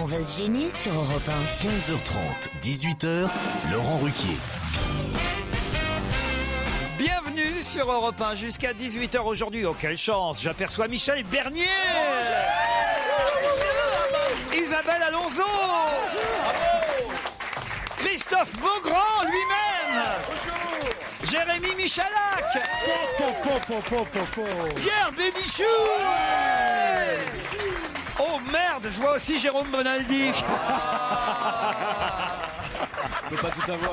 va se gêner sur Europe 1. 15h30, 18h, Laurent Ruquier. Bienvenue sur Europe 1 jusqu'à 18h aujourd'hui. Oh, quelle chance, j'aperçois Michel Bernier. Isabelle Alonso. Christophe Beaugrand lui-même. Jérémy Michalak. Pierre Bénichou. Oh merde, je vois aussi Jérôme Bonaldi. On peut pas tout avoir.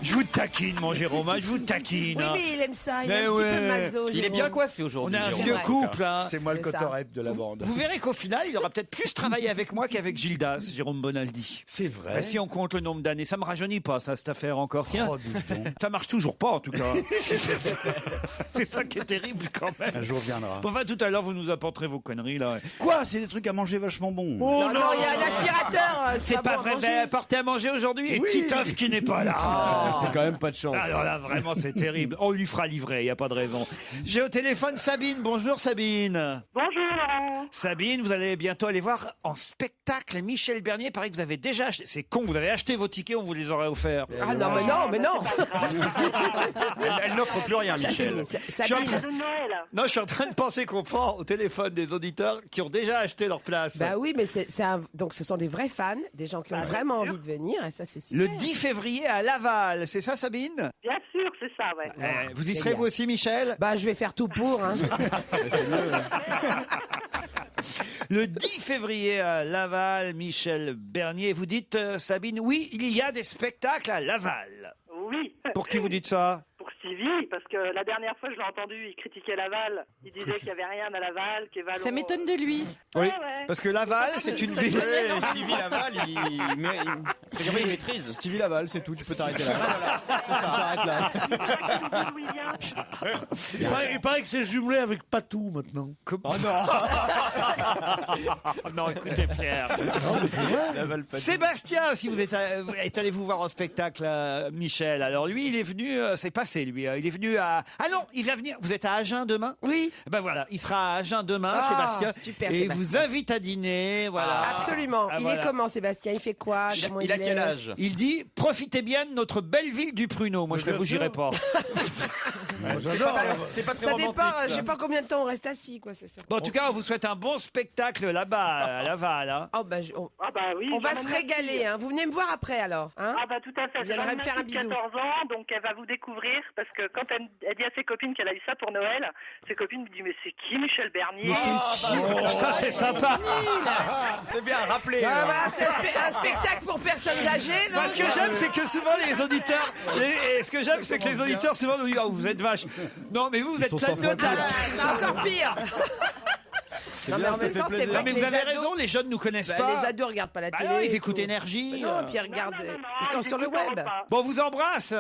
Je vous taquine, mon Jérôme, hein, je vous taquine. Oui, hein. mais il aime ça, il Mais est un petit ouais. peu maso. Il est Jérôme. bien coiffé On aujourd'hui. a un Jérôme. vieux vrai. couple. Hein. C'est moi le C'est ça. cotorep de la bande. Vous verrez qu'au final, il aura peut-être plus travaillé avec moi qu'avec Gildas, Jérôme Bonaldi. C'est vrai. Bah, si on compte le nombre d'années, ça me rajeunit pas, ça, cette affaire encore. Tiens, Oh, dis donc. ça marche toujours pas, en tout cas. C'est ça qui est terrible, quand même. Un jour viendra. Bon, enfin, tout à l'heure, vous nous apporterez vos conneries, là. Quoi? C'est des trucs à manger vachement bons. Non, il y a un aspirateur. C'est pas bon à vrai, vous manger. avez apporté à manger aujourd'hui? Et Oui. Titoff qui n'est pas là. C'est quand même pas de chance. Alors là, vraiment, c'est terrible. On lui fera livrer, il n'y a pas de raison. J'ai au téléphone Sabine. Bonjour, Sabine. Bonjour Laurent. Sabine, vous allez bientôt aller voir en spectacle Michel Bernier. Il paraît que vous avez déjà acheté. C'est con, vous avez acheté vos tickets, on vous les aurait offerts. Ah non, mais non. Elle n'offre plus rien, Michel. Sabine. De Noël. Non, je suis en train de penser qu'on prend au téléphone des auditeurs qui ont déjà acheté leur place. Bah oui, mais donc ce sont des vrais fans, des gens qui ont vraiment envie de venir, et ça c'est super. Le 10 février à Laval, c'est ça, Sabine? Bien sûr, c'est ça, ouais. Vous y serez vous aussi, Michel? Bah je vais faire tout pour. Hein. Le 10 février à Laval, Michel Bernier. Vous dites, Sabine, oui, il y a des spectacles à Laval. Oui. Pour qui vous dites ça? Pour Stevie, parce que la dernière fois je l'ai entendu, il critiquait Laval. Il disait qu'il n'y avait rien à Laval, qu'il Vallon. Ça m'étonne de lui. Oui, ouais. parce que Laval, c'est une ville. Stevie Laval, il maîtrise. Stevie Laval, c'est tout. Tu peux t'arrêter là. Voilà. C'est ça. T'arrêtes là. D'où il vient. Il paraît que c'est jumelé avec Patou maintenant. Oh non. Non, écoutez, Pierre. Sébastien, si vous êtes allé vous voir en spectacle, Michel. Alors lui, il est venu, c'est passé lui. Il est venu à. Ah non, il va venir. Vous êtes à Agen demain? Oui, Ben voilà, il sera à Agen demain, Ah, Sébastien. super, et il Sébastien. vous invite à dîner, voilà. absolument. Ah, Il voilà. est comment Sébastien? Il fait quoi? Comment Il a quel est âge? Il dit profitez bien de notre belle ville du Pruneau. Moi, je bien vous sûr. j'irai pas. C'est pas très Ça romantique. dépend, je ça. sais pas combien de temps on reste assis, quoi, c'est ça. Bon, en tout cas, on vous souhaite un bon spectacle là-bas, à Laval. Hein. Oh, bah, Ah bah oui. on va j'emmène se ma régaler, fille. hein. Vous venez me voir après, alors, hein? Ah bah tout à fait. Vous viendrez J'emmène me faire ma un fille de bisou. 14 ans, donc elle va vous découvrir, parce que quand elle dit à ses copines qu'elle a eu ça pour Noël, ses copines me disent mais c'est qui Michel Bernier? Ça, c'est sympa. C'est bien, rappelez. Ah, voilà, c'est un spectacle pour personnes âgées, donc. Ce que j'aime, c'est que souvent les auditeurs, ce que j'aime, c'est que les auditeurs souvent nous disent oh, vous êtes vache. Non, mais vous êtes plein de Ah, notables. c'est encore pire. Non, mais en même temps, c'est Non, vrai mais que vous les avez ados, raison, les jeunes nous connaissent bah, pas. les ados regardent pas la Bah télé. non, ils et écoutent tout. Énergie. Non, puis ils regardent, ils sont sur le web. Bon, on vous embrasse.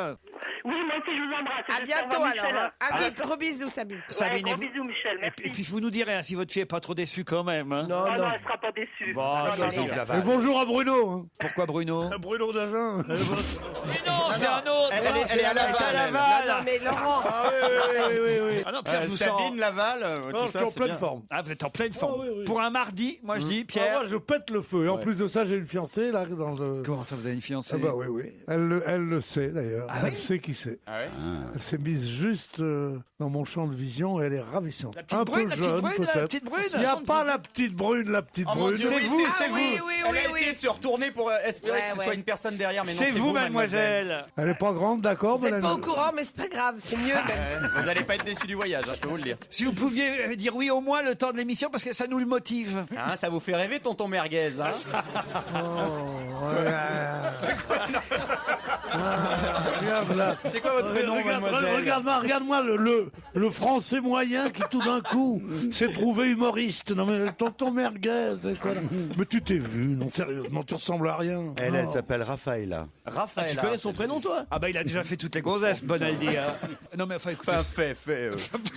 Oui, moi aussi je vous embrasse. À J'espère bientôt, voir alors. Michel. Hein. À vite, gros bisous, Sabine. Sabine, Gros et vous- bisous Michel, Et merci. puis vous nous direz hein, si votre fille est pas trop déçue quand même. Hein. Non, Oh non. non, elle sera pas déçue. Bon, Non, je non, sais. non. Et bonjour à Bruno. Pourquoi Bruno? Bruno d'Agen. Mais non, c'est un autre. Elle est à Laval. Non, non, mais Laurent, Oui. Ah non, Pierre, je vous sens. Sabine, Laval. Non, je suis en pleine forme. Ah, vous êtes en pleine forme. Oh, oui. Pour un mardi, moi je dis, Pierre. Moi, je pète le feu. Et en plus de ça, j'ai une fiancée là dans le. Comment ça, vous avez une fiancée? Ah bah oui. Elle le sait d'ailleurs. Elle sait qui c'est. Ah ouais. Elle s'est mise juste dans mon champ de vision et elle est ravissante. La petite Un brune, peu la petite jeune brune, la peut-être. petite brune. Il n'y a pas la petite brune, Oh mon Dieu, C'est oui, vous, c'est Ah vous. oui, oui, Elle oui, a essayé oui. de se retourner pour espérer Ouais, que ce ouais. soit une personne derrière, mais non, C'est vous, mademoiselle. Elle est pas grande, d'accord, vous n'êtes pas au Mélanie courant, mais c'est pas grave, c'est mieux. même. Vous allez pas être déçu du voyage, hein, je peux vous le dire. Si vous pouviez dire oui au moins le temps de l'émission, parce que ça nous le motive. Hein, ça vous fait rêver, tonton merguez, hein? Regarde là. C'est quoi votre prénom, mademoiselle? Regarde-moi le français moyen qui tout d'un coup s'est trouvé humoriste. Non mais tonton merguez, c'est quoi là? Mais tu t'es vu, non sérieusement, tu ressembles à rien. Elle s'appelle Raphaëlla. Raphaël. Tu connais son prénom, toi? Ah bah il a déjà fait toutes les gonzesses, Bonaldi. Hein. Non mais enfin écoutez. Enfin, fait.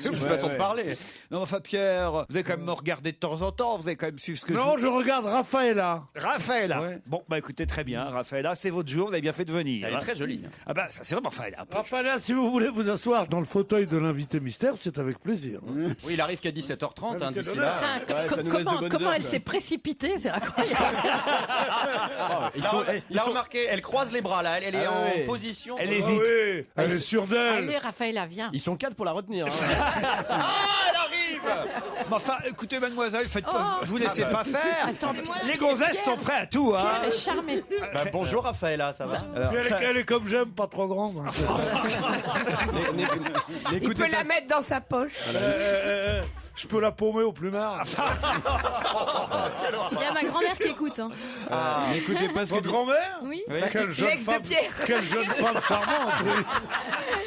Une façon de parler. Non mais enfin Pierre, vous allez quand même me regarder de temps en temps, vous allez quand même suivre ce que Non, je... je regarde Raphaëlla. Raphaël. Ouais. Bon bah écoutez très bien, Raphaël, c'est votre jour, vous avez bien fait de venir. Elle est très jolie. Ah bah ça c'est vraiment Raphaël. Raphaël, si vous voulez vous asseoir dans le fauteuil de l'invité mystère, c'est avec plaisir. Oui, il arrive qu'à 17h30 d'ici là. Comment elle s'est précipitée, c'est incroyable. Ils sont remarqué, elle croise les bras là, elle est en position. Elle Ah hésite. oui, elle est sûre d'elle. Allez, Raphaël, viens. Ils sont 4 pour la retenir. Elle arrive. Mais enfin, écoutez, mademoiselle, vous laissez pas faire. Attends, Les gonzesses sont prêts à tout. Hein. Elle est charmée. Bonjour Raphaëlla, ça va? Puis elle est comme j'aime, pas trop grande. Il peut la mettre dans sa poche. Je peux la paumer au plumard. Il y a ma grand-mère qui écoute. Hein. N'écoutez pas ce que Votre grand-mère? Oui. Quelle jeune L'ex de femme, Pierre. quelle jeune femme charmante. Oui.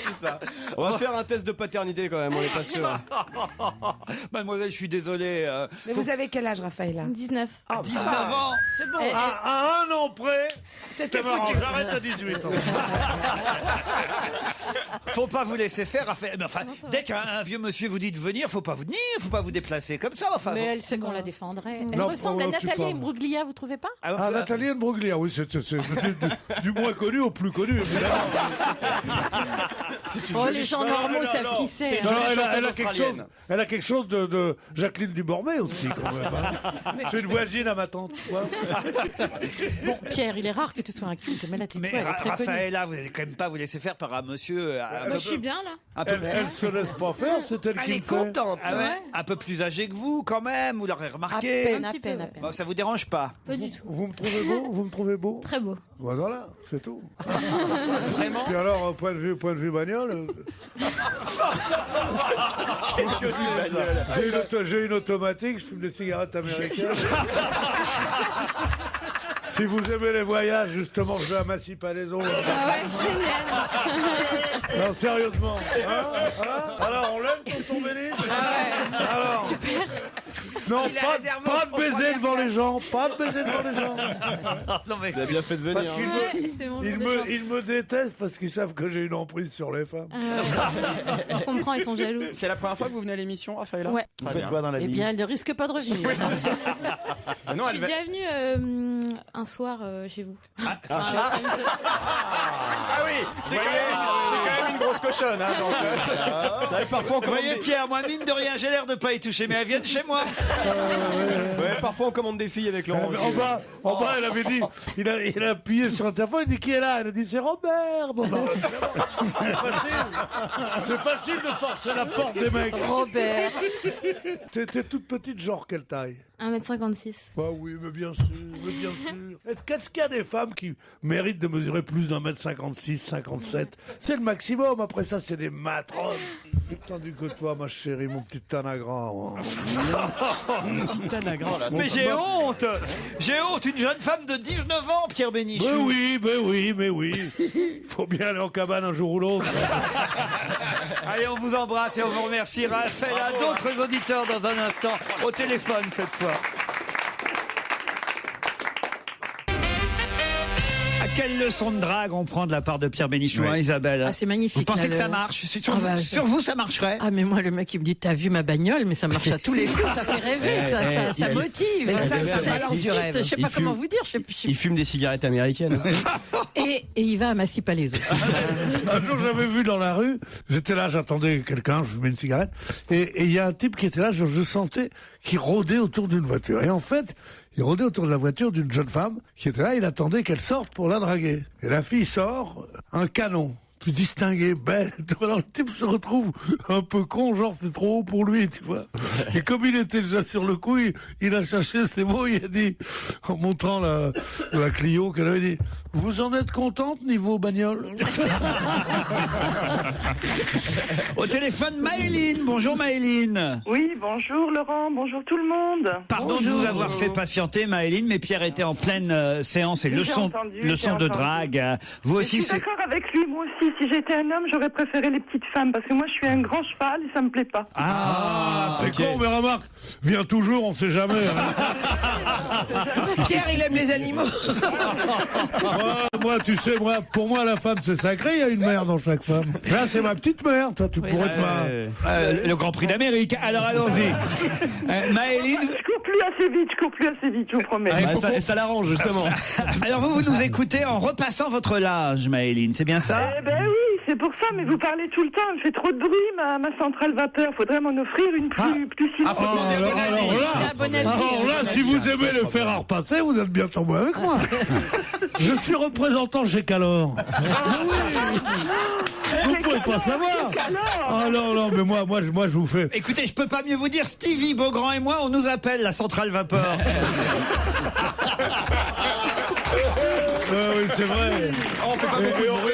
c'est ça. On va faire un test de paternité quand même, on n'est pas sûr. Mademoiselle, je suis désolé. Mais vous avez quel âge, Raphaël? 19. 19 ans. C'est bon. À un an près, C'était c'est marrant, foutu. j'arrête à 18 ans. Faut pas vous laisser faire. Mais enfin, Non, ça va. dès qu'un vieux monsieur vous dit de venir, faut pas venir, faut pas vous déplacer comme ça. Enfin, Mais elle sait qu'on la défendrait. Elle Non, ressemble à non, tu Nathalie parles. Imbruglia, vous trouvez pas? Ah, Nathalie Imbruglia, oui, c'est du moins connu au plus connu, évidemment. Oh, les gens normaux non, savent non. qui c'est. Non, hein. elle a quelque chose de Jacqueline Dubormay aussi, quand même. Hein. C'est une voisine à ma tante. Quoi. Bon, Pierre, il est rare que tu sois un culte, mais là, tu Mais elle est très connue. Raphaëlla, vous n'allez quand même pas vous laisser faire par un monsieur Je suis bien là. un peu, Elle se laisse pas faire, c'est elle qui Elle le est fait. contente. ah ouais, Ouais. un peu plus âgé que vous quand même. Vous l'aurez À remarqué. peine, Un à petit peine, peu, à ouais. peine. Bon, ça vous dérange pas? Pas du tout. Vous me trouvez beau? Vous me trouvez beau? Très beau. Voilà, c'est tout. Vraiment? Puis alors, au point de vue bagnole, Qu'est-ce que c'est ça? j'ai une automatique, je fume des cigarettes américaines. Si vous aimez les voyages, justement, je vais à Massy-Palaiseau. Ah ouais, génial. Non, sérieusement. Alors, on l'aime ton béni? Alors, Super. non, Il a pas réservé de aux baiser premières devant les gens, pas de baiser devant les gens. Non mais Vous avez bien fait de venir. Parce qu'ils Ouais, c'est mon jour de chance. ils me détestent parce qu'ils savent que j'ai une emprise sur les femmes. Je comprends, ils sont jaloux. C'est la première fois que vous venez à l'émission, Raphaëlla? Ouais. Vous faites quoi dans la Eh vie? bien, elle ne risque pas de revenir. Non, Je suis déjà venue un soir chez vous. Ah oui, c'est quand même une grosse cochonne. Hein, donc, Ça va, parfois on vous commande voyez des... Pierre, moi mine de rien, j'ai l'air de pas y toucher, mais elles viennent chez moi. Ouais, parfois on commande des filles avec Laurent. En bas, elle avait dit, il a appuyé sur interphone, il dit qui est là? Elle a dit c'est Robert. Bon, ben, c'est facile de forcer la porte des mecs. Robert. T'es toute petite, genre quelle taille? 1m56. Bah oui, mais bien sûr, mais bien sûr. Est-ce qu'il y a des femmes qui méritent de mesurer plus d'1m56, 57? C'est le maximum, après ça c'est des matrones. Tandis que toi, ma chérie, mon petit tanagra. Mais j'ai honte. J'ai honte. Une jeune femme de 19 ans, Pierre Bénichou. Mais oui. Faut bien aller en cabane un jour ou l'autre. Allez, on vous embrasse et on vous remercie. Raphaël a d'autres auditeurs dans un instant, au téléphone cette fois. Quelle leçon de drague on prend de la part de Pierre Bénichou, hein, Isabelle? Ah, c'est magnifique. Vous pensez là, que ça marche? Sur, Ah bah, sur vous, ça marcherait? Ah, mais moi, le mec, il me dit, t'as vu ma bagnole? Mais ça marche à tous les coups, ça fait rêver, ça motive. Mais ça ça lance du rêve. Je sais pas comment vous dire. Il fume des cigarettes américaines. Et il va à Massy-Palaiseau. Un jour, j'avais vu dans la rue, j'étais là, j'attendais quelqu'un, je fumais une cigarette, et il y a un type qui était là, je sentais qu'il rôdait autour d'une voiture. Et en fait, il rôdait autour de la voiture d'une jeune femme qui était là, il attendait qu'elle sorte pour la draguer. Et la fille sort, un canon, plus distingué, belle. Alors le type se retrouve un peu con, genre c'est trop haut pour lui, tu vois. Et comme il était déjà sur le coup, il a cherché ses mots, il a dit, en montrant la Clio qu'elle avait dit, vous en êtes contente niveau bagnole? Au téléphone, Maëline. Bonjour Maëline. Oui, bonjour Laurent, bonjour tout le monde. Pardon de vous avoir fait patienter, Maëline, mais Pierre était en pleine séance et J'ai leçon entendu, de j'ai drague. Vous Je aussi, suis c'est... d'accord avec lui, moi aussi. Si j'étais un homme, j'aurais préféré les petites femmes parce que moi je suis un grand cheval et ça me plaît pas. C'est con, mais remarque, viens toujours, on sait jamais. Hein. Pierre, il aime les animaux. Moi, tu sais, pour moi, la femme, c'est sacré, il y a une mère dans chaque femme. Là, c'est ma petite mère, toi, tu pourrais être ma... le Grand Prix d'Amérique. Alors allons-y. Maëline, cours plus assez vite, je vous promets. Ça l'arrange, justement. Alors vous nous écoutez en repassant votre linge, Maëline, c'est bien ça? Eh ben oui, c'est pour ça, mais vous parlez tout le temps, elle fait trop de bruit, ma centrale vapeur. Faudrait m'en offrir une plus silencieuse. Alors là, si vous aimez le fer à repasser, vous êtes bien tombé avec moi. Je suis représentant chez Calor. Vous ne pouvez pas savoir. Ah non, mais moi, je vous fais. Écoutez, je peux pas mieux vous dire, Stevie Beaugrand et moi, on nous appelle la centrale vapeur. Oui, c'est vrai. On fait pas beaucoup de bruit.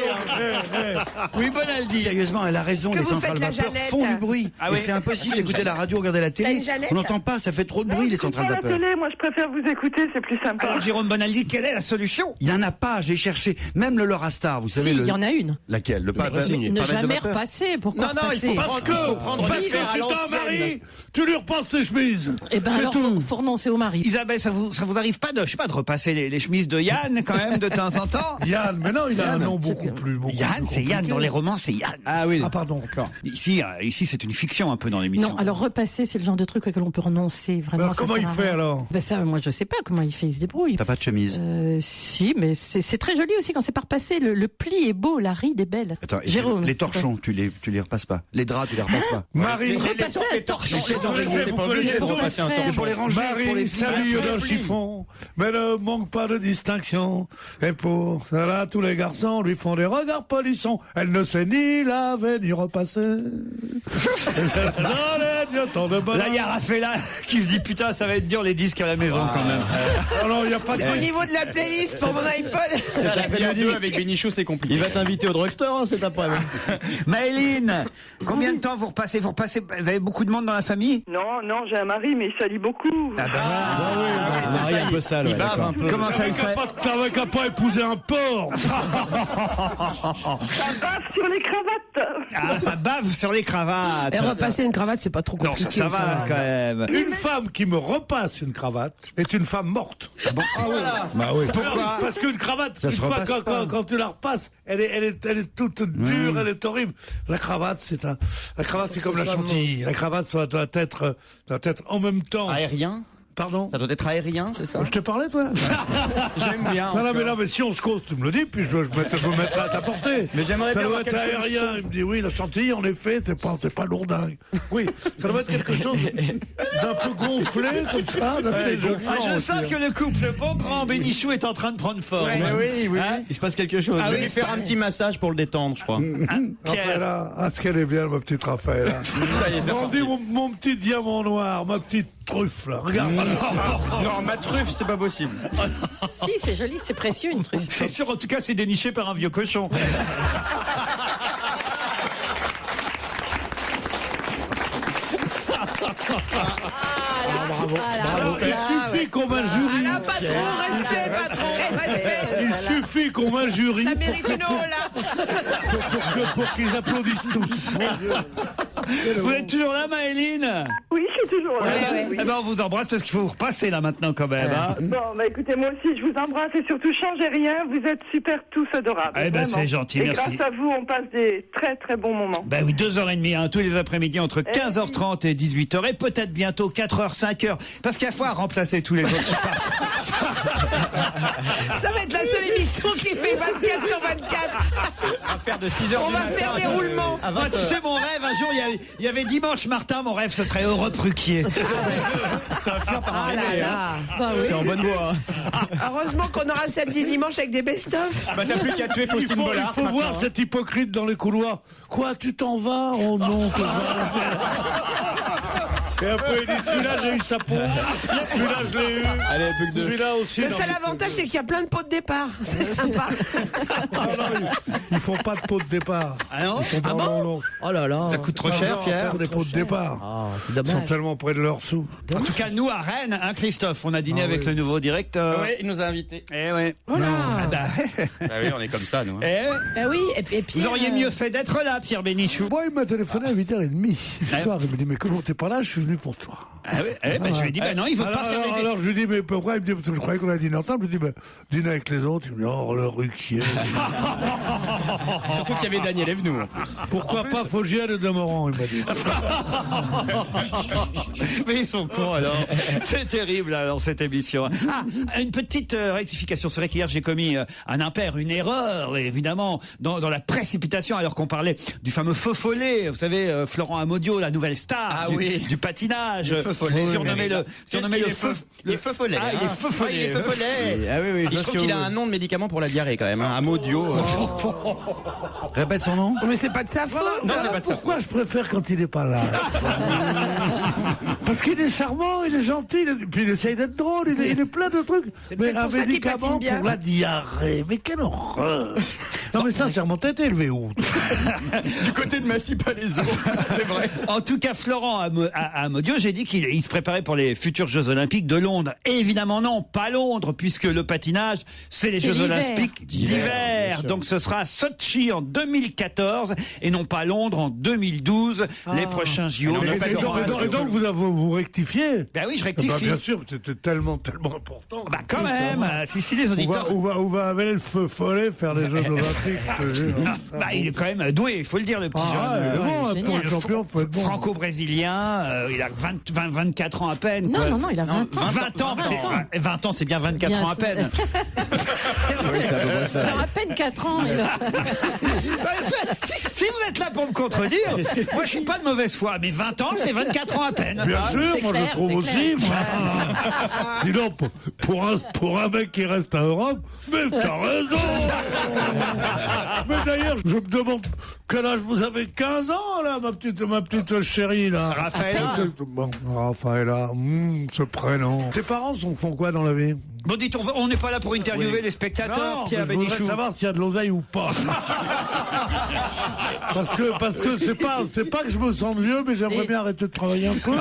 Oui, Bonaldi. Sérieusement, elle a raison, Que les vous centrales faites la vapeur Jeannette font du bruit. Ah Et oui. c'est impossible d'écouter la radio, regarder la T'as télé. une Jeannette On n'entend pas, ça fait trop de bruit, les centrales Pas la vapeur. télé, moi je préfère vous écouter, c'est plus sympa. Alors Jérôme Bonaldi, quelle est la solution? Il n'y en a pas, j'ai cherché. Même le Laurastar, vous savez. Si, il y en a une. Laquelle? Le Ne paramètre de jamais vapeur. repasser. Pourquoi Non, il faut repasser Parce que si t'as un mari, tu lui repasses ses chemises. Eh ben C'est alors, tout. faut renoncer au mari. Isabelle, ça vous arrive pas de, je sais pas, de repasser les chemises de Yann quand même de temps en temps? Yann, mais non, il a un nom beaucoup plus. Yann, c'est Yann dans les romans, c'est Yann. Ah oui. Ah pardon. D'accord. Ici, c'est une fiction un peu dans l'émission. Non, alors repasser, c'est le genre de truc auquel on peut renoncer. Vraiment, Alors, ça comment sert il à fait rien. alors? Ben ça, moi je sais pas comment il fait, il se débrouille. T'as pas de chemise. Si, mais c'est très joli aussi quand c'est pas repassé. Le pli est beau, la ride est belle. Attends, et Jérôme, les torchons, tu les repasses pas. Les draps, tu les repasses pas. Marine, Les torchons, C'est pas obligé de repasser un faire. Et pour les ranger, pour les Marie plier. s'habille d'un chiffon, mais ne manque pas de distinction. Et pour cela, tous les garçons lui font des regards polissons. Elle ne sait ni laver ni repasser. Dans les yeux, tant de bonheur. Là, il y a Raffaella qui se dit putain, ça va être dur les disques à la maison quand même. Alors, il n'y a pas de... Au niveau de la playlist pour mon iPod. Ça, la vie à deux avec Bénichou, c'est compliqué. Il va t'inviter au drugstore hein, cet après-midi. Maëline, combien de temps vous repassez? Vous avez beaucoup de monde dans la famille? Non, j'ai un mari, mais il salit beaucoup. Ah bah, Marie un peu sale. Il bave un peu. comment ça il fait? T'avais qu'à pas épouser un porc. Ça bave sur les cravates. Ah, ça bave sur les cravates. Et repasser une cravate, c'est pas trop Non, compliqué. ça va quand même. Une femme qui me repasse une cravate est une femme morte. Ah oui. Bah oui. Pourquoi? Parce qu'une cravate, Ça une se fois repasse pas. quand tu la repasses, elle est toute dure, elle est horrible. La cravate, c'est comme la chantilly. La cravate, ça doit être en même temps. Aérien? Pardon? Ça doit être aérien, c'est ça? Je t'ai parlé, toi? J'aime bien. Non, mais si on se cause, tu me le dis, puis je me mettrai à ta portée. Mais j'aimerais Ça bien doit avoir être quelques aérien. Il me dit, oui, la chantilly, en effet, c'est pas lourdingue. Oui, ça doit être quelque chose d'un peu gonflé, comme ça, d'assez gonflant. Ah, je aussi, sens hein. que le couple Beaugrand Bénichou est en train de prendre forme. Mais oui. Hein? Il se passe quelque chose. Ah Je oui, vais lui faire un petit massage pour le détendre, je crois. Pierre. Raphaëlla, ah, ce qu'elle est bien, ma petite Raphaëlla. Ça y est, c'est On parti. dit mon petit diamant noir, ma petite truffe, là. Regarde. Non, ma truffe, c'est pas possible. Si, c'est joli, c'est précieux une truffe. C'est sûr, en tout cas, c'est déniché par un vieux cochon. Alors, il suffit qu'on m'injurie. Ah, pas trop respect, pas trop respect. Il suffit qu'on m'injurie Ça mérite une haut, là. pour qu'ils applaudissent tous. Vous êtes toujours là, Maëline? Oui, je suis toujours là. Oui. Eh ben, on vous embrasse parce qu'il faut vous repasser là maintenant quand même. Hein. Bon, bah écoutez, moi aussi, je vous embrasse et surtout, changez rien. Vous êtes super tous adorables. Eh ben, vraiment. c'est gentil, et merci. grâce à vous, on passe des très très bons moments. Ben oui, 2h30, hein, tous les après-midi entre 15h30 et 18h et peut-être bientôt 4h, 5h. Parce qu'il y a fois à remplacer tous les autres qui partent. Ça va être la seule émission qui fait 24 sur 24. On va faire de 6h On va faire des roulements. Moi, tu sais, mon rêve, un jour, il y avait Dimanche Martin, mon rêve, ce serait Heureux Pruquier. Ça va finir par Ah là arriver. là. C'est en bonne voie. Heureusement qu'on aura le samedi dimanche avec des best-of. Bah, t'as plus qu'à tuer Il Faustine faut Bollard. voir cet hypocrite dans les couloirs. Quoi, tu t'en vas? Oh non, t'en vas. Et après, il dit, celui-là, j'ai eu sa peau. Celui-là, je l'ai eu. Allez, plus que deux. Celui-là aussi. Le non, seul mais- avantage, c'est qu'il y a plein de pots de départ. C'est sympa. Ils font pas de pot de départ. Ah non? Ils font pas long. Oh là là. Ça coûte trop Pas cher, genre à Pierre. faire des pots de départ. C'est Ils sont dommage. tellement près de leur sous. En tout cas, nous, à Rennes, hein, Christophe, on a dîné avec le nouveau directeur. Oui, il nous a invités. Eh ouais. Oh là. Ah bah, Bah oui, on est comme ça, nous. eh, Bah oui, et puis. vous auriez mieux fait d'être là, Pierre Bénichou. Moi, il m'a téléphoné à 8h30 ce soir. Il me dit, mais comment t'es pas là? Je suis venu pour toi. Ah oui, je lui ai dit, non, il veut pas faire les... Alors je lui dis, mais pourquoi? Il me dit, parce que je croyais qu'on a dîné ensemble. Je lui dis, dîner avec les autres. Il me dit, oh, le Ruquier. Surtout qu'il y avait Daniel Evenou en plus. Pourquoi pas Fogiel et Demorand, il m'a dit. Mais ils sont cons alors. C'est terrible alors cette émission. Ah, une petite rectification. C'est vrai qu'hier j'ai commis un impair, une erreur, évidemment, dans la précipitation, alors qu'on parlait du fameux feu follet. Vous savez, Florent Amodiot, la nouvelle star du patinage, surnommé le feu. Les feux follets. Ah, il est feu follet. il est feu follet. Ah oui, Je trouve qu'il a un nom de médicament pour la diarrhée quand même. Amodio. Répète son nom. Mais c'est pas de sa faute. Non, c'est pas de sa Pourquoi je préfère quand il n'est pas là? Parce qu'il est charmant, il est gentil, puis il essaye d'être drôle, il est plein de trucs. Mais peut-être un pour ça qu'il médicament patine bien. pour la diarrhée, mais quelle horreur! Non mais sincèrement, t'as été élevé où? Du côté de Massy-Palaiseau, c'est vrai. En tout cas, Florent Amodiot, j'ai dit qu'il se préparait pour les futurs Jeux Olympiques de Londres. Et évidemment non, pas Londres, puisque le patinage, c'est les Jeux l'hiver. Olympiques d'hiver. Donc ce sera à Sochi en 2014 et non pas Londres en 2012, les prochains JO. Et donc vous rectifiez? Ben oui, je Ah bah, rectifie. bien sûr, c'était tellement important. Bah quand même, si les auditeurs... On va avec le feu follet faire les Jeux Olympiques. je te jure. Bah, il est quand même doué, il faut le dire, le petit jeune. Bon, pour les champions, faut être bon. Franco-brésilien, il a 24 ans à peine. Non, quoi. non, il a 20 ans. 20 ans, 20 ans, c'est bien 24 Bien ans à sûr. peine. Oui, c'est à peu près ça. Alors, à peine 4 ans. mais là- Si vous êtes là pour me contredire, moi je suis pas de mauvaise foi, mais 20 ans, c'est 24 ans à peine. Bien sûr, c'est moi clair, je trouve c'est aussi. Moi. Dis donc, pour un mec qui reste à Europe, mais t'as raison. Mais d'ailleurs, je me demande quel âge vous avez, 15 ans là, ma petite chérie là. Raphaëla. Bon, Raphaëla, ce prénom. Tes parents font quoi dans la vie? Bon, dites, on n'est pas là pour interviewer les spectateurs, Non, Pierre mais je voudrais Bénichou. savoir s'il y a de l'oseille ou pas. parce que c'est pas que je me sens vieux, mais j'aimerais bien arrêter de travailler un peu.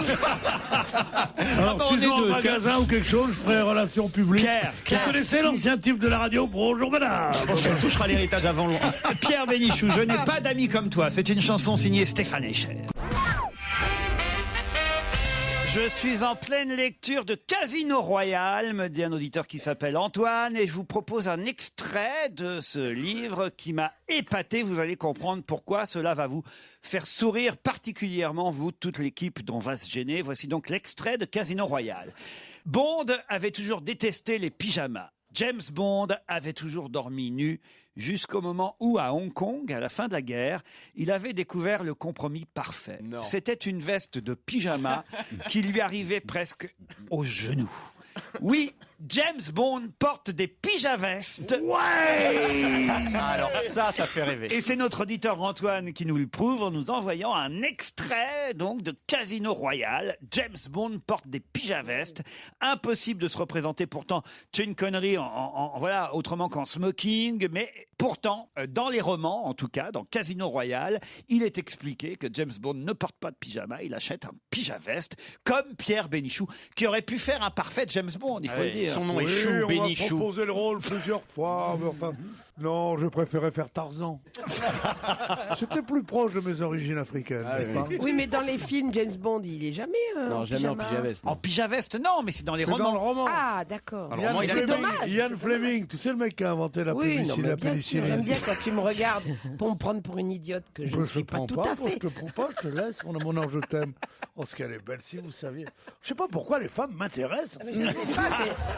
Alors, bah, si on je est vais en deux, magasin ou quelque chose, je ferai relations publiques. Pierre, Vous connaissez l'ancien type de la radio? Bonjour madame. Je pense qu'on touchera l'héritage avant long. Pierre Bénichou, je n'ai pas d'amis comme toi. C'est une chanson signée Stéphane Echer. Je suis en pleine lecture de Casino Royale, me dit un auditeur qui s'appelle Antoine, et je vous propose un extrait de ce livre qui m'a épaté. Vous allez comprendre pourquoi cela va vous faire sourire particulièrement, vous, toute l'équipe dont on va se gêner. Voici donc l'extrait de Casino Royale. Bond avait toujours détesté les pyjamas. James Bond avait toujours dormi nu jusqu'au moment où, à Hong Kong, à la fin de la guerre, il avait découvert le compromis parfait. C'était une veste de pyjama qui lui arrivait presque aux genoux. Oui, James Bond porte des pyjavestes. Ouais. Alors ça fait rêver. Et c'est notre auditeur Antoine qui nous le prouve en nous envoyant un extrait donc de Casino Royale. James Bond porte des pyjavestes. Impossible de se représenter pourtant Sean Connery voilà, autrement qu'en smoking, mais pourtant, dans les romans, en tout cas, dans Casino Royale, il est expliqué que James Bond ne porte pas de pyjama, il achète un pyjaveste, comme Pierre Bénichou, qui aurait pu faire un parfait James Bond, il faut le dire. Son nom Oui, est Chou, on m'a Bénichou. proposé le rôle plusieurs fois, mais enfin, non, je préférais faire Tarzan. C'était plus proche de mes origines africaines, n'est-ce pas? Oui, mais dans les films, James Bond, il est jamais Non, jamais en pyjaveste. En pyjaveste, non, mais c'est dans les C'est romans. dans le roman. Ah, d'accord. Alors, moi, il a C'est le dommage. Ian Fleming, tu sais le mec qui a inventé la Oui, non, pénicilline. mais la bien sûr, pénicilline. j'aime bien quand tu me regardes pour me prendre pour une idiote que je ne Je suis te pas prends tout pas, à je fait. te prends pas, je te laisse, mon ange, je t'aime. Oh, ce qu'elle est belle, si vous saviez. Je sais pas pourquoi les femmes m'intéressent. Mais je sais pas,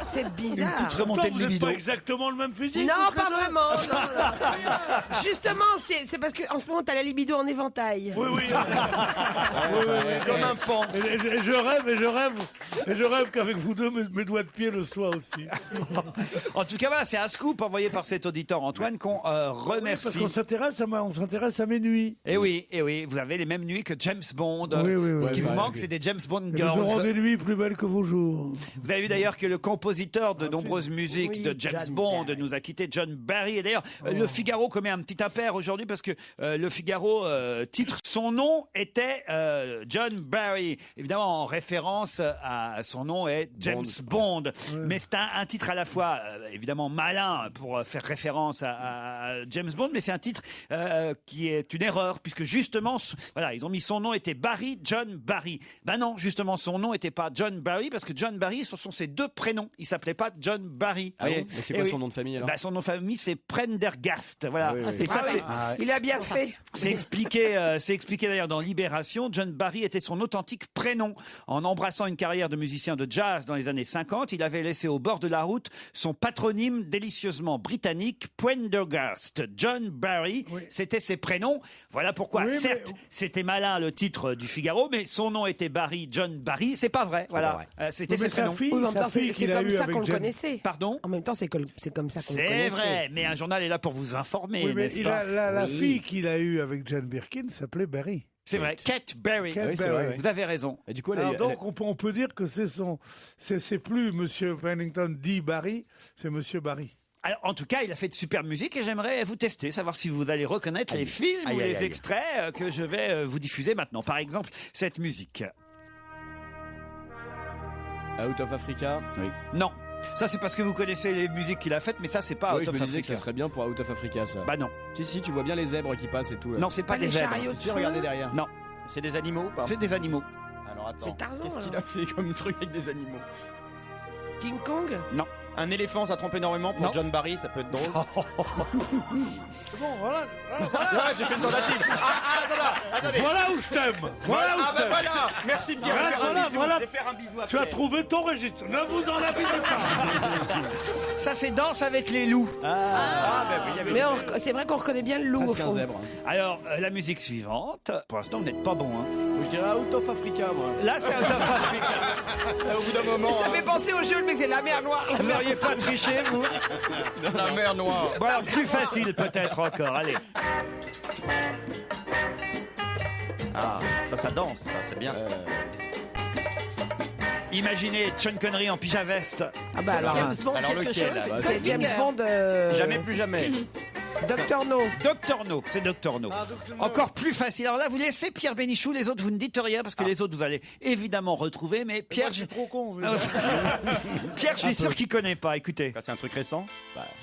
c'est bizarre. Toute remontée de Vous n'êtes libido. pas exactement le même physique. Non, toutes pas les deux. vraiment. non. Justement, c'est parce qu'en ce moment, t'as la libido en éventail. Oui, oui. Comme un pan. Et je rêve qu'avec vous deux, mes doigts de pied le soient aussi. En tout cas, voilà, c'est un scoop envoyé par cet auditeur Antoine qu'on Parce remercie. qu'on s'intéresse à mes nuits. Et oui, vous avez les mêmes nuits que James Bond. Oui, oui, oui, Ce qui oui, vous oui. manque, c'est des James Bond Et nous aurons girls. des nuits plus belles que vos jours. Vous avez vu d'ailleurs que le compositeur de nombreuses musiques Oui, de James John Bond Barry. nous a quitté, John Barry. Barry. Et d'ailleurs, le Figaro commet un petit impair aujourd'hui parce que le Figaro titre son nom était John Barry. Évidemment, en référence à son nom est James Bond. Mais c'est un titre à la fois évidemment malin pour faire référence à James Bond, mais c'est un titre qui est une erreur puisque justement, voilà, ils ont mis son nom était Barry, John Barry. Ben non, justement, son nom était pas John Barry parce que John Barry, ce sont ses deux prénoms. Il s'appelait pas John Barry. Ah bon, mais c'est quoi son nom de famille alors? Son nom de famille, c'est Prendergast. Voilà. Et ça, il a bien fait. c'est expliqué d'ailleurs dans Libération. John Barry était son authentique prénom. En embrassant une carrière de musicien de jazz dans les années 50, il avait laissé au bord de la route son patronyme délicieusement britannique, Prendergast. John Barry, c'était ses prénoms. Voilà pourquoi, certes, c'était malin le titre du Figaro, mais son nom était Barry, John Barry. C'est pas vrai. Voilà. C'était ses prénoms. Oui, en même temps, c'est comme ça qu'on le connaissait. Pardon? En même temps, c'est comme ça qu'on le connaissait. C'est vrai, mais un journal est là pour vous informer. Oui, mais n'est-ce pas? la fille qu'il a eue avec Jane Birkin s'appelait Barry. C'est vrai, Kate Barry. Kate Barry. Vous avez raison. Et du coup, donc on peut dire que c'est plus Monsieur Pennington dit Barry, c'est Monsieur Barry. Alors, en tout cas, il a fait de super musique et j'aimerais vous tester, savoir si vous allez reconnaître les films ou les extraits que je vais vous diffuser maintenant. Par exemple, cette musique. Out of Africa. Oui. Non. Ça, c'est parce que vous connaissez les musiques qu'il a faites, mais ça, c'est pas Out je of me disais que Africa. ça serait bien pour Out of Africa, ça. Bah non. Si, tu vois bien les zèbres qui passent et tout. Là. Non, c'est pas des les zèbres. chariots de Si, feu. regardez derrière. Non, C'est des animaux ou pas? c'est des animaux. Alors attends. C'est Tarzan. Qu'est-ce qu'il alors. a fait comme truc avec des animaux? King Kong. Non. Un éléphant, ça trompe énormément pour Non. John Barry, ça peut être drôle. Bon, voilà. Ouais, j'ai fait une tentative. Attendez. Voilà où je t'aime. Voilà où je t'aime. Voilà. Merci Pierre. Voilà. Je vais faire un bisou à Tu as Pierre. trouvé ton registre. Ne vous en abusez pas. Ça, c'est Danse avec les loups. Ah, bah oui, il y avait Mais c'est vrai qu'on reconnaît bien le loup au Presque un fond. zèbre. Alors, la musique suivante. Pour l'instant, vous n'êtes pas bon. Hein. Je dirais Out of Africa, moi. Là, c'est Out of Africa. Au bout d'un moment. Ça fait penser au jeu, mais c'est la mer noire. Vous n'auriez pas triché, vous? La mer noire. Bon, alors, plus facile peut-être encore. Allez. Ah, ça danse, ça, c'est bien. Imaginez Sean Connery en pyjama veste. Ah bah alors, James Bond, alors quelque lequel, chose. là C'est James Bond. Jamais plus jamais. Docteur No. Dr No, c'est Dr No. Encore plus facile. Alors là, vous laissez Pierre Bénichou, les autres, vous ne dites rien parce que les autres, vous allez évidemment retrouver. Mais Pierre, Je suis trop con. Pierre, je suis sûr qu'il connaît pas. Écoutez, C'est un truc récent?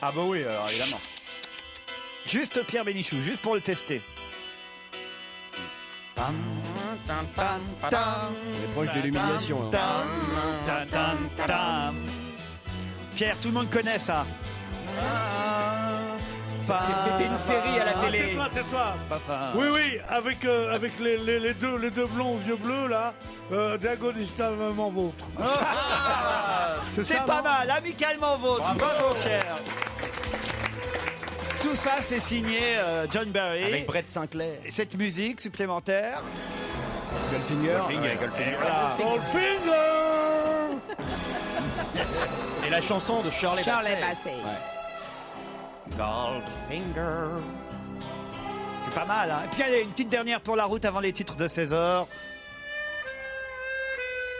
Ah bah oui, alors évidemment. juste Pierre Bénichou, juste pour le tester. Tam, tam, tam, tam. On est proche de l'humiliation. hein. Tam, tam, tam, tam. Pierre, tout le monde connaît ça. C'était une série à la télé. Tais-toi. Papa. Oui, avec les deux blonds aux yeux bleus, là, Dago distinctement vôtre. C'est ça, pas non mal, amicalement vôtre. Bravo, Pierre. Tout ça, c'est signé John Barry. Avec Brett Sinclair. Et cette musique supplémentaire. Goldfinger. Goldfinger. Et la chanson de Shirley Charles Bassey. Bassey. Goldfinger. C'est pas mal, hein. Et puis, allez, une petite dernière pour la route avant les titres de 16h.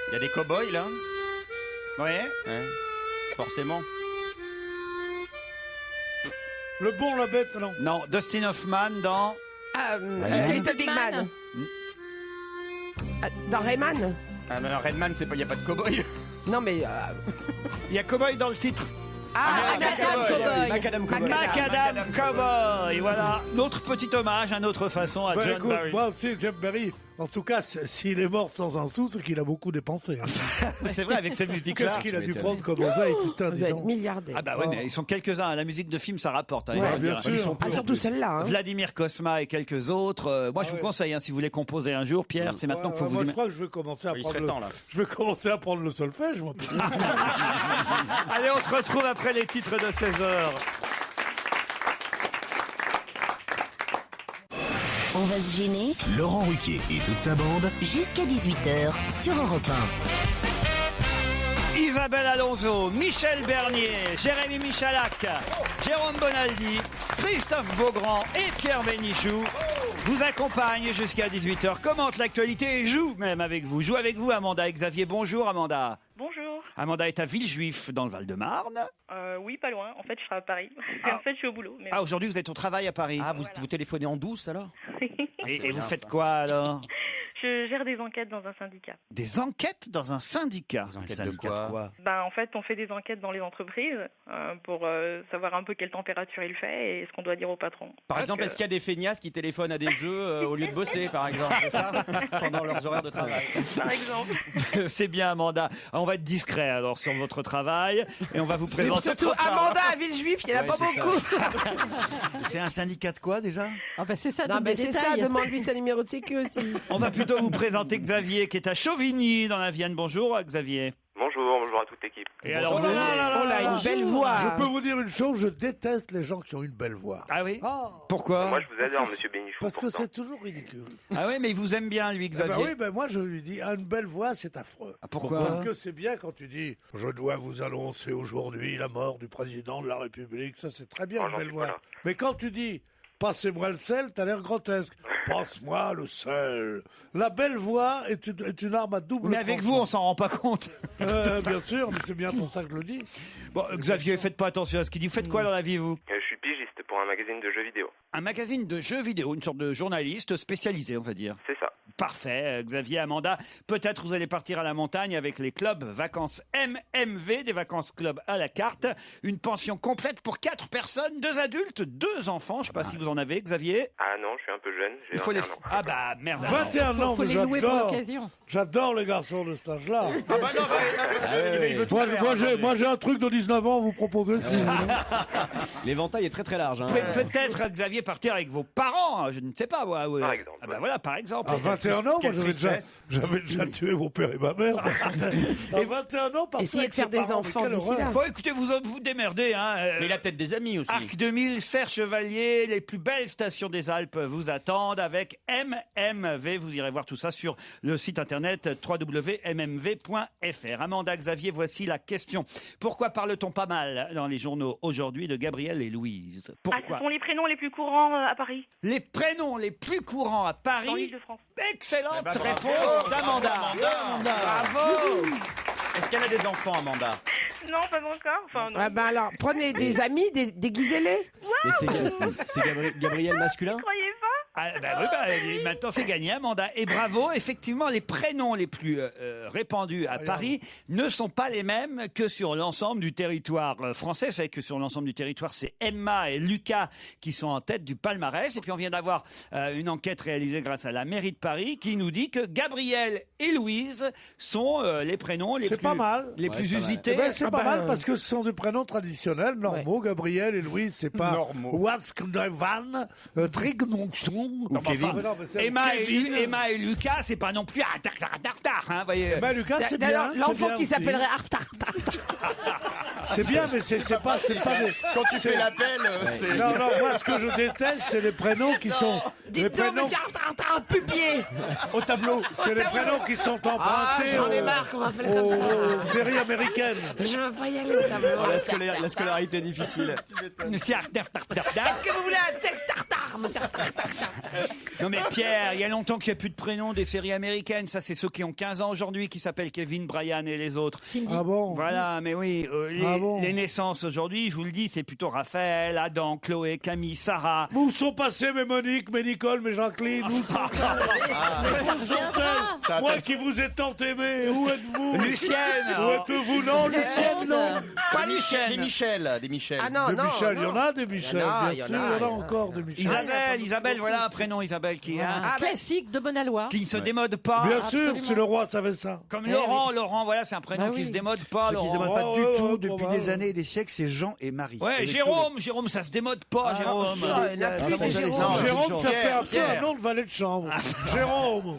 Il y a des cow-boys là. Ouais. Ouais. Forcément. Le bon, la bête, non. Non, Dustin Hoffman dans. Little Big Man. Dans Rayman. Ah non, Redman, il n'y a pas de cow-boy. Non mais. Il y a Cowboy dans le titre. Macadam Cowboy. Macadam Cowboy. Macadam Cowboy. Voilà, notre petit hommage, à notre façon à Bah, John écoute, Barry. moi aussi, John Barry, en tout cas, s'il est mort sans un sou, c'est qu'il a beaucoup dépensé. Hein. C'est vrai, avec cette musique-là. Qu'est-ce qu'il a dû m'étonnes. prendre comme oseille, putain, Vous dis êtes donc. milliardaire. Ah bah ouais, mais ils sont quelques-uns. La musique de film, ça rapporte. Hein, il Ouais, faut le bien dire. sûr. Ils sont Ah, surtout celle-là. Hein. Vladimir Kosma et quelques autres. Moi, je vous conseille, hein, si vous voulez composer un jour, Pierre, c'est maintenant qu'il faut moi, vous je crois que je vais commencer à Il prendre serait temps, là. Je vais commencer à prendre le solfège, moi. Allez, on se retrouve après les titres de 16h. On va se gêner Laurent Ruquier et toute sa bande. jusqu'à 18h sur Europe Isabelle Alonso, Michel Bernier, Jérémy Michalak, Jérôme Bonaldi, Christophe Beaugrand et Pierre Bénichou vous accompagnent jusqu'à 18h, commentent l'actualité et jouent même avec vous. Joue avec vous, Amanda et Xavier. Bonjour, Amanda. Bonjour. Amanda est à Villejuif, dans le Val-de-Marne. Oui, pas loin. En fait, je serai à Paris. En fait, je suis au boulot. Mais Ah, aujourd'hui, vous êtes au travail à Paris. Ah, vous téléphonez en douce alors? Et vous faites quoi alors? je gère des enquêtes dans un syndicat. Des enquêtes dans un syndicat? De quoi? En fait, on fait des enquêtes dans les entreprises pour savoir un peu quelle température il fait et ce qu'on doit dire au patron. Par exemple, est-ce qu'il y a des feignasses qui téléphonent à des jeux au lieu de bosser, par exemple, c'est ça? Pendant leurs horaires de travail. Par exemple. C'est bien, Amanda. On va être discret alors sur votre travail et on va vous présenter. Surtout Amanda à Villejuif, il n'y en a pas beaucoup. C'est un syndicat de quoi déjà? Ah bah c'est ça, Non, donne mais des c'est ça, détails. demande-lui sa numéro de sécu aussi. On va plutôt vous présenter Xavier qui est à Chauvigny dans la Vienne. Bonjour Xavier. Bonjour à toute l'équipe. Et alors, Oh là là là là Oh là, là. une belle voix. Je peux vous dire une chose, je déteste les gens qui ont une belle voix. Ah oui? Ah, Pourquoi? Moi, je vous adore, monsieur Bénichou. parce que pourtant. c'est toujours ridicule. Ah oui, mais il vous aime bien lui, Eh Xavier. ben oui, ben moi je lui dis, une belle voix, c'est affreux. Ah, pourquoi? Parce que c'est bien quand tu dis, je dois vous annoncer aujourd'hui la mort du président de la République, ça c'est très bien, Oh, une j'en belle suis voix. pas là. Mais quand tu dis, passez-moi le sel, t'as l'air grotesque. Passe-moi le sel. La belle voix est une arme à double Mais avec vous, on s'en rend pas compte. Bien sûr, mais c'est bien pour ça que je le dis. Bon, Xavier, faites pas attention à ce qu'il dit. Vous faites quoi dans la vie, vous? Je suis pigiste pour un magazine de jeux vidéo. Un magazine de jeux vidéo, une sorte de journaliste spécialisé, on va dire. C'est ça. Parfait, Xavier, Amanda. Peut-être vous allez partir à la montagne avec les clubs vacances MMV, des vacances club à la carte. Une pension complète pour 4 personnes, 2 adultes, 2 enfants. Je ne sais pas si vous en avez, Xavier. Ah non, je suis un peu jeune. J'ai Il faut les. 21 ans. Ah bah merde. 21 ans, Faut mais les louer pour j'adore. l'occasion. J'adore les garçons de cet âge-là. Ah bah non, il veut tout faire. Moi j'ai un truc de 19 ans à vous proposer. si vous voulez. L'éventail est très très large. Hein. Vous pouvez peut-être, Xavier, partir avec vos parents, hein, je ne sais pas. Par exemple. Ah bah voilà, par exemple. À 21 ans, moi j'avais déjà tué mon père et ma mère. À 21 ans, partir Essayez avec de faire ses des parents, enfants mais quelle d'ici horreur. là. Faut écoutez, vous démerdez. Hein. Mais il a peut-être des amis aussi. Arc 2000, Serre Chevalier, les plus belles stations des Alpes vous attendent avec MMV. Vous irez voir tout ça sur le site internet www.mmv.fr. Amanda, Xavier, voici la question. Pourquoi parle-t-on pas mal dans les journaux aujourd'hui de Gabriel et Louise? Ce Pourquoi? sont les prénoms les plus courants à Paris, Les prénoms les plus courants à dans Paris. l'Île-de-France. Excellente bravo. réponse d'Amanda. Bravo. Est-ce qu'elle a des enfants, Amanda? Non, pas encore. Enfin, non. Ah ben alors, prenez des amis, déguisez-les. Mais c'est Gabriel masculin? Vous croyez pas? Ah, bah oui, maintenant c'est gagné, Amanda. Et bravo, effectivement, les prénoms les plus répandus à Paris ne sont pas les mêmes que sur l'ensemble du territoire français. Vous savez que sur l'ensemble du territoire, c'est Emma et Lucas qui sont en tête du palmarès. Et puis on vient d'avoir une enquête réalisée grâce à la mairie de Paris qui nous dit que Gabriel et Louise sont les prénoms les C'est plus, pas mal. les plus usités. Eh ben, c'est Ah pas bah, mal parce que ce sont des prénoms traditionnels, normaux. Gabriel et Louise, c'est pas Wasknevan, Trignonchon. Non, mais enfin, Emma et Lucas, c'est pas non plus hein, voyez. Ben, Lucas, c'est bien. D'ailleurs, c'est l'enfant bien qui aussi. s'appellerait C'est bien, mais c'est pas des. Quand tu fais l'appel, c'est... Non, moi, ce que je déteste, c'est les prénoms qui sont. Les Dites-nous, prénoms. monsieur Pupier. Au tableau. C'est les prénoms qui sont empruntés J'en ai marre qu'on m'appelle comme ça. aux séries américaines. Je veux pas y aller au tableau. La scolarité est difficile. Monsieur Est-ce que vous voulez un texte tartare, monsieur Tartare? Non mais Pierre, il y a longtemps qu'il n'y a plus de prénoms des séries américaines. Ça, c'est ceux qui ont 15 ans aujourd'hui qui s'appellent Kevin, Brian et les autres. Ah bon? Voilà, mais oui, les naissances aujourd'hui, je vous le dis, c'est plutôt Raphaël, Adam, Chloé, Camille, Sarah. Où sont passés mes Monique, mes Nicole, mes Jacqueline? Où sont-elles? Moi qui vous ai tant aimé, où êtes-vous? Lucienne. Où êtes-vous? Non, Lucienne, non. Pas Des Lucienne. Michel, des Michel. Ah non, Des non. Michel, il y non. en a des Michel, Il y bien en a, sûr, il y en a encore des Michel. Isabelle, voilà un prénom, Isabelle, qui, hein, Un classique de Bonalois. qui ne se démode pas. Bien sûr, absolument. si le roi savait ça. Comme Laurent, voilà, c'est un prénom Bah qui oui. se démode pas. Ce qui se Laurent. démode pas Oh, du ouais, tout ouais, depuis ouais. des années et des siècles, c'est Jean et Marie. Ouais, Jérôme, ça se démode pas, Jérôme. Jérôme, ça fait un peu un nom de valet de chambre. Jérôme,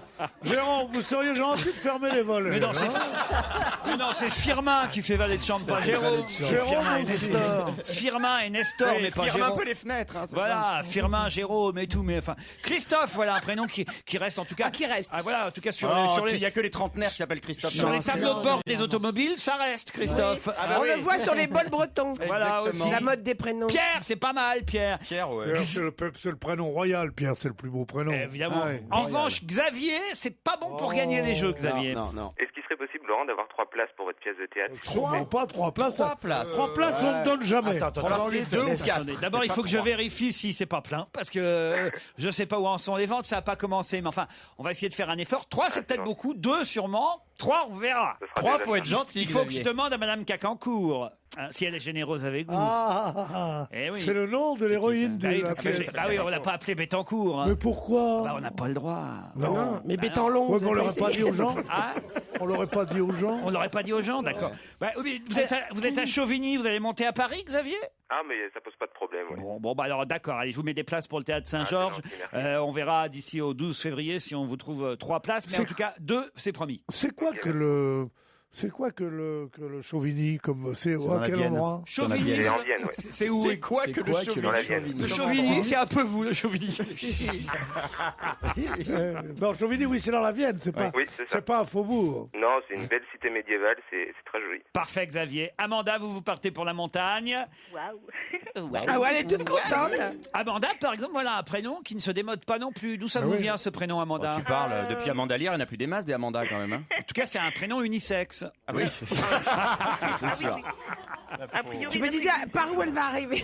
vous seriez gentil de fermer les volets. Mais non, c'est Firmin qui fait valet de chambre, pas Jérôme. Jérôme et Nestor. Firmin et Nestor, mais pas Firme un Jérôme. peu les fenêtres. Hein, c'est Voilà, Firmin, Jérôme et tout, mais enfin, Christophe, voilà un prénom qui reste en tout cas. Ah, qui reste. Ah voilà, en tout cas sur Il n'y a que les trentenaires qui s'appellent Christophe. sur les Non, tableaux de bord des automobiles, ça reste Christophe. Oui. Ah bah On oui. le voit sur les bols bretons. Voilà Exactement. aussi. La mode des prénoms. Pierre, c'est pas mal, Pierre. Pierre, ouais. Pierre, c'est le prénom royal, Pierre, c'est le plus beau prénom. Évidemment. Ah ouais. En revanche, Xavier, c'est pas bon pour gagner les jeux, Xavier. Non. Est-ce qu'il serait possible possible, Laurent, d'avoir 3 places pour votre pièce de théâtre? Non, pas 3 places. 3 places. 3 places, on ne donne jamais. Alors, c'est 2 ou 4. Attendez, d'abord, il faut que je vérifie si c'est pas plein, parce que je sais pas où en sont les ventes, ça n'a pas commencé. Mais enfin, on va essayer de faire un effort. 3, c'est peut-être beaucoup. 2, sûrement. 3, on verra. 3, faut être gentil. Il faut que je demande à Madame Cacancourt si elle est généreuse avec vous. Eh oui. C'est le nom de l'héroïne de Bah oui, la parce que pièce. bah oui, on l'a pas appelé Bettencourt. hein. Mais pourquoi Bah, on n'a pas le droit. Non. Mais Bétanlon, Ouais, vous mais on avez l'aurait pas essayé. dit aux gens. Hein On l'aurait pas dit aux gens. On l'aurait pas dit aux gens, d'accord. Bah, oui, mais vous êtes à Chauvigny, vous allez monter à Paris, Xavier? Ah, mais ça pose pas de problème, ouais. Bon, bah alors d'accord, allez, je vous mets des places pour le théâtre Saint-Georges. c'est gentil, merci. On verra d'ici au 12 février si on vous trouve 3 places, mais en tout cas 2, c'est promis. C'est quoi que le Chauvigny, comme c'est dans à la quel Vienne. endroit? Chauvigny, C'est en Vienne, ouais. c'est où? C'est quoi que le Chauvigny? Le Chauvigny, c'est un peu vous, le Chauvigny. Non, Chauvigny, oui, c'est dans la Vienne, c'est pas, Oui, c'est ça. c'est pas un faubourg. Non, c'est une belle cité médiévale, c'est très joli. Parfait, Xavier. Amanda, vous partez pour la montagne. Waouh. Ah ouais, elle est toute contente. Amanda, par exemple, voilà un prénom qui ne se démode pas non plus. D'où ça vous oui. vient, ce prénom, Amanda? Tu parles depuis Amanda Lear, il n'y en a plus des masses des Amanda quand même. Hein. En tout cas, c'est un prénom unisexe. Ah oui, c'est sûr. A priori, Je me disais, par où elle va arriver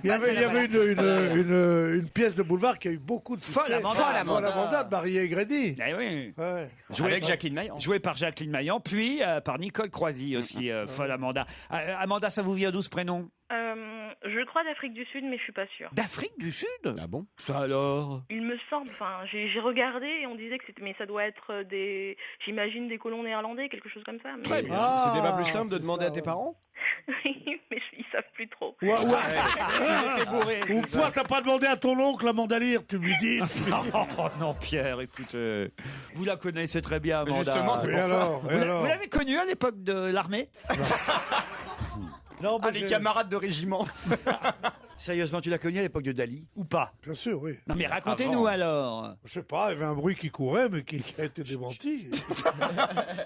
Il y avait une pièce de boulevard qui a eu beaucoup de succès. Folle Amanda. Folle Amanda de Marie Aigrédy. Eh oui. Ouais. Avec Jacqueline Maillan. Joué par Jacqueline Maillan, puis par Nicole Croisy aussi, folle Amanda. Amanda, ça vous vient d'où ce prénom? Je crois d'Afrique du Sud, mais je suis pas sûre. D'Afrique du Sud? Ah bon? Ça alors? Il me semble, enfin, j'ai regardé et on disait que c'était, mais ça doit être j'imagine des colons néerlandais, quelque chose comme ça. Mais... Très bien. Ah, C'était pas plus simple de c'est demander ça, à tes parents? mais ils savent plus trop. Ou pourquoi t'as pas demandé à ton oncle Amanda Lear, tu lui dis. Oh non, Pierre, écoute, vous la connaissez très bien, Amanda. Justement, c'est Et pour ça. alors, et Vous alors l'avez connue à l'époque de l'armée? Non, Ah, les camarades de régiment. Sérieusement, tu l'as connu à l'époque de Dali? Ou pas? Bien sûr, oui. Non mais racontez-nous alors. Je sais pas, il y avait un bruit qui courait, mais qui a été démenti.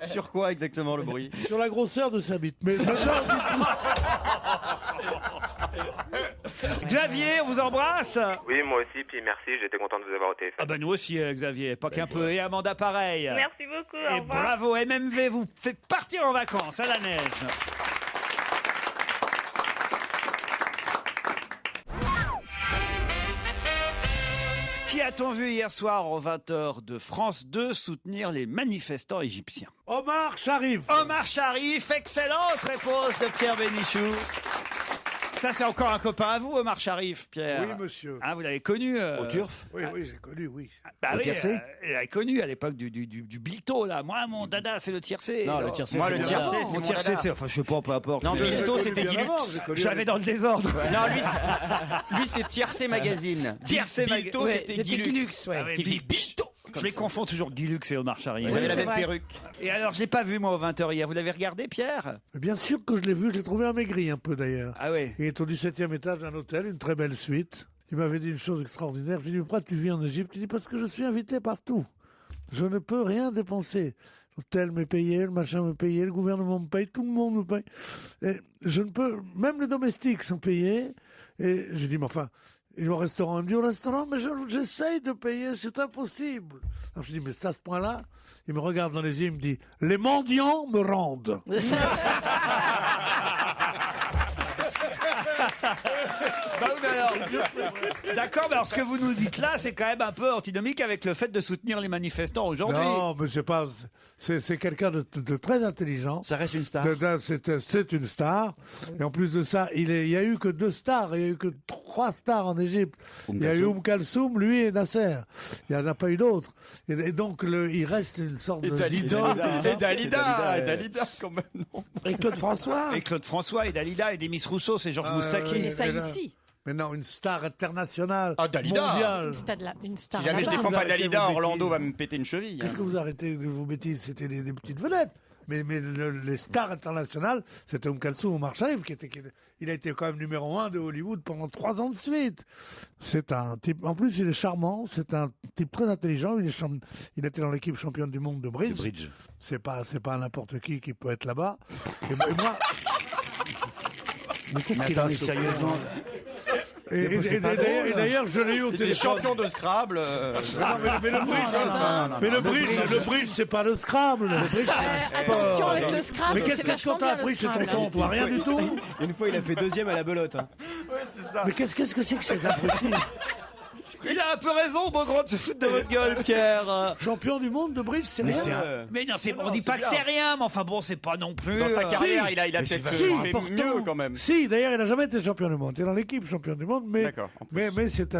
Sur quoi exactement le bruit? Sur la grosseur de sa bite. Mais non, Xavier, on vous embrasse. Oui, moi aussi, puis merci, j'étais content de vous avoir au téléphone. Ah ben nous aussi, Xavier, pas qu'un peu. Et Amanda, pareil. Merci beaucoup. Au Et revoir. bravo, MMV vous fait partir en vacances à la neige. Qui a-t-on vu hier soir aux 20h de France 2 soutenir les manifestants égyptiens? Omar Sharif. Omar Sharif, excellente réponse de Pierre Bénichou. Ça, c'est encore un copain à vous, Omar Sharif, Pierre. Oui, monsieur. Ah, vous l'avez connu Au Turf? Oui, j'ai connu, oui. Bah Au oui, tiercé il l'avait connu à l'époque du Bilto, là. Moi, mon dada, c'est le tiercé. Non, le tiercé, Moi, c'est le bien tiercé, avant. c'est Mon mon tiercé, dada. c'est... Enfin, je sais pas, peu importe. Non, Mais- Bilto, J'ai c'était connu bien Guilux. avant, j'ai connu J'avais avec- dans le désordre. Non, lui c'est Tiercé Magazine. Tiercé Bilto, Ouais, c'était Guilux. ouais. Ah ouais, Qui dit Bilto. Je les confonds toujours Guilux et Omar Sharif. Vous avez la c'est même vrai. perruque. Et alors, je l'ai pas vu, moi, au 20h hier. Vous l'avez regardé, Pierre? Bien sûr que je l'ai vu, je l'ai trouvé amaigri un peu d'ailleurs. Ah ouais. Il est au 17e étage d'un hôtel, une très belle suite. Il m'avait dit une chose extraordinaire. Je lui ai dit, pourquoi tu vis en Égypte? Il dit, parce que je suis invité partout. Je ne peux rien dépenser. L'hôtel m'est payé, le machin m'est payé, le gouvernement me paye, tout le monde me paye. Et je ne peux, même les domestiques sont payés. Et je dis, mais enfin, et au restaurant, il me dit, au restaurant, mais j'essaye de payer, c'est impossible. Alors je dis, mais c'est à ce point-là. Il me regarde dans les yeux, il me dit, les mendiants me rendent. Bah oui, mais alors, d'accord, mais alors ce que vous nous dites là, c'est quand même un peu antinomique avec le fait de soutenir les manifestants aujourd'hui. Non, mais c'est pas, c'est quelqu'un de très intelligent. Ça reste une star. C'est une star. Et en plus de ça, il y a eu que 2 stars. Il y a eu que 3 stars en Égypte. Il y a eu Kalsoum, lui et Nasser. Il n'y en a pas eu d'autres. Et donc, il reste une sorte d'idole. Et Dalida, quand même. Non. Et Claude François. Et Claude François, et Dalida, et Demis Rousseau, c'est Georges Moustaki. Mais ça mais non. ici. Mais non, une star internationale. Ah, Dalida. Mondiale. Une star Si jamais je là-bas. défends Vous pas arrêtez Dalida, vos Orlando bêtises. va me péter une cheville. Qu'est-ce que vous arrêtez de vos bêtises? C'était des petites vedettes. Mais les stars internationales, c'était Kalsoum, Omar Sharif, il a été quand même numéro 1 de Hollywood pendant 3 ans de suite. C'est un type, en plus il est charmant, c'est un type très intelligent, il était dans l'équipe championne du monde de bridge. C'est pas n'importe qui peut être là-bas. Et moi, mais qu'est-ce qu'il a Attendez, sérieusement. Et d'ailleurs, je l'ai eu au Il était téléphone. champion de Scrabble. Mais le bridge, c'est pas le Scrabble. Le bridge, c'est un sport. Attention avec le Scrabble. Mais qu'est-ce qu'on t'a appris chez tonton, toi? Rien du tout. Une fois, il a fait deuxième à la belote. Hein. Mais qu'est-ce que c'est que ces abrutis? Il a un peu raison, Beaugrand, de se foutre de votre gueule, Pierre. Champion du monde de bridge, c'est rien. Mais non, on dit pas que c'est rien, mais enfin bon, c'est pas non plus. Dans sa carrière, il a peut-être fait mieux quand même. Si, d'ailleurs, il n'a jamais été champion du monde. Il est dans l'équipe champion du monde, mais c'est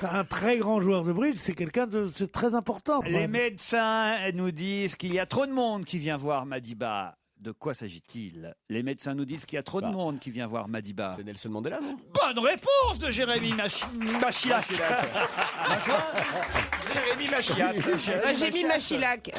un très grand joueur de bridge. C'est c'est très important. Les médecins nous disent qu'il y a trop de monde qui vient voir Madiba. De quoi s'agit-il? Les médecins nous disent qu'il y a trop de monde qui vient voir Madiba. C'est Nelson Mandela, non? Bonne réponse de Jérémy Machiac. Jérémy Machiac. Jérémy Machilac.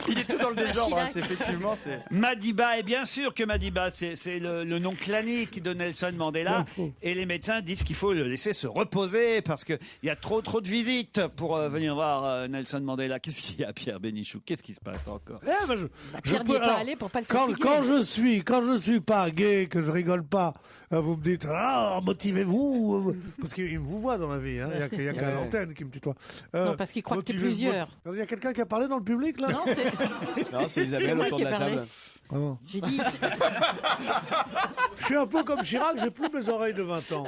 Il est tout dans le désordre, hein, effectivement. Madiba, et bien sûr que Madiba, c'est le nom clanique de Nelson Mandela. Et les médecins disent qu'il faut le laisser se reposer parce qu'il y a trop de visites pour venir voir Nelson Mandela. Qu'est-ce qu'il y a, Pierre Bénichou? Qu'est-ce qui se passe encore? Pierre n'y est pas allé pour pas le fatiguer. Quand je suis pas gay, que je rigole pas, vous me dites motivez-vous, parce qu'il vous voit dans la vie. Hein. Il y a qu'à l'antenne qui me tutoie. Non, parce qu'il croit que t'es plusieurs. Il y a quelqu'un qui a parlé dans le public là? Non, c'est Isabelle autour de la table. J'ai dit. Je suis un peu comme Chirac, j'ai plus mes oreilles de 20 ans.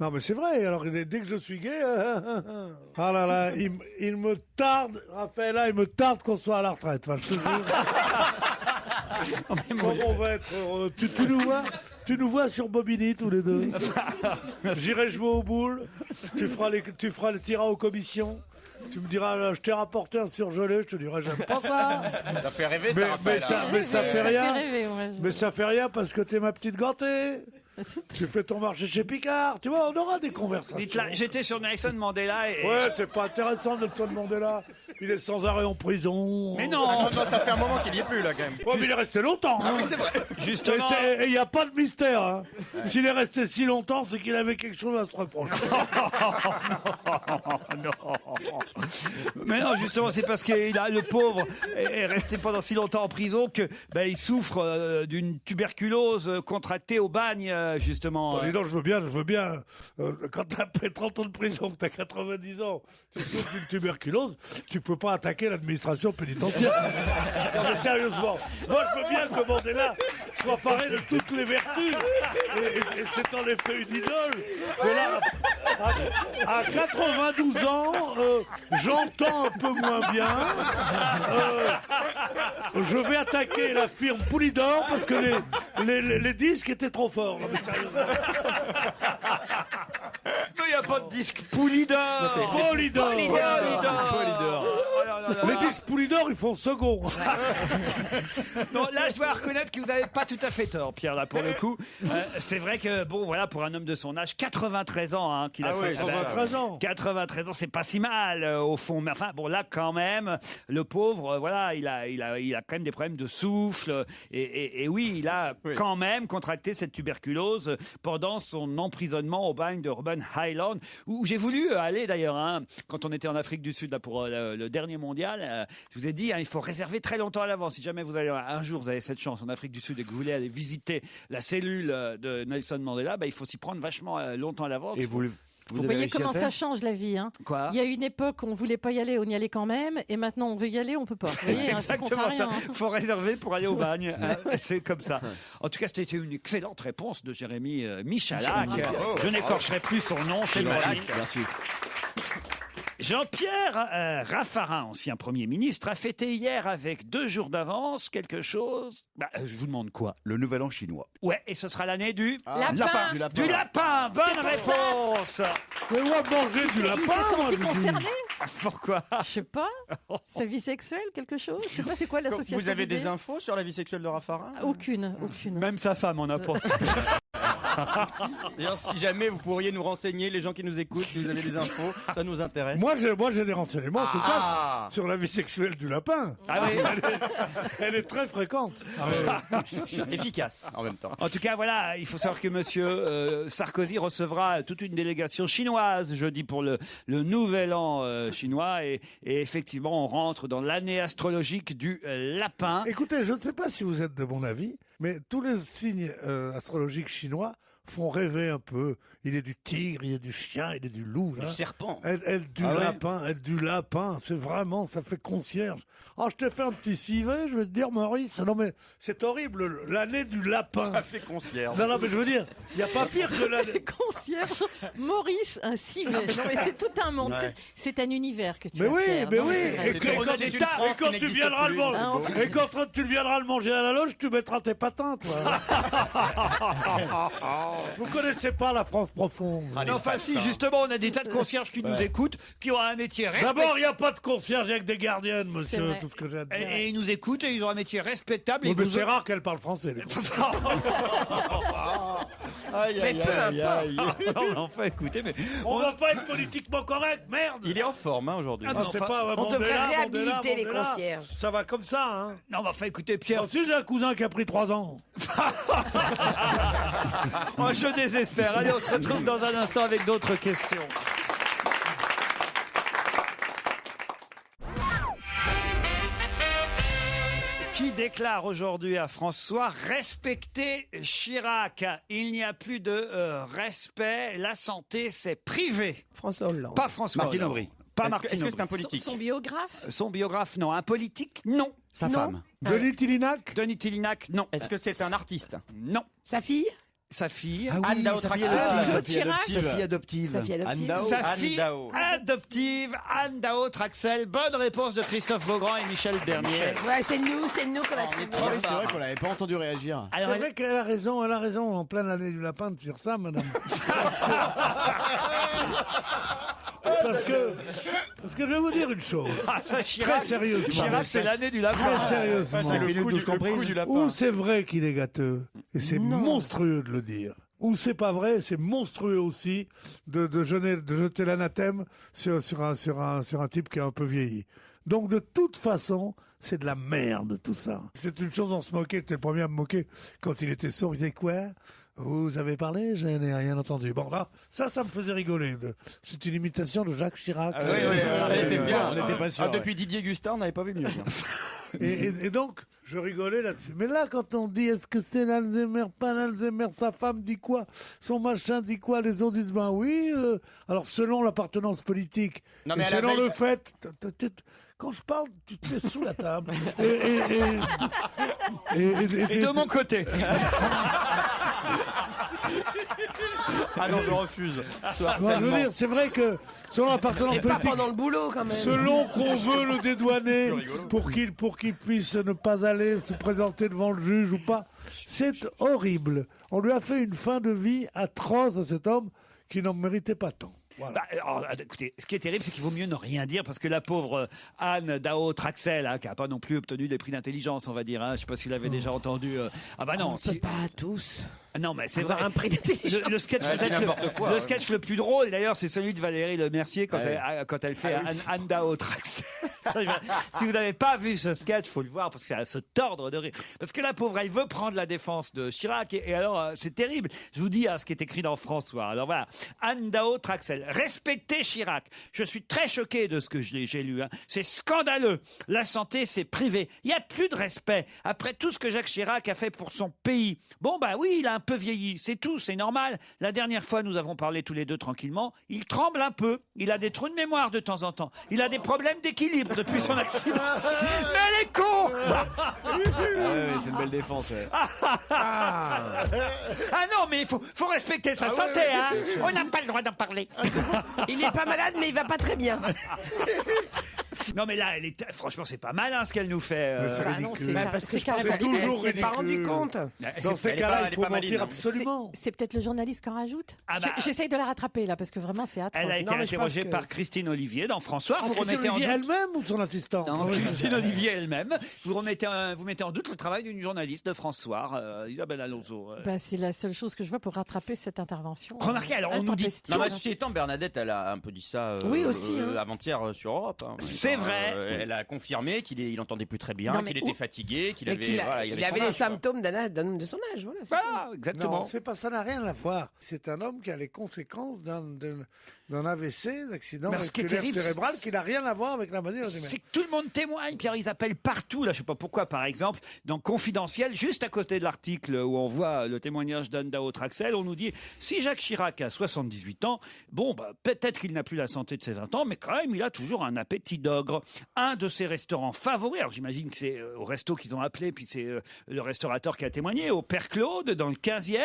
Non mais c'est vrai, alors dès que je suis gay, ah là là, il me tarde, Raphaël, il me tarde qu'on soit à la retraite. Enfin, je te jure. On va être heureux. Tu nous vois sur Bobigny tous les deux. J'irai jouer aux boules, tu feras le tirat aux commissions. Tu me diras, je t'ai rapporté un surgelé, je te dirai, j'aime pas ça. Ça fait rêver, ça. Mais ça fait rien. Mais ça fait rien parce que t'es ma petite gantée. Tu fais ton marché chez Picard. Tu vois, on aura des conversations. Dites-là, j'étais sur Nelson Mandela et... Ouais, c'est pas intéressant Nelson Mandela. Il est sans arrêt en prison. Mais non, ça fait un moment qu'il y est plus, là, quand même. Ouais, mais il est resté longtemps. Hein. Ah oui, c'est vrai. Justement. Et il n'y a pas de mystère. Hein. S'il est resté si longtemps, c'est qu'il avait quelque chose à se reprocher. Mais non, justement, c'est parce que le pauvre est resté pendant si longtemps en prison que il souffre d'une tuberculose contractée au bagne, justement. Bon, dis donc, je veux bien. Quand t'as fait 30 ans de prison, que t'as 90 ans, tu souffres d'une tuberculose, tu peux pas attaquer l'administration pénitentiaire. Non mais sérieusement, moi je veux bien que Mandela soit paré de toutes les vertus. Et c'est en effet une idole. Mais là, à 92 ans, j'entends un peu moins bien. Je vais attaquer la firme Poulidor parce que les disques étaient trop forts. Non, mais sérieusement. Mais il n'y a pas de disque Poulidor. Poulidor. Les disques Poulidor, ils font second. Non, là, je dois reconnaître que vous n'avez pas tout à fait tort, Pierre, là, pour le coup. C'est vrai que, bon, voilà, pour un homme de son âge, 93 ans, hein, qu'il a fait. 93 ans. 93 ans, c'est pas si mal, au fond. Mais enfin, bon, là, quand même, le pauvre, voilà, il a quand même des problèmes de souffle. Et oui, il a quand même contracté cette tuberculose pendant son emprisonnement au bagne de Robben Island, où j'ai voulu aller, d'ailleurs, hein, quand on était en Afrique du Sud, là, pour le dernier mondial. Je vous ai dit, hein, il faut réserver très longtemps à l'avance. Si jamais vous allez un jour, vous avez cette chance en Afrique du Sud et que vous voulez aller visiter la cellule de Nelson Mandela, il faut s'y prendre vachement longtemps à l'avance. Et vous voyez comment ça change la vie. Hein. Quoi? Il y a une époque où on voulait pas y aller, on y allait quand même, et maintenant on veut y aller, on peut pas. Vous voyez, c'est hein, exactement ça. Hein. Faut réserver pour aller au bagne. C'est comme ça. En tout cas, c'était une excellente réponse de Jérémy Michalak. Je n'écorcherai plus son nom, c'est Michalak. Merci. Jean-Pierre Raffarin, ancien Premier ministre, a fêté hier avec 2 jours d'avance quelque chose. Je vous demande quoi? Le nouvel an chinois. Ouais, et ce sera l'année du lapin. Du lapin. Bonne réponse. Mais moi, manger du lapin. Il s'est senti moi, concerné. Pourquoi? Je sais pas. Sa vie sexuelle, quelque chose. Je sais pas, c'est quoi l'association? Vous avez d'idées des infos sur la vie sexuelle de Raffarin? Aucune. Même sa femme en a pas. D'ailleurs, si jamais vous pourriez nous renseigner, les gens qui nous écoutent, si vous avez des infos, ça nous intéresse. Moi, j'ai des renseignements, en tout cas, sur la vie sexuelle du lapin. Ah oui. Elle est très fréquente. Efficace, en même temps. En tout cas, voilà, il faut savoir que monsieur Sarkozy recevra toute une délégation chinoise jeudi pour le nouvel an chinois. Et effectivement, on rentre dans l'année astrologique du lapin. Écoutez, je ne sais pas si vous êtes de mon avis, mais tous les signes astrologiques chinois font rêver un peu. Il est du tigre, il est du chien, il est du loup. Du là. serpent. Elle du lapin. C'est vraiment, ça fait concierge. Ah, je t'ai fait un petit civet, je vais te dire, Maurice. Non, mais c'est horrible, l'année du lapin. Ça fait concierge. Non, mais je veux dire, il n'y a pas pire que l'année. Concierge, Maurice, un civet. Non, mais c'est tout un monde. Ouais. C'est un univers que tu Mais as. oui, mais Non, oui. c'est vrai. Et quand tu viendras le manger, et quand tu viendras le manger à la loge, tu mettras tes patins, toi. Vous connaissez pas la France profonde. Non, enfin, si, justement, on a des tas de concierges qui nous écoutent, qui ont un métier respectable. D'abord, il n'y a pas de concierge avec des gardiennes, C'est monsieur, vrai. tout ce que j'ai à dire. Et ils nous écoutent et ils ont un métier respectable. Oui, et mais vous- c'est rare qu'elle parle français. les concierges. Aïe, aïe, aïe, aïe. Non, mais enfin, écoutez, mais On va pas être politiquement correct, merde. Il est en forme aujourd'hui. Ah, Ah, c'est pas On devrait Mandela, réhabiliter les Mandela. concierges. Ça va comme ça, hein. non, mais enfin, écoutez, Pierre, Alors, si j'ai un cousin qui a pris 3 ans. oh, je désespère. Allez, on se retrouve dans un instant avec d'autres questions. Qui déclare aujourd'hui à François respecter Chirac? Il n'y a plus de respect. La santé, c'est privé. François Hollande. Pas François Martine Hollande. Aubry. Pas Est-ce Martine que c'est un Aubry. politique? Son biographe. Son biographe, non. Un politique, non. Sa Non. femme. Denis Tillinac. Denis Tillinac, non. Est-ce que c'est un artiste? Non. Sa fille Sa fille. Ah oui, Anne Dao sa fille Traxel. adoptive. Claude Chirac. Sa fille adoptive. Sa fille adoptive. Anne Dao. Sa Anne fille Dao. adoptive, Anne Dao Traxel. Bonne réponse de Christophe Beaugrand et Michel Bernier. Ouais, c'est nous qu'on a trouvé. Ah oui, c'est vrai qu'on l'avait pas entendu réagir. Alors, C'est vrai qu'elle a raison, en pleine année du lapin de dire ça, madame. Parce que je vais vous dire une chose. Ah, ça, Chirac, Très sérieusement. Chirac, c'est l'année du lapin. Très sérieusement. C'est le coup du lapin. Ou c'est vrai qu'il est gâteux, et c'est monstrueux de le dire. Ou c'est pas vrai, c'est monstrueux aussi de jeter l'anathème sur un type qui a un peu vieilli. Donc de toute façon, c'est de la merde tout ça. C'est une chose, on se moquait, j'étais le premier à me moquer quand il était sourd. Il disait quoi? Vous avez parlé? Je n'ai rien entendu. Bon là, ça me faisait rigoler. C'est une imitation de Jacques Chirac. Oui, elle était bien. On n'était pas sûr. Depuis Didier Gustin, on n'avait pas vu mieux. Et donc, je rigolais là-dessus. Mais là, quand on dit, est-ce que c'est l'Alzheimer, pas l'Alzheimer, sa femme dit quoi, son machin dit quoi, les autres disent, ben oui, alors selon l'appartenance politique, Non, et mais à la selon veille- le fait, quand je parle, tu te mets sous la table. Et de mon côté. Ah non, je refuse. Non, je veux dire, c'est vrai que selon l'appartenance Et pas politique, pendant le boulot, quand même. selon qu'on veut le dédouaner pour qu'il puisse ne pas aller se présenter devant le juge ou pas, c'est horrible. On lui a fait une fin de vie atroce à cet homme qui n'en méritait pas tant. Voilà. Bah, alors, écoutez, ce qui est terrible, c'est qu'il vaut mieux ne rien dire parce que la pauvre Anne Dao Traxel, qui n'a pas non plus obtenu des prix d'intelligence, on va dire. Je ne sais pas si vous l'avez déjà entendu. Ah bah non. On peut pas tous. Non, mais c'est Avoir vrai. un prix d'intelligence. Le sketch, Ouais, peut-être n'importe quoi, le ouais. sketch le plus drôle, d'ailleurs, c'est celui de Valérie Le Mercier quand, Ouais. quand elle fait Ah oui. Anne Dao Traxel. Si vous n'avez pas vu ce sketch, faut le voir parce que c'est à se tordre de rire. Parce que la pauvre, elle veut prendre la défense de Chirac et alors c'est terrible. Je vous dis ce qui est écrit dans François. Alors voilà, Anne Dao Traxel, respectez Chirac. Je suis très choqué de ce que j'ai lu. C'est scandaleux. La santé, c'est privé. Il n'y a plus de respect après tout ce que Jacques Chirac a fait pour son pays. Bon bah oui, il a un peu vieilli. C'est tout, c'est normal. La dernière fois, nous avons parlé tous les deux tranquillement. Il tremble un peu. Il a des trous de mémoire de temps en temps. Il a des problèmes d'équilibre depuis son accident. Mais elle est con. C'est une belle défense. Ouais. Ah non, mais il faut respecter sa santé. On n'a pas le droit d'en parler. Il est pas malade, mais il va pas très bien. Non, mais là, franchement, c'est pas mal ce qu'elle nous fait. Mais c'est Bah non, ridicule. c'est- Parce que je pense c'est qu'elle toujours s'est pas rendu ridicule. compte. Dans ces elle est cas-là, pas- il elle est faut pas mentir maline, hein. absolument. C'est peut-être le journaliste qui en rajoute. Ah bah- J'essaye de la rattraper là parce que vraiment c'est atroce. Elle a été Non, mais je interrogée pense que- par Christine Olivier dans François. Vous Christine remettez en Olivier doute. elle-même ou son assistante? Non, Christine Olivier elle-même. Vous mettez en doute le travail d'une journaliste de François, Isabelle Alonso. Bah, c'est la seule chose que je vois pour rattraper cette intervention. Remarquez, alors, on nous dit- Intempestive. Non, mais ceci étant, Bernadette, elle a un peu dit ça Oui, aussi, hein. avant-hier sur Europe. Hein. C'est C'est vrai. Elle a confirmé qu'il entendait plus très bien, Non, mais qu'il était fatigué, qu'il Mais avait, qu'il a- voilà, il son avait les âge, quoi. symptômes d'un homme de son âge. Voilà, c'est Ah, tout. exactement. Non, c'est pas ça, n'a rien à voir. C'est un homme qui a les conséquences d'un AVC, d'accident Mais ce qui est vasculaire terrible, cérébral, qui n'a rien à voir avec la maladie d'Alzheimer. C'est que tout le monde témoigne, Pierre, ils appellent partout, là, je sais pas pourquoi, par exemple, dans Confidentiel, juste à côté de l'article où on voit le témoignage d'Anne Dao-Traxel, on nous dit, si Jacques Chirac a 78 ans, bon, bah, peut-être qu'il n'a plus la santé de ses 20 ans, mais quand même, il a toujours un appétit d'ogre. Un de ses restaurants favoris, alors j'imagine que c'est au resto qu'ils ont appelé, puis c'est le restaurateur qui a témoigné, au Père Claude, dans le 15e,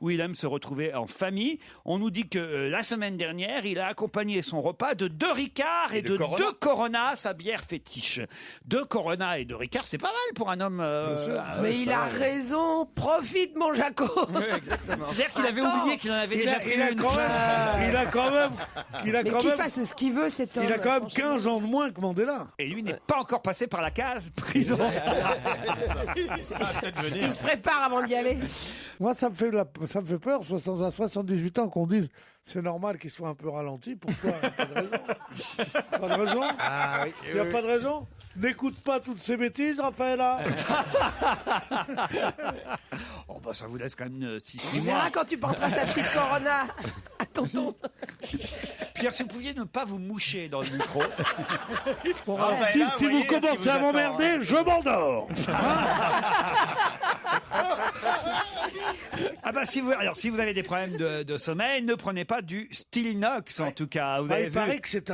où il aime se retrouver en famille. On nous dit que la semaine dernière, il a accompagné son repas de 2 Ricard et de 2 Corona, sa bière fétiche. 2 Corona et 2 Ricard, c'est pas mal pour un homme. Mais il a raison, profite mon Jaco. C'est-à-dire qu'il avait oublié qu'il en avait déjà pris une. Il a quand même. Mais qu'il fasse ce qu'il veut, cet homme. Il a quand même 15 ans de moins que Mandela. Et lui n'est pas encore passé par la case prison. Il se prépare avant d'y aller. Moi, ça me fait peur, à 78 ans, qu'on dise c'est normal qu'il soit un peu ralenti. Pourquoi? Pas de raison. Ah, oui, Il n'y a pas de raison. N'écoute pas toutes ces bêtises, Raphaëlla. Oh bah ça vous laisse quand même 6 Tu mois. verras quand tu porteras sa petite Corona à tonton. Pierre, si vous pouviez ne pas vous moucher dans le micro. Bon, Raphaëlla, si vous voyez, commencez si vous à attend, m'emmerder, je m'endors. Ah bah si vous avez des problèmes de sommeil, ne prenez pas du Stilnox en tout cas. Vous avez Il vu. paraît que c'est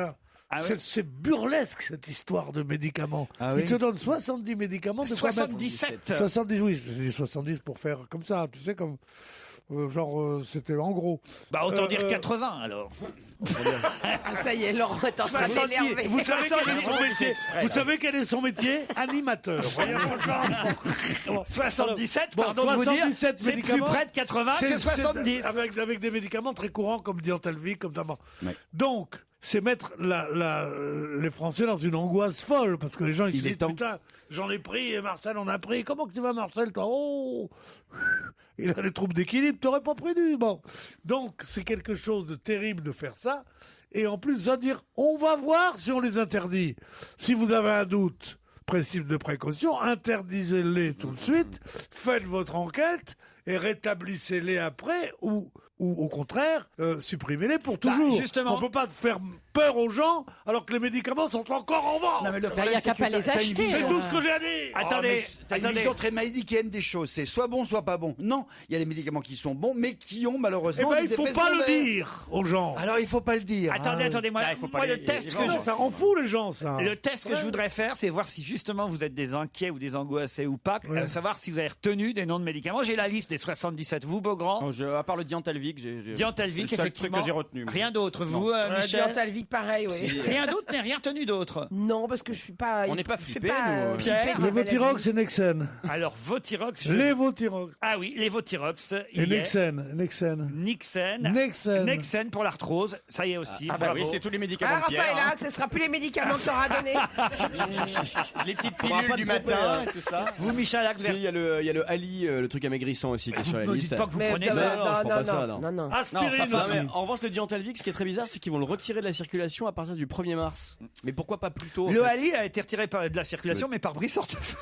Ah ouais c'est burlesque cette histoire de médicaments. Ah Ils oui te donnent 70 médicaments. De quoi mettre 77. 70, oui, j'ai dit 70 pour faire comme ça, tu sais, comme c'était en gros. Bah autant dire 80 alors. Ah, ça y est, Laurent est en train de 70. l'énerver. Vous savez quel est son métier? Vous savez quel est son métier? Animateur. Voyez, 77, Bon, pardon de vous dire, 77 c'est plus médicaments. près de 80 que 70. Avec des médicaments très courants comme Diantalvic, comme ça. Ouais. Donc, c'est mettre les Français dans une angoisse folle, parce que les gens ils se disent putain, j'en ai pris et Marcel en a pris. Comment que tu vas, Marcel, toi? Oh, il a des troubles d'équilibre, t'aurais pas pris du. Bon, donc c'est quelque chose de terrible de faire ça, et en plus de dire, on va voir si on les interdit. Si vous avez un doute, principe de précaution, interdisez-les tout de suite, faites votre enquête et rétablissez-les après, ou au contraire, supprimez-les pour toujours. justement. On peut pas faire peur aux gens alors que les médicaments sont encore en vente. Non, mais le Il problème, n'y a c'est qu'à que pas les t'as une acheter. vision- C'est tout ce que j'ai à dire. Attendez, T'as une vision très manichéenne des choses. C'est soit bon, soit pas bon. Non, il y a des médicaments qui sont bons, mais qui ont Eh malheureusement ben, des il faut effets pas le secondaires. dire aux gens. Alors, il faut pas le dire. Attendez, moi, Là, il faut pas moi, les- le test les que vendre. je... Ça rend fou les gens, ça. Le test que je voudrais faire, c'est voir si justement vous êtes des inquiets ou des angoissés ou pas, savoir si vous avez retenu des noms de médicaments. J'ai la liste des 77. Vous, Beaugrand, À part le Diantalvic, j'ai. Diantalvic, c'est le seul truc effectivement. que j'ai retenu. Rien d'autre. Vous, Michel, Diantalvic, pareil, oui. rien d'autre, n'avez rien retenu d'autre. Non, parce que je suis pas. On n'est pas je suis flippés, pas, nous. Pierre, hyper Lévothyrox maladie. et Nexen. Alors, Votirox. Lévothyrox. Ah oui, les Votirox. Et Nexen. Nixen. Nexen. Nexen pour l'arthrose. Ça y est aussi. Ah bah bravo. oui, c'est tous les médicaments Ah, de Pierre. Raphaël, là, ce sera plus les médicaments que t'auras donné. Les petites On va pilules pas du te tromper, matin, hein. c'est ça. Vous, Michel, là, vous Si, avez- il y a le Ali, le truc amaigrissant aussi qui est sur la ne liste. dites pas que vous Mais prenez non, ça. non, je prends pas ça, non. non. Aspirine ça aussi. mais en revanche, le Diantalvic, ce qui est très bizarre, c'est qu'ils vont le retirer de la circulation à partir du 1er mars. Mais pourquoi pas plus tôt en Le fait Ali a été retiré de la circulation, mais par Brice Hortefeux.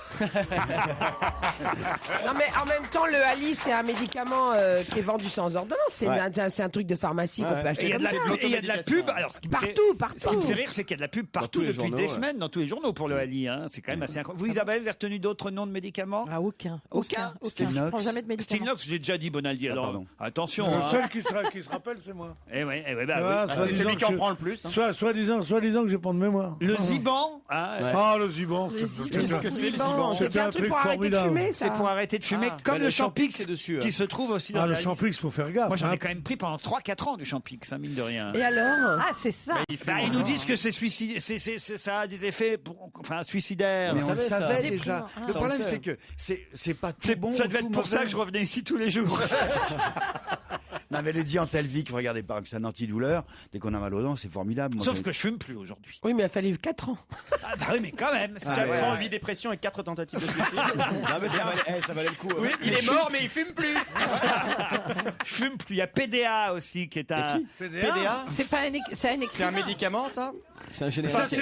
Non, mais en même temps, le Ali, c'est un médicament qui est vendu sans ordonnance. C'est c'est un truc de pharmacie qu'on peut Et acheter il y a comme de la ça. pub. Et il y a de la pub. Alors, ce qui me fait- Partout. Ce qui me fait rire, c'est qu'il y a de la pub partout tous les depuis journaux, des ouais. semaines dans tous les journaux pour le Ali. Hein. C'est quand même assez incroyable. Vous, Isabelle, vous avez retenu d'autres noms de médicaments? Ah, aucun. Aucun. Je ne prends jamais de médicaments. Stilnox, j'ai déjà dit Bonaldi. Alors, pardon. attention. Le hein. seul qui se rappelle, c'est moi. Eh ouais, bah Ah, oui. C'est soi-disant celui qui que en je- prend le plus. hein. Soi-disant que j'ai pas de mémoire. Le Ziban, hein, Ah, le Ziban. Le Ziban. Qu'est-ce que c'est le Ziban? C'est C'était un un truc truc pour arrêter de formidable. fumer, ça. c'est pour arrêter de fumer, comme bah, le le Champix, Champix, c'est dessus, qui hein. se trouve aussi dans Ah, le la liste. Champix, faut faire gaffe. Moi, j'en ai hein. quand même pris pendant 3-4 ans du Champix, hein, mine de rien. Et alors Ah, c'est ça. Bah, ils nous disent que c'est ça a des effets suicidaires. Mais on le savait Déprimant. déjà. Ah. Le Ça, problème, on le c'est que c'est pas tout C'est- bon. ça devait tout être pour ça mauvais. que je revenais ici tous les jours. Non, mais le Diantalvic, regardez pas, c'est un antidouleur. Dès qu'on a mal aux dents, c'est formidable. Moi, Sauf j'ai- que je fume plus aujourd'hui. Oui, mais il a fallu 4 ans. Ah bah oui, mais quand même. c'est 4 vrai. ans, 8 dépressions et 4 tentatives de suicide. Non, mais ça valait le coup. Oui, Il est mort, mais il fume plus. Je fume plus. Il y a PDA aussi qui est un. PDA. C'est pas un, c'est un C'est un écrivain. médicament, ça? C'est un général. Ça,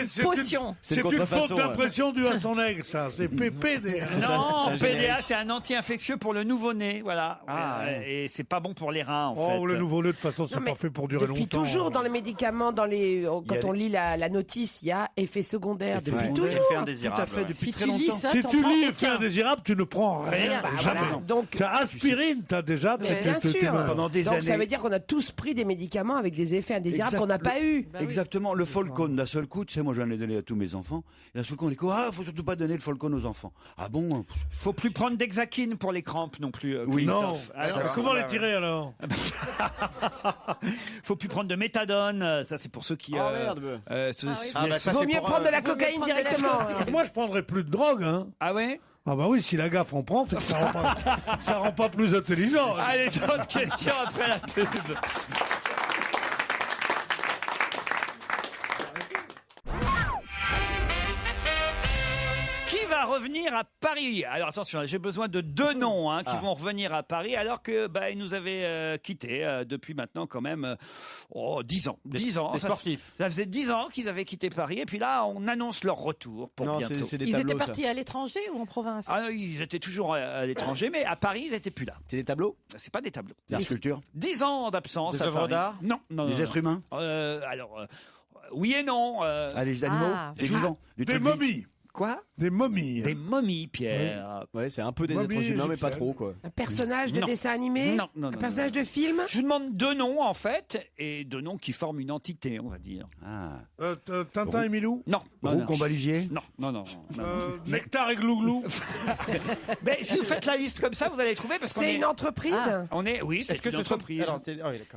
c'est une faute d'impression due à son aigle, ça. C'est PPDA. Non, PDA, c'est un anti-infectieux pour le nouveau-né, voilà. Et c'est pas bon pour les reins, en fait. Oh, le nouveau-né, de toute façon, c'est pas fait pour durer longtemps. Depuis toujours, dans les médicaments, quand on lit la notice, il y a effet secondaire. Depuis toujours. Effet indésirable. Tout à fait, depuis très longtemps. Si tu lis effet indésirable, tu ne prends rien. Jamais. Donc, t'as aspirine, t'as déjà. Bien sûr. Pendant des années. Donc ça veut dire qu'on a tous pris des médicaments avec des effets indésirables qu'on n'a pas eu. Exactement. Le Folcon, d'un seul coup, tu sais, moi j'en ai donné à tous mes enfants. Et d'un seul coup, on dit faut surtout pas donner le Folcon aux enfants. Ah bon? Faut plus prendre d'Hexaquine pour les crampes non plus. Oui, non. Alors, comment les tirer alors? Faut plus prendre de méthadone. Ça, c'est pour ceux qui. Vaut mieux prendre de la cocaïne directement. Moi, je prendrais plus de drogue. Hein. Ah ouais? Ah bah oui, si la gaffe en prend, c'est que ça rend pas plus intelligent. Allez, d'autres questions après la pub. Qui va revenir à Paris? Alors attention, j'ai besoin de 2 noms qui vont revenir à Paris alors que ils nous avaient quittés depuis maintenant quand même 10 ans. 10 ans. Des sportifs. Ça faisait 10 ans qu'ils avaient quitté Paris et puis là on annonce leur retour pour bientôt. Ils étaient partis à l'étranger ou en province? Ah, ils étaient toujours à l'étranger, mais à Paris, ils n'étaient plus là. C'est des tableaux? C'est pas des tableaux. C'est la sculpture. 10 ans d'absence. Des œuvres d'art? Non. Des êtres humains? Oui et non. Des animaux? Des vivants? Des momies. Quoi? Des momies. Des momies, Pierre. Ouais, c'est un peu des êtres humains, mais pas trop, quoi. Un personnage de dessin animé? Non. Un personnage de film? Je vous demande 2 noms, en fait, et 2 noms qui forment une entité, on va dire. Tintin et Milou? Non. Roux Combalisier? Non. Nectar et Glouglou? Mais si vous faites la liste comme ça, vous allez trouver parce qu'on C'est une entreprise? Oui, c'est une entreprise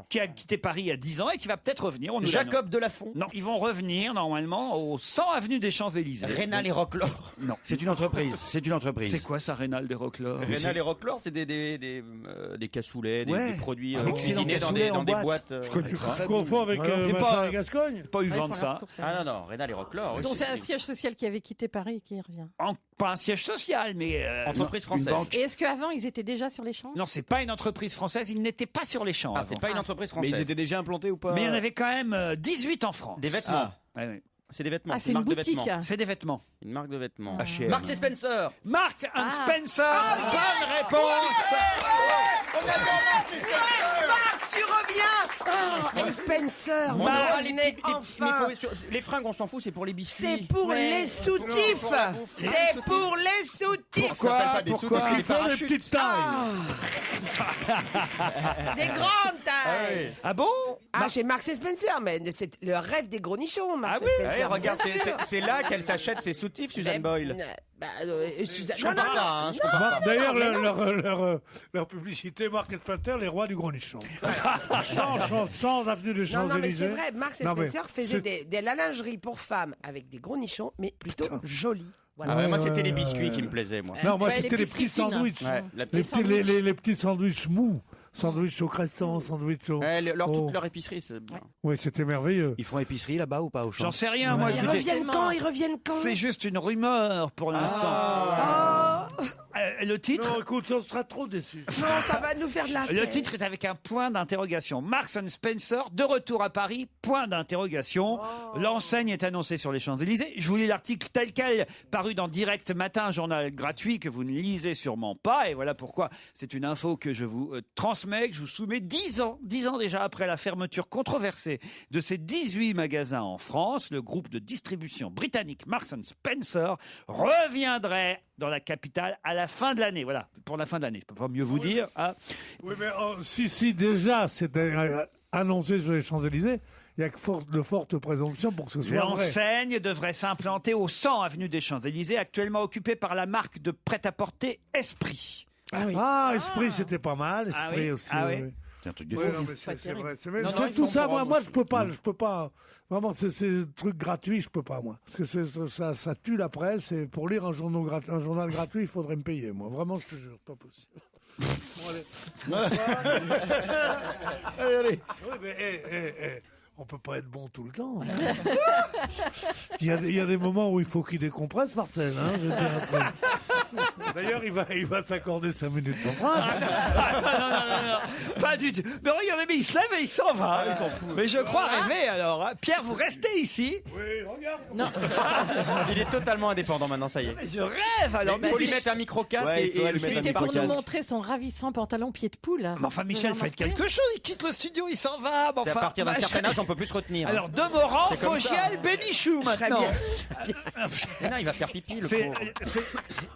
qui a quitté Paris il y a 10 ans et qui va peut-être revenir. Jacob Delafont? Non, ils vont revenir normalement au 100 avenue des Champs-Élysées. Rénal et Roquelaure? Non. C'est une entreprise. C'est quoi ça, Rénal des Roquelaure? Rénal et Roquelaure, c'est des cassoulets, des produits cuisinés excellent dans des boîtes. Je confonds avec Vincent et Gascogne? Pas eu vent de ça. Ah non, Rénal et Roquelaure. Donc c'est un siège social qui avait quitté Paris et qui revient. Pas un siège social, mais entreprise française. Et est-ce qu'avant ils étaient déjà sur les champs? Non, c'est pas une entreprise française. Ils n'étaient pas sur les champs. Ah, c'est pas une entreprise française. Mais ils étaient déjà implantés ou pas? Mais il y en avait quand même 18 en France. Des vêtements. Ouais. C'est des vêtements. Ah, c'est une boutique. C'est des vêtements. Une marque de vêtements. H&M. Marks et Spencer. Marks and Spencer. Bonne réponse. Marx, tu reviens! Spencer, Les fringues, on s'en fout, c'est pour les biscuits. c'est pour les soutifs! C'est pour les soutifs! Pourquoi? Ils font des petites tailles. Des grandes tailles! Ah bon? Chez Marks et Spencer, mais c'est le rêve des gros nichons, Marks et Spencer. Ouais, regarde, bien sûr. c'est là qu'elle s'achète ses soutifs, Suzanne Boyle. Suzanne... Je comprends pas, hein, je comprends pas. D'ailleurs, leur publicité, Marks et Spencer, les rois du gros nichon. Sans avenue des Non, mais Champs-Élysées. c'est vrai, Marks et Spencer faisaient de la lingerie pour femmes avec des gros nichons, mais plutôt jolis. Voilà. Moi, c'était les biscuits qui me plaisaient, moi. Non, moi, Ouais, c'était les les petits biscuits fines. sandwichs. Ouais, Les petits sandwichs mous. Sandwich au cresson, sandwich au... toute leur épicerie, c'est bien. Oui, c'était merveilleux. Ils font épicerie là-bas ou pas au champ? J'en sais rien, moi. Ils écoutez. reviennent quand? C'est juste une rumeur pour l'instant. Le titre? Non, écoute, on sera trop déçus. Non, ça va nous faire de la Le peine. titre est avec un point d'interrogation. Marks & Spencer, de retour à Paris, point d'interrogation. L'enseigne est annoncée sur les Champs-Élysées. Je vous lis l'article tel quel, paru dans Direct Matin, un journal gratuit que vous ne lisez sûrement pas. Et voilà pourquoi c'est une info que je vous transmets, que je vous soumets 10 ans déjà après la fermeture controversée de ces 18 magasins en France. Le groupe de distribution britannique Marks & Spencer reviendrait dans la capitale à la fin de l'année. Voilà, pour la fin de l'année. Je peux pas mieux vous dire. Hein. Oui, mais si déjà c'était annoncé sur les Champs-Élysées, il y a de fortes présomptions pour que ce soit vrai. L'enseigne devrait s'implanter au 100 avenue des Champs-Élysées, actuellement occupée par la marque de prêt-à-porter Esprit. Esprit, c'était pas mal. Esprit aussi. C'est un truc de fou. C'est vrai. C'est tout ça, moi, je peux pas. Vraiment, c'est des trucs gratuits, je peux pas, moi. Parce que ça tue la presse, et pour lire un journal gratuit, il faudrait me payer, moi. Vraiment, je te jure, pas possible. Bon, allez. Oui, mais, on peut pas être bon tout le temps. Il y a des moments où il faut qu'il décompresse, Marcel. Hein, je veux dire un truc. D'ailleurs, il va s'accorder 5 minutes d'entrain. Non. Pas pas du tout. Mais regardez, mais il se lève et il s'en va. Ah, il s'en fout. Mais je crois rêver alors. Hein. Pierre, vous restez ici. Oui, regarde. Non, Il est totalement indépendant maintenant, ça y est. Mais je rêve alors. Il faut lui mettre un micro-casque Ouais, et il faudrait lui mettre un c'était pour nous micro-casque. montrer son ravissant pantalon pied de poule. Mais enfin, Michel, Vous avez faites remarqué quelque chose. Il quitte le studio, il s'en va. Mais C'est à enfin, partir d'un bah, certain âge, on peut plus se retenir. Alors, Demorand, C'est comme ça. Fogiel, Bénichou maintenant. Mais non, il va faire pipi, le C'est. pauvre.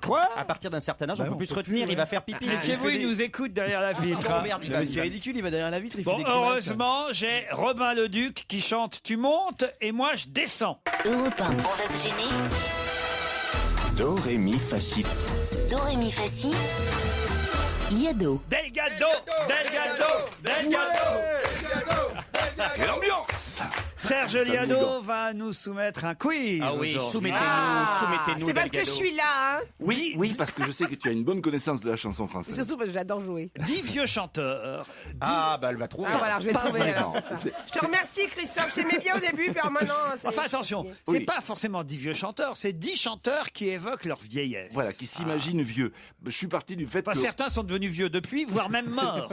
Quoi À partir d'un certain âge, on peut plus se retenir, il va faire pipi. Méfiez-vous, il nous écoute derrière la vitre. Oh, merde, il va- Mais c'est ridicule, il va derrière la vitre, il fait Bon, des grimaces. heureusement, j'ai Robin Leduc qui chante Tu montes et moi je descends. Europe 1, on va se gêner. Do, ré, mi, fa, si. Do, ré, mi, fa, si. Liado. Delgado, Delgado. Quelle ambiance! Serge Liado va nous soumettre un quiz. Ah oui, aujourd'hui. soumettez-nous, C'est parce que je Delgado. suis là, hein. Oui, oui, parce que je sais que tu as une bonne connaissance de la chanson française. Surtout parce que j'adore jouer. 10 vieux chanteurs. Ah, bah elle va trouver. Ah voilà, je vais Pas trouver alors, vraiment. c'est ça. Je te remercie Christophe, je t'aimais bien au début, puis alors maintenant... ça y est, Enfin je suis attention, fatiguée. c'est Oui. pas forcément 10 vieux chanteurs, c'est 10 chanteurs qui évoquent leur vieillesse. Voilà, qui s'imaginent vieux. Je suis parti du fait Enfin, que... certains sont devenus vieux depuis, voire même morts.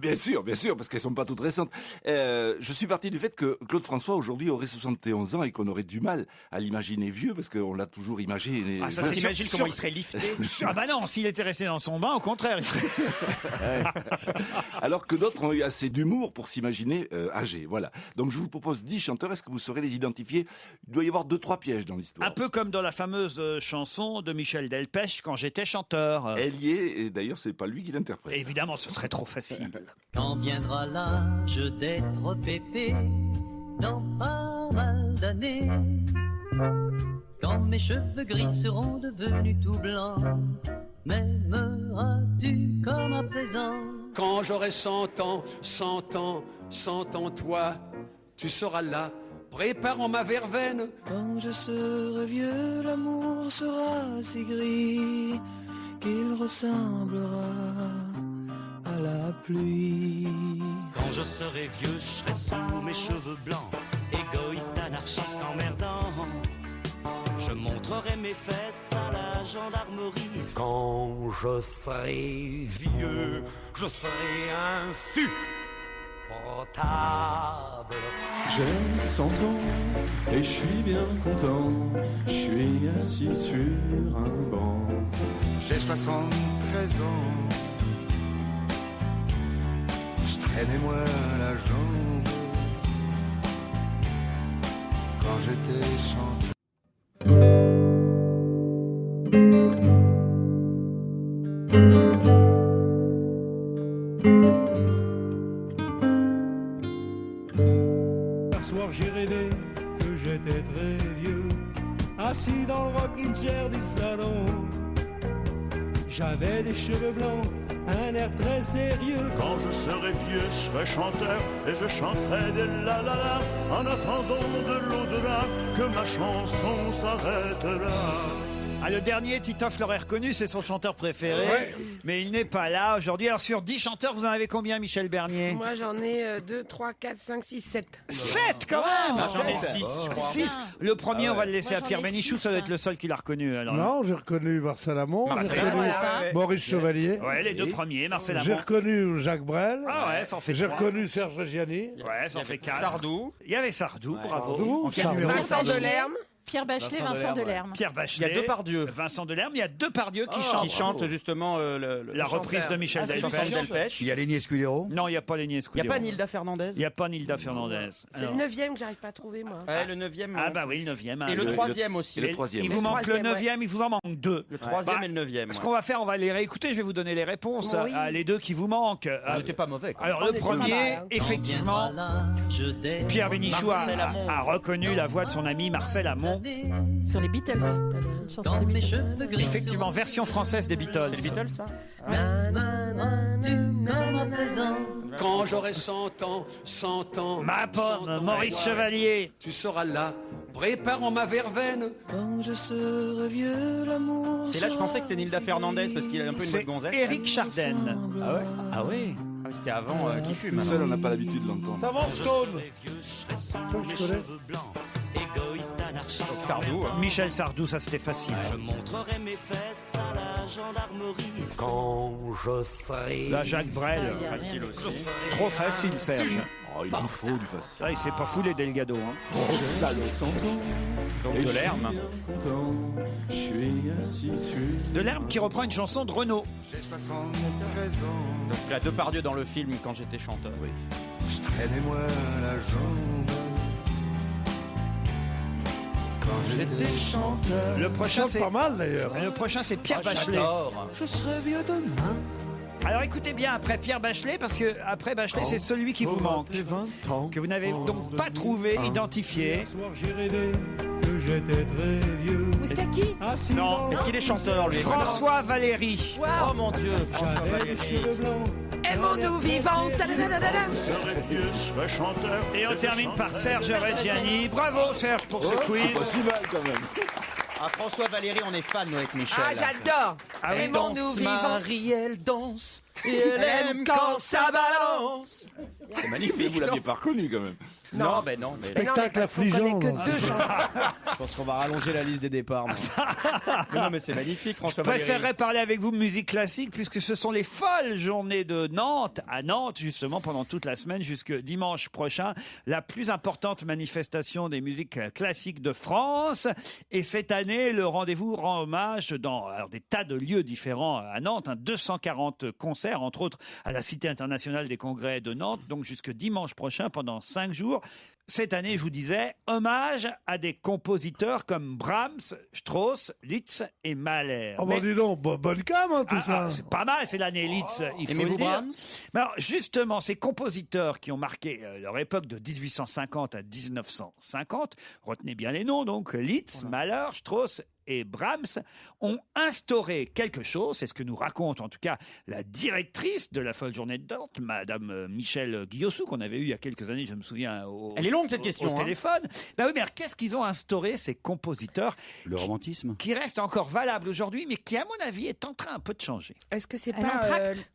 Bien sûr, parce qu'elles sont pas toutes récentes. Je suis parti du fait que Claude François aujourd'hui aurait 71 ans et qu'on aurait du mal à l'imaginer vieux parce qu'on l'a toujours imaginé. Ah, ça, On c'est s'imagine sûr- comment il serait lifté. Ah bah non, s'il était resté dans son bain, au contraire. Il serait... Alors que d'autres ont eu assez d'humour pour s'imaginer âgés. Voilà. Donc je vous propose 10 chanteurs. Est-ce que vous saurez les identifier? Il doit y avoir 2-3 pièges dans l'histoire. Un peu comme dans la fameuse chanson de Michel Delpech, Quand j'étais chanteur. Elle y est, et d'ailleurs c'est pas lui qui l'interprète. Évidemment, ce serait trop facile. Quand viendra l'âge d'être pépé, dans pas mal d'années, quand mes cheveux gris seront devenus tout blancs, m'aimeras-tu comme à présent? Quand j'aurai 100 ans, 100 ans, 100 ans toi, tu seras là, préparant ma verveine. Quand je serai vieux, l'amour sera si gris qu'il ressemblera à la pluie. Quand je serai vieux, je serai sous mes cheveux blancs, égoïste, anarchiste, emmerdant. Je montrerai mes fesses à la gendarmerie. Quand je serai vieux, je serai insupportable. J'ai 100 ans et je suis bien content. Je suis assis sur un banc. J'ai 73 ans. Je traînais moi la jambe quand j'étais chanteur. Hier soir j'ai rêvé que j'étais très vieux, assis dans le rocking chair du salon. J'avais des cheveux blancs, un air très sérieux. Quand je serai vieux, je serai chanteur et je chanterai des la la la en attendant de l'au-delà que ma chanson s'arrête là. Ah, le dernier, Titoff l'aurait reconnu, c'est son chanteur préféré. Ouais. Mais il n'est pas là aujourd'hui. Alors sur 10 chanteurs, vous en avez combien, Michel Bernier? Moi j'en ai 2, 3, 4, 5, 6, 7. 7 quand même. Ah, j'en ai 6, je crois. 6. Le premier, Ah on va ouais. le laisser Moi, à j'en Pierre ai Bénichou, 6. ça doit être le seul qui l'a reconnu. Alors. Non, j'ai reconnu Marcel Amont, j'ai Marcel reconnu Amont, voilà. Maurice Chevalier. Ouais, les deux premiers, Marcel J'ai Amont. reconnu Jacques Brel. Ah ouais, ça en fait J'ai 3. reconnu Serge Reggiani. Ouais, ça en fait 4. Sardou. Il y avait Sardou, bravo. Sardou, En quel Sardou. numéro, Vincent Sardou Delerme. Pierre Bachelet, Vincent Delerme. Pierre Bachelet. Il y a Depardieu. Vincent Delerme. Il y a Depardieu qui Qui chante. chante justement La reprise de Michel chanson Delpech. de Delpech. Il y a Lenny Escudero. Non, il n'y a pas Lenny Il n'y a Escudero. pas Nilda Fernandez. Il n'y a pas Nilda Fernandez. C'est le Alors. 9e que j'arrive pas à trouver moi. Ouais, le 9e. Ah bah oui, le 9e. Et le 3e aussi. Et le 3e. Il vous Le manque le 3e, 9e, il vous en manque 2. Le 3e et le 9e. Ce qu'on va faire, on va les réécouter. Je vais vous donner les réponses Oui. à les deux qui vous manquent. On n'était pas mauvais. Alors On le était pas mal, premier, hein. effectivement, Pierre Bénichou Marcel Amont. a reconnu la voix de son ami Marcel Amont. Sur les Beatles. T'as une chanson des Beatles. Effectivement, version française des Beatles. C'est les Beatles, ça? Quand j'aurai 100 ans, 100 ans, Ma 100 pomme, ans, Maurice toi, Chevalier. tu seras là, préparant ma verveine. Quand je serai vieux, l'amour C'est là, je pensais que c'était Nilda Fernandez parce qu'il a un peu une voix C'est de gonzesse. Éric Chardin. Ah ouais? Ah oui. Ah oui, c'était avant qu'il fume. Tout seul, on n'a pas l'habitude de l'entendre. Ça va, Stone. Toi que je connais. Égoïste, anarchiste. Donc Sardou. Hein. Michel Sardou, ça c'était facile. Je montrerai mes fesses à la la gendarmerie. Quand je serai... La Jacques Brel. Facile aussi. Trop facile, Serge. Oh, il en faut du facile. Ah, il s'est pas foulé Delgado. Hein. Donc de l'herbe. Je suis assis sur... Delerme qui reprend une chanson de Renaud. J'ai 73 ans. Donc la Depardieu dans le film Quand j'étais chanteur. Oui. Je traînais moi la jambe. Quand j'étais chanteur. Le prochain, Chante c'est pas mal d'ailleurs. le prochain, c'est Pierre Bachelet. J'adore. Je serai vieux demain. Alors écoutez bien après Pierre Bachelet, parce que après Bachelet, c'est celui qui vous manque, que vous n'avez donc pas trouvé, identifié. Un soir j'ai rêvé que j'étais très vieux. Moustaki. Assis Non. dans Est-ce qu'il est chanteur lui? François Valéry. Oh mon Dieu, François j'avais les Valéry. cheveux blancs. Aimons-nous vivants. Ta-da-da-da-da-da. Je serai vieux, je serai chanteur. Et on termine par Serge Reggiani. Bravo Serge pour ce quiz. Pas si mal quand même. Ah, François Valéry, on est fan nous avec Michel. Ah, j'adore. Ah oui, Aimons-nous Danse vivants. Marie, elle danse. Et elle aime quand ça balance. C'est magnifique. Vous l'aviez pas reconnu quand même. Non, ben non. Mais... Spectacle affligeant. que deux chansons. Je pense qu'on va rallonger la liste des départs. Mais non, mais c'est magnifique, François Je Valéry. préférerais parler avec vous de musique classique puisque ce sont les folles journées de Nantes, à Nantes justement pendant toute la semaine jusque dimanche prochain, la plus importante manifestation des musiques classiques de France. Et cette année, le rendez-vous rend hommage dans des tas de lieux différents à Nantes, 240 concerts, entre autres à la Cité internationale des congrès de Nantes, donc jusque dimanche prochain pendant 5 jours. Cette année, je vous disais, hommage à des compositeurs comme Brahms, Strauss, Liszt et Mahler. Oh bah dis donc, bonne cam hein, tout ça. C'est pas mal, c'est l'année Liszt, il faut Aimez-vous le dire. Brahms? Mais alors, justement, ces compositeurs qui ont marqué leur époque de 1850 à 1950, retenez bien les noms, donc Liszt, Mahler, Strauss et Brahms ont instauré quelque chose, c'est ce que nous raconte en tout cas la directrice de la folle journée de Nantes, Madame Michel Guillossou, qu'on avait eu il y a quelques années, je me souviens, Elle est longue cette question. au téléphone. Ben oui, mais alors, qu'est-ce qu'ils ont instauré, ces compositeurs Le romantisme. qui restent encore valables aujourd'hui, mais qui, à mon avis, est en train un peu de changer? Est-ce que c'est Un pas entracte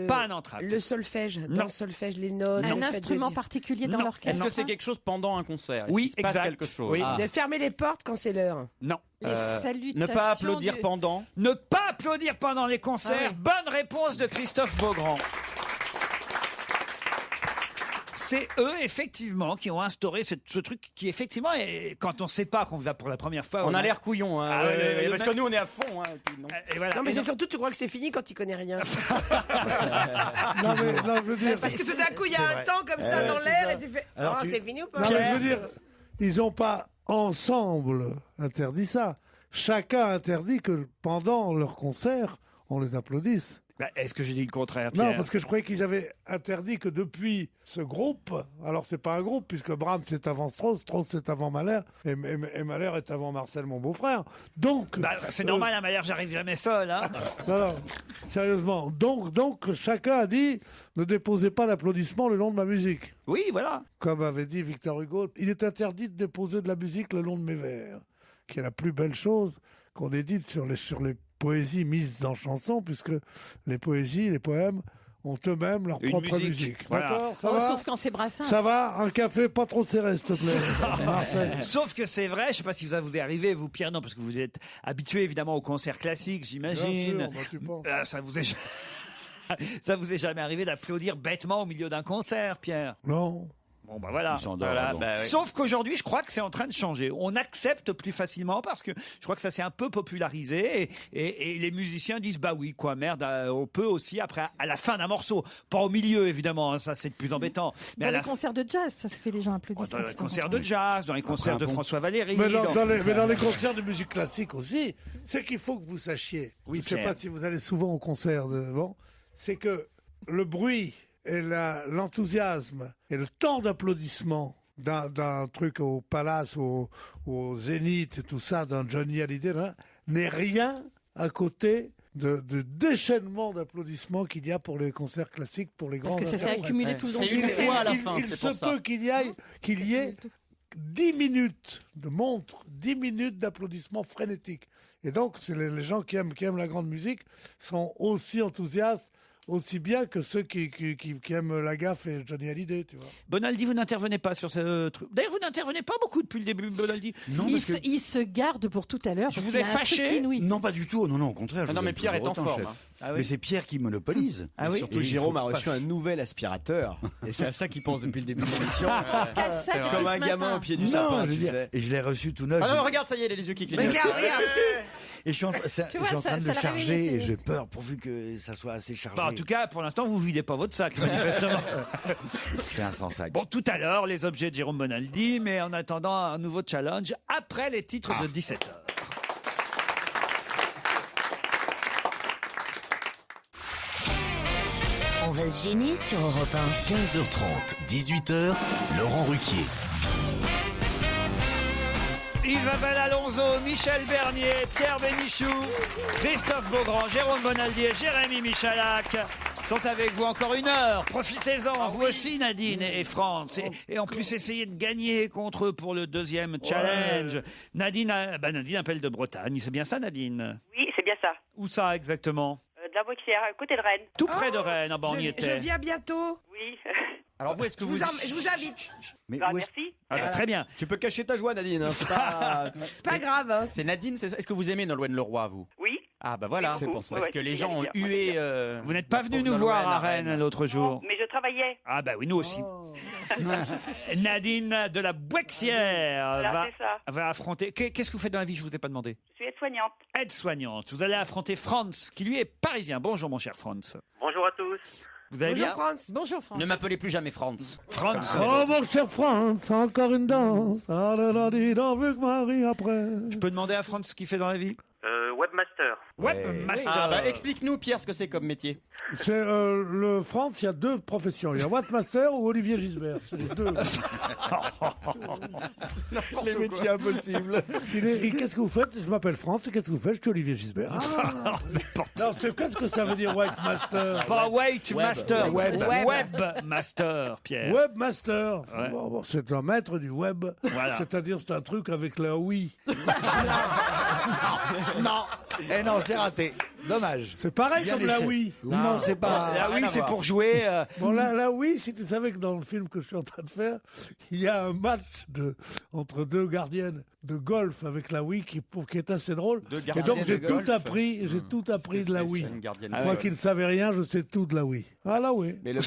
Pas un entracte. le solfège? Non. Dans le solfège, les notes. Un le fait de instrument dire- particulier dans Non. l'orchestre. Est-ce que c'est quelque chose pendant un concert? Est-ce Oui, qu'il se passe exact. quelque chose? Oui. Ah. De fermer les portes quand c'est l'heure. Non. Les salutations Ne pas applaudir du- pendant. Ne pas applaudir pendant les concerts. Bonne réponse de Christophe Beaugrand. C'est eux, effectivement, qui ont instauré ce truc qui, effectivement, quand on ne sait pas qu'on va pour la première fois... On a l'air couillon, hein. Ah, ouais, le parce mec- que nous on est à fond. Hein, et puis non. Et voilà. Non, mais Et c'est donc- surtout, tu crois que c'est fini quand il connaît rien. Non, mais non, je veux dire. Parce que tout d'un coup, il y C'est a un vrai. temps comme ça dans l'air et tu fais Alors, oh, tu- c'est fini ou pas? Non, mais je veux dire, ils n'ont pas ensemble interdit ça. Chacun interdit que pendant leur concert, on les applaudisse. Bah, est-ce que j'ai dit le contraire, Non, Pierre? parce que je croyais qu'ils avaient interdit que depuis ce groupe, alors c'est pas un groupe, puisque Brahms c'est avant Strauss, Strauss c'est avant Mahler, et Mahler est avant Marcel, mon beau-frère. Donc. Bah, c'est normal, à Mahler, j'arrive jamais seul. Hein. Non, sérieusement. Donc, chacun a dit ne déposez pas d'applaudissements le long de ma musique. Oui, voilà. Comme avait dit Victor Hugo, il est interdit de déposer de la musique le long de mes vers, qui est la plus belle chose qu'on ait dite sur les poésies mises en chanson, puisque les poésies, les poèmes ont eux-mêmes leur Une propre musique, musique. voilà. D'accord, ça Oh, va sauf quand c'est Brassens. Ça va. Un café pas trop serré, s'il te plaît. Marcel. Sauf que c'est vrai, je ne sais pas si vous est arrivé, vous Pierre, non, parce que vous êtes habitué évidemment aux concerts classiques, j'imagine. Bien sûr, bah, tu penses. Ça vous est ça vous est jamais arrivé d'applaudir bêtement au milieu d'un concert, Pierre? Non. Bon, bah voilà. Ils s'endorment, Voilà, donc. bah, oui. Sauf qu'aujourd'hui, je crois que c'est en train de changer. On accepte plus facilement parce que je crois que ça s'est un peu popularisé et les musiciens disent bah oui, quoi, merde, on peut aussi après à la fin d'un morceau, pas au milieu évidemment, hein, ça c'est le plus embêtant. Mais Dans à les la concerts de jazz, ça se fait, les gens applaudissent. dans quand les ils sont concerts contents. de jazz, dans les concerts de un pont. François Valéry. Mais dans les concerts de musique classique aussi, c'est qu'il faut que vous sachiez. Oui, je ne sais Pierre. pas si vous allez souvent au concert c'est que le bruit et l'enthousiasme et le temps d'applaudissement d'un truc au Palace, au Zénith et tout ça, d'un Johnny Hallyday, là, n'est rien à côté de déchaînement d'applaudissements qu'il y a pour les concerts classiques, pour les grands Parce que ça s'est interprètes. accumulé tout le long C'est du une concert. fois à la fin, Il c'est se pour ça. peut qu'il y ait 10 minutes de montre, 10 minutes d'applaudissements frénétiques. Et donc, c'est les gens qui aiment la grande musique sont aussi enthousiastes, aussi bien que ceux qui aiment la gaffe et Johnny Hallyday, tu vois. Bonaldi, vous n'intervenez pas sur ce truc. D'ailleurs, vous n'intervenez pas beaucoup depuis le début, Bonaldi. Non, Il se garde pour tout à l'heure. Je parce vous qu'il ai a un truc fâché inouï. Non, pas du tout. Non, au contraire. je non, vous mais aime Pierre est toujours en autant, forme, chef. hein. Ah oui. Mais c'est Pierre qui monopolise. Ah oui. Surtout Et Jérôme a il faut reçu pas- un nouvel aspirateur. Et c'est à ça qu'il pense depuis le début de l'émission. C'est vrai. Comme un Ce gamin matin. au pied du Non, sapin, je veux tu dire, sais. et je l'ai reçu tout neuf. Ah non, regarde, ça y est, il a les yeux qui clignotent. Regarde. Et je suis en, Tu vois, je suis en train de ça le l'a charger réveillé, et c'est- j'ai peur pourvu que ça soit assez chargé. Bah, en tout cas, pour l'instant, vous videz pas votre sac, manifestement. C'est un sans sac. Bon, tout à l'heure, les objets de Jérôme Bonaldi, mais en attendant un nouveau challenge après les titres de 17h. On va se gêner sur Europe 1. 15h30, 18h, Laurent Ruquier. Isabelle Alonso, Michel Bernier, Pierre Bénichou, Christophe Beaugrand, Jérôme Bonaldi et Jérémy Michalak sont avec vous encore une heure. Profitez-en, vous aussi Nadine et Franz. Et en plus, essayez de gagner contre eux pour le deuxième challenge. Nadine appelle de Bretagne, c'est bien ça Nadine? Oui, c'est bien ça. Où ça exactement? De la Boixière, à côté de Rennes. Tout près de Rennes, on y Je était. viens bientôt. Oui. Alors vous, est-ce que vous... Je vous invite. Mais Bah, où est-ce- merci. Ah bah, très bien. Tu peux cacher ta joie, Nadine. Hein, c'est pas... C'est pas grave. Hein. C'est Nadine, c'est ça. Est-ce que vous aimez Nolwenn-Leroy, vous? Oui. Ah bah voilà, C'est pour parce ça. Ouais, que ouais, les c'est gens ont bien, moi, hué. Vous n'êtes pas la venu pauvre nous voir Nolwenn à Rennes l'autre jour. Mais je travaillais. Ah bah oui, nous aussi. Nadine de la Boixière Voilà, c'est ça. va affronter... Qu'est-ce que vous faites dans la vie? Je vous ai pas demandé. Je suis aide-soignante. Aide-soignante. Vous allez affronter Franz, qui lui est parisien. Bonjour mon cher Franz. Bonjour à tous. Vous allez Bonjour bien? France. Bonjour Franck. Ne m'appelez plus jamais Franz. Franz. Oh mon cher Franz, encore une danse. Ah là là, dis donc, vu que Marie après. Je peux demander à Franz ce qu'il fait dans la vie? Webmaster. Webmaster. Ah bah explique-nous Pierre ce que c'est comme métier. C'est le France, il y a deux professions. Il y a Webmaster ou Olivier Gisbert. C'est les deux. Les métiers impossibles. Qu'est-ce que vous faites? Je m'appelle France. Et qu'est-ce que vous faites? Je suis Olivier Gisbert. Ah. Non, qu'est-ce que ça veut dire Webmaster? Pas Webmaster. Web. Webmaster, Pierre. Webmaster. Ouais. Bon, c'est un maître du web. Voilà. C'est-à-dire, c'est un truc avec la oui. Non. Eh non, c'est raté. Dommage. C'est pareil Bien comme la laissé. oui. Non, c'est pas. Ah oui, c'est pour jouer. Bon, là, oui, si tu savais que dans le film que je suis en train de faire, il y a un match entre deux gardiennes de golf avec la Wii qui est assez drôle. Deux Et gardiennes donc j'ai de tout golf. appris, de la Wii. Une gardienne. Moi qui ne savais rien, je sais tout de la Wii. Ah la Wii. Mais le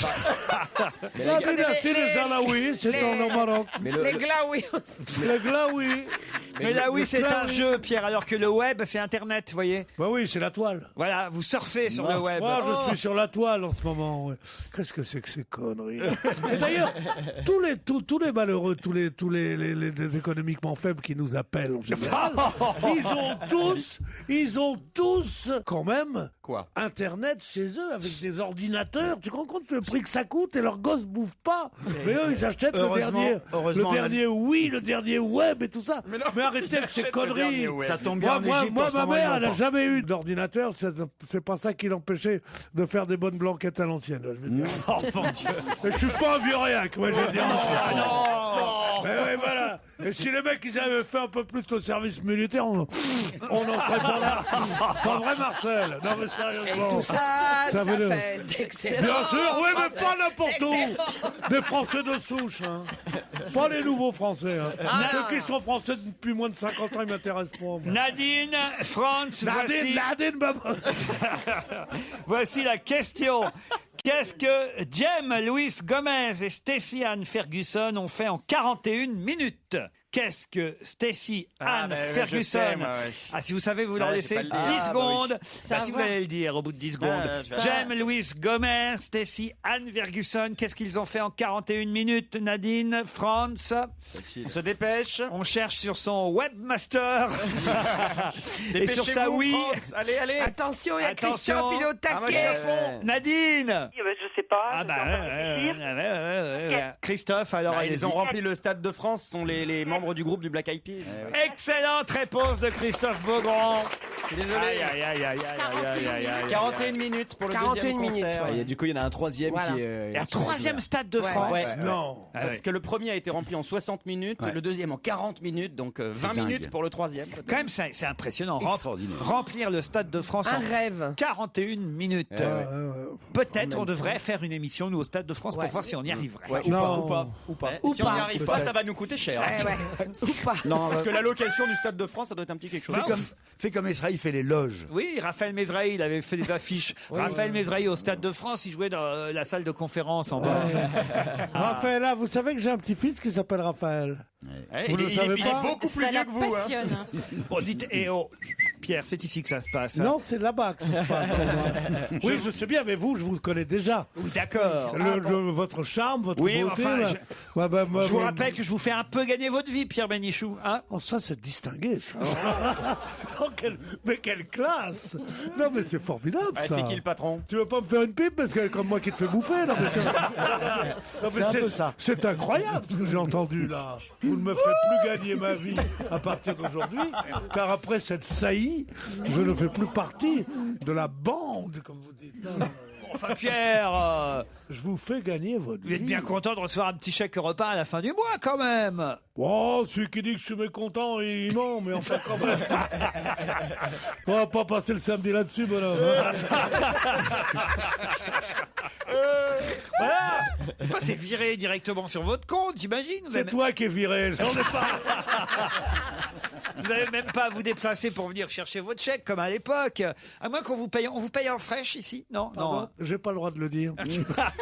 La dynastie des Alaouis, c'est au Maroc. Les glaouis. Les Glaouis. Mais là, oui, c'est un Glaouis. jeu, Pierre, alors que le web, c'est Internet, vous voyez. Bah oui, c'est la toile. Voilà, vous surfez sur le web. Moi, je suis sur la toile en ce moment. Ouais. Qu'est-ce que c'est que ces conneries? Et d'ailleurs, tous les malheureux, tous les économiquement faibles qui nous appellent en général, ils ont tous quand même Quoi? Internet chez eux avec des ordinateurs. Tu te rends compte le prix que ça coûte et leurs gosses bouffent pas. Mais eux, ils achètent le dernier oui, le dernier web et tout ça. Mais arrêtez avec ces conneries. Ça tombe bien en Égypte. Moi, en ce ma moment, mère, ils elle l'ont n'a pas. jamais eu d'ordinateur. C'est pas ça qui l'empêchait de faire des bonnes blanquettes à l'ancienne. je veux dire. Oh mon Dieu. Et je suis pas un vieux rien, moi, je veux dire. Non. Mais ouais, voilà. Et si les mecs, ils avaient fait un peu plus au service militaire, on en serait pas là. Pas vrai, Marcel? Non, mais sérieusement. Tout ça veut dire- fait d'excellents. Bien sûr, oui, mais Français. pas n'importe où. Excellent. Des Français de souche, hein. Pas les nouveaux Français, hein. Ah. Ceux qui sont Français depuis moins de 50 ans, ils m'intéressent pas. moi. Nadine, Franz, Nadine, maman. voici la question. Qu'est-ce que Jem Louis Gomez et Stacey Ann Ferguson ont fait en 41 minutes? Qu'est-ce que Stacey Ann Ferguson... Ah, si vous savez, vous leur Ouais, laissez je sais pas le 10 dire. secondes. Ah, bah Bah, si vous allez le dire au bout de 10 secondes. je vais- Jem Louis Gomez, Stacey Ann Ferguson, qu'est-ce qu'ils ont fait en 41 minutes? Nadine, Franz, On se dépêche. on cherche sur son webmaster et sur sa Dépêchez-vous, Wii. Franz. Allez, allez. Attention, il y a Attention. Christophe, il est au Ah, moi, je suis à taquet. fond. Nadine. Je sais pas. Ah je bah dois encore réfléchir. ouais. Christophe, alors Ah, ils allez-y. ont rempli le stade de France, sont les membres du groupe du Black Eyed Peas. Excellente réponse de Christophe Beaugrand. suis désolé. Aïe, aïe, aïe, aïe, aïe, aïe, aïe, 41 minutes pour le 41 deuxième minutes, concert. ouais. Et du coup, il y en a un troisième Voilà. qui est... Et un troisième stade de France. Ouais. Non. Parce que le premier a été rempli en 60 minutes, Ouais. le deuxième en 40 minutes, donc 20 dingue. minutes pour le troisième. Quand même, c'est impressionnant. Extraordinaire. Remplir le stade de France Un en rêve. 41 minutes. Ouais, ouais. Peut-être on devrait faire une émission, nous, au stade de France, Ouais. pour voir si on y arriverait. Ouais, Non. ou pas. Ou Si on n'y pas. arrive pas, ça va nous coûter cher. Ouais. Ou pas. Non, Parce que la location du Stade de France, ça doit être un petit quelque chose. fais comme Israël, il fait les loges. Oui, Raphaël Mesrahi, il avait fait des affiches. Raphaël Mesrahi au Stade de France, il jouait dans la salle de conférence en bas. Raphaël, là, vous savez que j'ai un petit-fils qui s'appelle Raphaël. Vous ne le savez il est pas beaucoup plus Ça vieux la que vous. Hein. passionne. Bon, dites, Pierre, c'est ici que ça se passe. Non, c'est là-bas que ça se passe. Oui, je sais bien, mais vous, je vous connais déjà. Oui, d'accord. Votre charme, votre Oui, beauté. enfin, là. je vous rappelle que je vous fais un peu gagner votre vie, Pierre Bénichou. Hein Oh, ça, c'est distingué, ça. Oh, mais quelle classe. Non, mais c'est formidable, Ah, ça. c'est qui le patron? Tu veux pas me faire une pipe parce que comme moi qui te fais bouffer, non, mais C'est un peu ça. C'est incroyable ce que j'ai entendu là. Vous ne me ferez plus gagner ma vie à partir d'aujourd'hui, car après cette saillie, je ne fais plus partie de la bande, comme vous dites. Enfin, Pierre, Je vous fais gagner votre vous vie. êtes bien content de recevoir un petit chèque repas à la fin du mois, quand même. Oh, celui qui dit que je suis mécontent, il ment, mais enfin quand même. On va pas passer le samedi là-dessus, bonhomme. Voilà. Passez viré directement sur votre compte, j'imagine. C'est toi qui es viré, j'en ai pas. Vous n'avez même pas à vous déplacer pour venir chercher votre chèque, comme à l'époque. À moins qu'on vous paye. On vous paye en fraîche ici? Non, Pardon, j'ai pas le droit de le dire.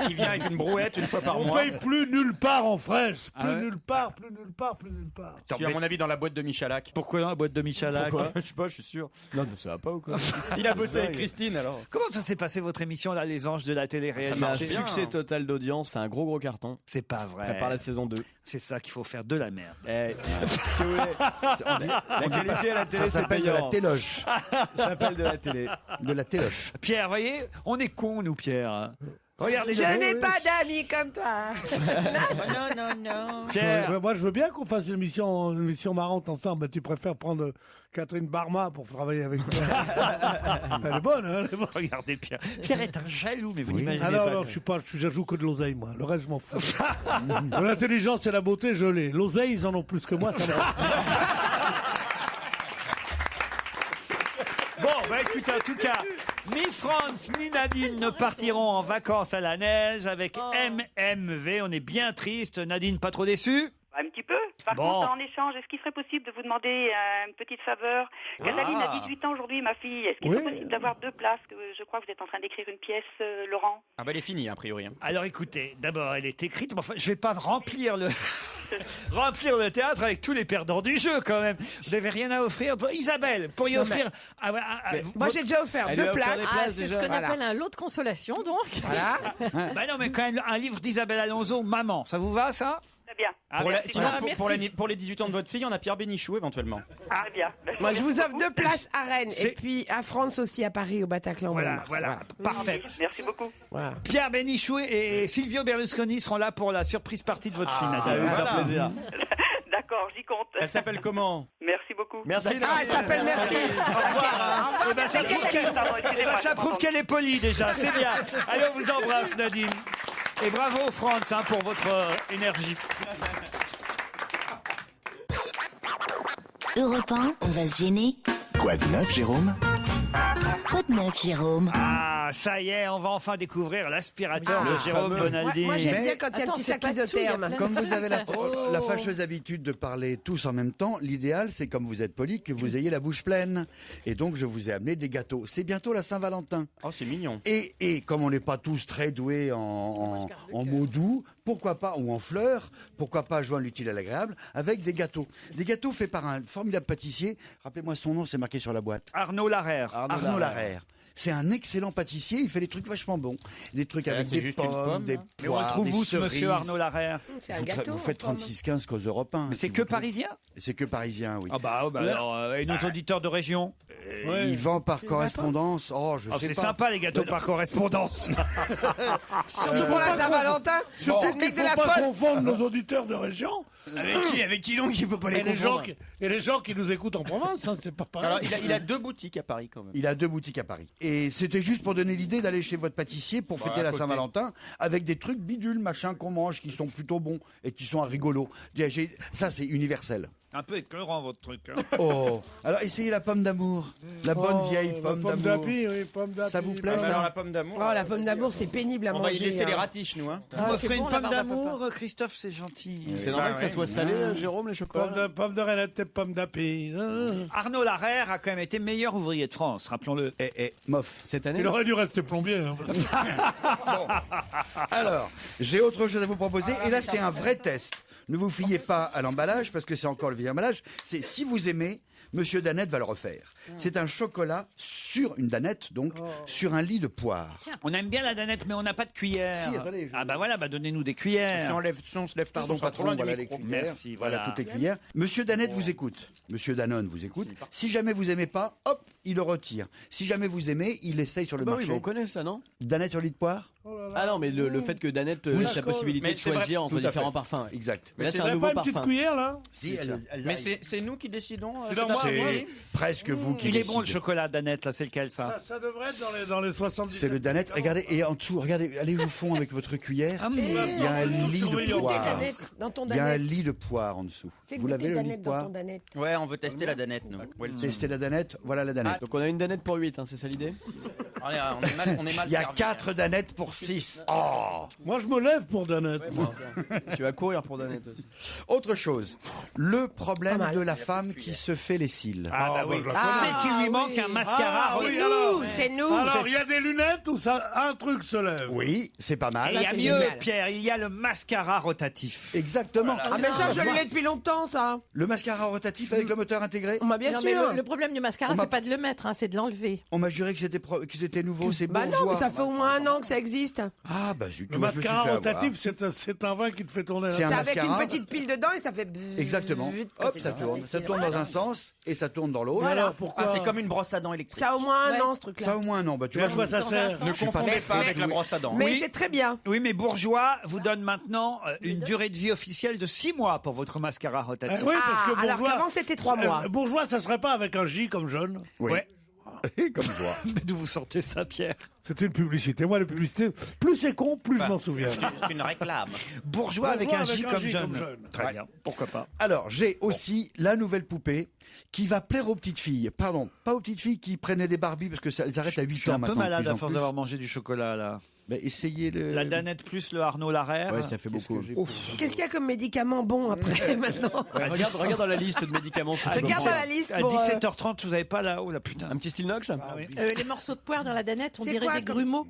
Il vient avec une brouette une fois par On mois. paye plus nulle part en fraîche. Plus Ah ouais nulle part, plus nulle part, plus nulle part. Je suis à mon avis dans la boîte de Michalak. Pourquoi dans la boîte de Michalak? Pourquoi Je sais pas, je suis sûr. Non, mais ça va pas ou quoi? Il a bossé avec Christine alors. Comment ça s'est passé votre émission là, Les Anges de la C'est un télé-réalité? succès total d'audience, c'est un gros carton. C'est pas vrai. Prépare la saison 2. C'est ça qu'il faut faire, de la merde. Si vous voulez, la qualité à la télé, Ça c'est s'appelle de la payant. téloche. Ça s'appelle de la télé. De la téloche. Pierre, voyez, on est cons, nous, Pierre. Regardez. Je n'ai pas d'amis comme toi. Non. Pierre. Moi, je veux bien qu'on fasse une émission marrante ensemble, mais tu préfères prendre Catherine Barma pour travailler avec toi. Elle est bonne, hein, elle est bonne. Regardez Pierre. Pierre est un jaloux, mais vous n'imaginez Ah pas. non, je joue que de l'oseille, moi. Le reste, je m'en fous. L'intelligence et la beauté, je l'ai. L'oseille, ils en ont plus que moi, ça va. Bon, bah écoutez, en tout cas, ni Franz ni Nadine ne partiront en vacances à la neige avec MMV. On est bien triste. Nadine, pas trop déçue? Un petit peu. Par Bon. contre, en échange, est-ce qu'il serait possible de vous demander une petite faveur? Cataline a 18 ans aujourd'hui, ma fille. Est-ce qu'il serait possible d'avoir 2 places? Je crois que vous êtes en train d'écrire une pièce, Laurent. Ah bah elle est finie a priori. Hein. Alors écoutez, d'abord elle est écrite, mais enfin je vais pas remplir le remplir le théâtre avec tous les perdants du jeu quand même. Vous n'avez rien à offrir. Isabelle, pourriez offrir. Moi j'ai déjà offert Elle 2 lui a offert places. des places, C'est ce déjà. qu'on Voilà. appelle un lot de consolation, donc. Voilà. Bah non, mais quand même un livre d'Isabelle Alonso, Maman, ça vous va ça? Très bien. Ah, Pour, bah, sinon, merci. pour les 18 ans de votre fille, on a Pierre Bénichou éventuellement. Très bien. Moi je vous offre 2 places à Rennes C'est- et puis à France aussi à Paris au Bataclan. au mois de Voilà, mars. voilà, parfait. Merci beaucoup. Voilà. Pierre Bénichou et Silvio Berlusconi seront là pour la surprise partie de votre film. Ça va lui faire plaisir. D'accord, j'y compte. Elle s'appelle comment? Merci beaucoup. Merci. Ah, elle s'appelle Merci. Eh ben, ça prouve qu'elle- eh ben, ça prouve qu'elle est polie déjà, c'est bien. Allez, on vous embrasse Nadine. Et bravo Franz hein, pour votre énergie. Europe 1, on va se gêner. Quoi de neuf, Jérôme? Quoi de neuf, Jérôme? Ah, ça y est, on va enfin découvrir l'aspirateur de Jérôme Bonaldi. Moi j'aime bien quand il y a un Attends, petit c'est sac pas tout, il y a isotherme. plein Comme vous avez la fâcheuse habitude de parler tous en même temps, l'idéal, c'est comme vous êtes poli, que vous ayez la bouche pleine. Et donc, je vous ai amené des gâteaux. C'est bientôt la Saint-Valentin. Oh, c'est mignon. Et comme on n'est pas tous très doués en mots doux, pourquoi pas, ou en fleurs, pourquoi pas joindre l'utile à l'agréable avec des gâteaux. Des gâteaux faits par un formidable pâtissier. Rappelez-moi son nom, c'est marqué sur la boîte. Arnaud Larère. Arnaud Larère. C'est un excellent pâtissier, il fait des trucs vachement bons. Des trucs avec c'est des juste une pommes, pomme, des là. Mais on le poires, trouve des où, ce cerises. monsieur Arnaud Larère? C'est un gâteau. Vous faites 36-15 qu'aux Européens. Mais c'est que parisien? C'est que parisien, oui. Ah bah, alors, et nos auditeurs de région? Il vend par correspondance. Oh, je sais C'est pas. sympa les gâteaux par correspondance. Surtout pour la Saint-Valentin. Surtout le qu'il mec ne de faut la pas poste. confondre nos auditeurs de région. Avec qui donc il faut pas les Et les, gens confondre. et les gens qui nous écoutent en province, hein, c'est pas pareil. Alors il a 2 boutiques à Paris quand même. Il a 2 boutiques à Paris. Et c'était juste pour donner l'idée d'aller chez votre pâtissier pour fêter à la côté. Saint-Valentin avec des trucs bidules, machin qu'on mange, qui sont plutôt bons et qui sont rigolos. Ça, c'est universel. Un peu écœurant votre truc. Hein. Oh, alors essayez la pomme d'amour, la bonne vieille pomme d'amour. d'api, oui, pomme d'api. Ça vous plaît, ça Alors la pomme d'amour. Oh, la pomme d'amour, c'est pénible à On manger. va y laisser les hein. ratiches nous hein. Vous m'offrez c'est une bon, la pomme barbe à d'amour, Christophe, c'est gentil. C'est normal que ça soit salé, Jérôme, les chocolats. Pomme de renette et pomme d'api. Arnaud Larère a quand même été meilleur ouvrier de France, rappelons-le. Mof. Cette année. Il aurait dû rester plombier. Hein. Alors, j'ai autre chose à vous proposer, et là c'est un vrai test. Ne vous fiez pas à l'emballage, parce que c'est encore le vieil emballage. C'est si vous aimez, Monsieur Danette va le refaire. C'est un chocolat sur une danette, donc, sur un lit de poire. On aime bien la danette, mais on n'a pas de cuillère. Si, attendez, Ah bah voilà, donnez-nous des cuillères. Si on se lève Pardon, patron, voilà les cuillères. Merci, voilà voilà. toutes les cuillères. Monsieur Danette vous écoute. Monsieur Danone vous écoute. Si jamais vous aimez pas, hop, il le retire. Si jamais vous aimez, il essaye sur le Bah oui, marché. mais on connaît ça, non? Danette sur lit de poire. Ah non, mais le fait que Danette ait la possibilité de choisir entre Tout à différents fait. parfums. ouais. Exact. Mais là, c'est Vous un avez nouveau pas une petite parfum. cuillère là? Si, Mais c'est nous qui décidons. c'est presque vous qui Il est bon le décidez. chocolat danette, là, c'est lequel ça? Ça devrait être dans les 70. C'est le Danette. Regardez, et en dessous, regardez, allez au fond avec votre cuillère. Il y a un lit de poire. Dans ton Il y a un danette. lit de poire en dessous. Fais Vous goûter l'avez le lit de danette dans poire? ton danette. Ouais, on veut tester la danette, nous. Testez la Danette, voilà la Danette. Donc on a une Danette pour 8, c'est ça l'idée? On est mal Il y a servi, 4 Danettes pour 6. Oh. Moi, je me lève pour Danette. moi. Tu vas courir pour Danette aussi. Autre chose, le problème Pas mal. de la femme qui se fait les cils. Ah bah oui. bah, je la C'est qu'il lui manque un mascara. Ah, C'est oui, nous, alors. c'est nous. Alors, il y a des lunettes où ça, un truc se lève. Oui, c'est pas mal. Et il y a c'est mieux, génial. Pierre, il y a le mascara rotatif. Exactement. Ah, mais ça, je l'ai depuis longtemps, ça. Le mascara rotatif avec le moteur intégré. On m'a bien Non, mais sûr. le problème du mascara, On m'a- c'est pas de le mettre, hein, c'est de l'enlever. On m'a juré que c'était nouveau, c'est Bah bourgeois. non, mais ça fait au moins 1 an que ça existe. Ah bah zut, Le moi, je me suis mascara fait rotatif, avoir. c'est un vin qui te fait tourner la C'est un C'est avec une mascara. petite pile dedans et ça fait. Exactement. Hop, ça tourne. Ça tourne dans un sens et ça tourne dans l'autre. Mais alors, pourquoi Ah, c'est comme une brosse à dents électrique. Ça a au moins 1 Ouais. an, ce truc-là. Ça au moins non. Bah tu Mais à vois, quoi ça sert? Ne confondez pas avec la brosse à dents. Mais Oui. c'est très bien. Oui, mais Bourgeois vous donne maintenant une durée de vie officielle de 6 mois pour votre mascara rotatif. Oui, parce que alors bourgeois, qu'avant, c'était 3 mois. Bourgeois, ça serait pas avec un J comme jeune. Oui. Ouais. Comme toi. Mais d'où vous sortez ça, Pierre? C'était une publicité. Moi, les publicités, plus c'est con, plus je m'en souviens. C'est une réclame. Bourgeois avec un J comme jeune. Très Ouais. bien, pourquoi pas. Alors, j'ai aussi la nouvelle poupée qui va plaire aux petites filles. Pardon, pas aux petites filles qui prenaient des Barbies parce que elles arrêtent à 8 ans Je suis un peu maintenant. malade de plus à en force plus. d'avoir mangé du chocolat, là. Bah, essayez le. La Danette plus le Arnaud Larère. Ouais, ça fait beaucoup. Qu'est-ce qu'il y a comme médicament bon après maintenant? Ouais, regarde dans la liste de médicaments. ce que tu peux Regarde dans prendre. la liste À pour. 17h30, vous avez pas là. Oh la putain. Un petit style Nox. Les morceaux de poire dans la danette, on C'est dirait quoi des comme- grumeaux.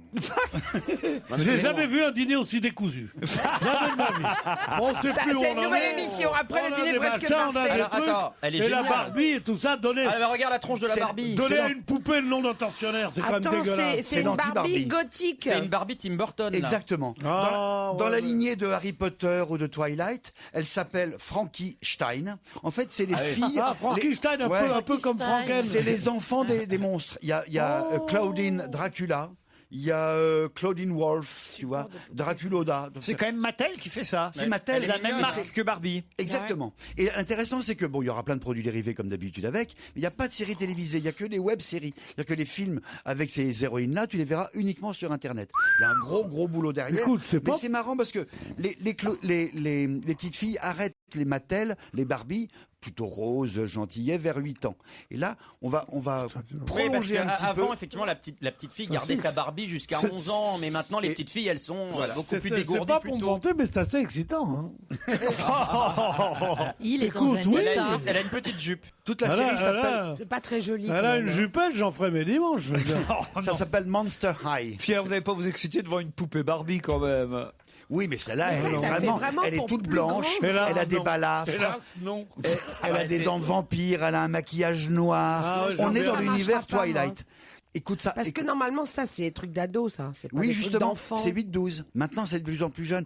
J'ai jamais vu un dîner aussi décousu. Jamais de ma vie. On sait Ça, plus où c'est on une en nouvelle est. émission. Après On le a dîner des presque machins, on a parfait. des Alors, trucs. attends, elle est et la géniale. Barbie et tout ça, donner, Ah, mais regarde la tronche de la C'est- Barbie. donner c'est à une poupée le nom d'un tortionnaire, c'est quand même Attends, dégueulasse. c'est une Barbie l'anti-Barbie. gothique. C'est une Barbie Tim Burton. Là. Exactement. Ah, Dans ouais, la ouais. lignée de Harry Potter ou de Twilight, elle s'appelle Frankie Stein. En fait, c'est les filles. Ah, Frankenstein, les- un, Ouais. peu comme Franken. C'est les enfants des monstres. Il y a Claudine Dracula. Il y a Claudine Wolf, tu vois, Draculoda. Donc, C'est quand même Mattel qui fait ça. C'est Mattel. C'est la même Et marque c'est- que Barbie. Exactement. Et l'intéressant, c'est que bon, il y aura plein de produits dérivés comme d'habitude avec, mais il n'y a pas de séries télévisées, il y a que des web-séries. C'est-à-dire que les films avec ces héroïnes-là, tu les verras uniquement sur Internet. Il y a un gros boulot derrière. Écoute, c'est mais pas- c'est marrant parce que les petites filles arrêtent les Mattel, les Barbie, plutôt roses, gentillet, vers 8 ans. Et là, on va Oui, parce prolonger un petit peu. qu'avant, effectivement, la petite fille gardait sa Barbie jusqu'à 11 ans, mais maintenant, les petites filles, elles sont beaucoup plus C'est dégourdies. pas pour me plutôt. vanter, mais c'est assez excitant. Hein. Il est Écoute, dans un oui. état. Elle a une petite jupe. Toute la Elle série a- s'appelle. C'est pas très joli. Elle quand a même, une hein. jupette, j'en ferai mes dimanches. je veux dire. Ça s'appelle Monster High. Pierre, vous n'allez pas vous exciter devant une poupée Barbie quand même. Oui, mais celle-là, Mais ça, elle, ça fait vraiment elle est pour toute plus blanche, grand. Hélas, elle a des non. balafres. Hélas, non. Elle a des dents de vampire, elle a un maquillage noir. Ah ouais, On j'en est ai- dans Ça l'univers marchera pas, Twilight. Écoute ça. Parce que normalement, ça, c'est des trucs d'ado, ça. C'est pas Oui, des trucs justement, d'enfants. c'est 8-12. Maintenant, c'est de plus en plus jeune.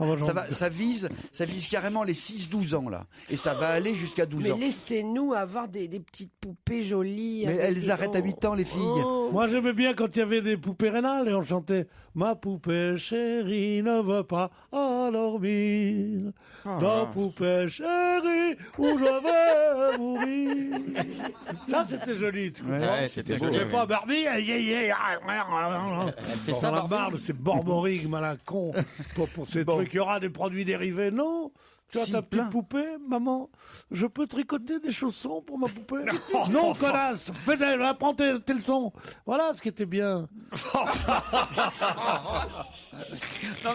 Ça vise carrément les 6-12 ans, là. Et ça va aller jusqu'à 12 Mais ans. laissez-nous avoir des petites poupées jolies. Mais avec elles des- arrêtent à 8 ans, les filles. Oh. Moi, j'aimais bien quand il y avait des poupées rénales et on chantait « Ma poupée chérie ne veut pas endormir. Dans poupée chérie où je vais mourir. » Ça, c'était joli. Tu comprends? Ouais, c'était joli, C'est oui. pas Barbie. fait ça, la Barbie. barbe, c'est Borborygme à la con pour ces trucs. Il y aura des produits dérivés. Non. Tu as Si, ta petite plein. poupée, maman. Je peux tricoter des chaussons pour ma poupée. Non, connasse. Apprends tes leçons. Voilà ce qui était bien.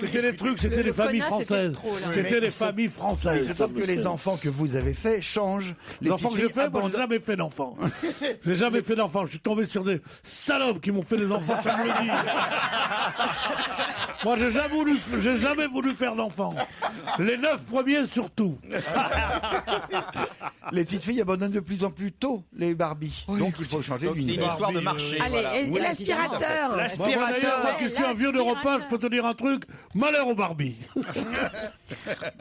C'était des trucs, c'était des familles françaises. C'était des familles françaises. Sauf que les enfants que vous avez faits changent. Les enfants que j'ai petites filles fait, moi, j'ai abandonnent- jamais fait d'enfants. J'ai jamais fait d'enfants. Je suis tombé sur des salopes qui m'ont fait des enfants, ça me le dit. Moi, j'ai jamais voulu faire d'enfants. Les 9 premiers, surtout. Les petites filles abandonnent de plus en plus tôt les Barbies. Donc il faut changer Donc c'est une d'univers. histoire de marché. Allez, voilà. et l'aspirateur. Moi, qui suis un vieux de repas, je peux te dire un truc. Malheur aux Barbie.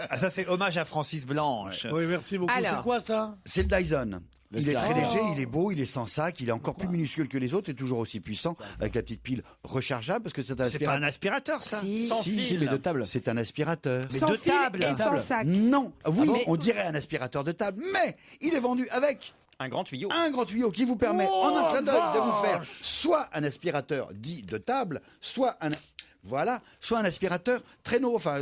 Ah, ça, c'est hommage à Francis Blanche. Oui, merci beaucoup. Alors. C'est quoi ça? C'est le Dyson. Il est très L'aspirateur. léger, il est beau, il est sans sac, il est encore plus minuscule que les autres et toujours aussi puissant avec la petite pile rechargeable parce que c'est un C'est pas un aspirateur. aspirateur, ça. Si. Sans fil. mais de table. C'est un aspirateur. Mais Sans de fil table. et sans sac. Non, oui, mais- on dirait un aspirateur de table, mais il est vendu avec Un grand tuyau. un grand tuyau qui vous permet Oh, en un clin d'œil de vous faire vache. soit un aspirateur dit de table, soit un aspirateur traîneau, enfin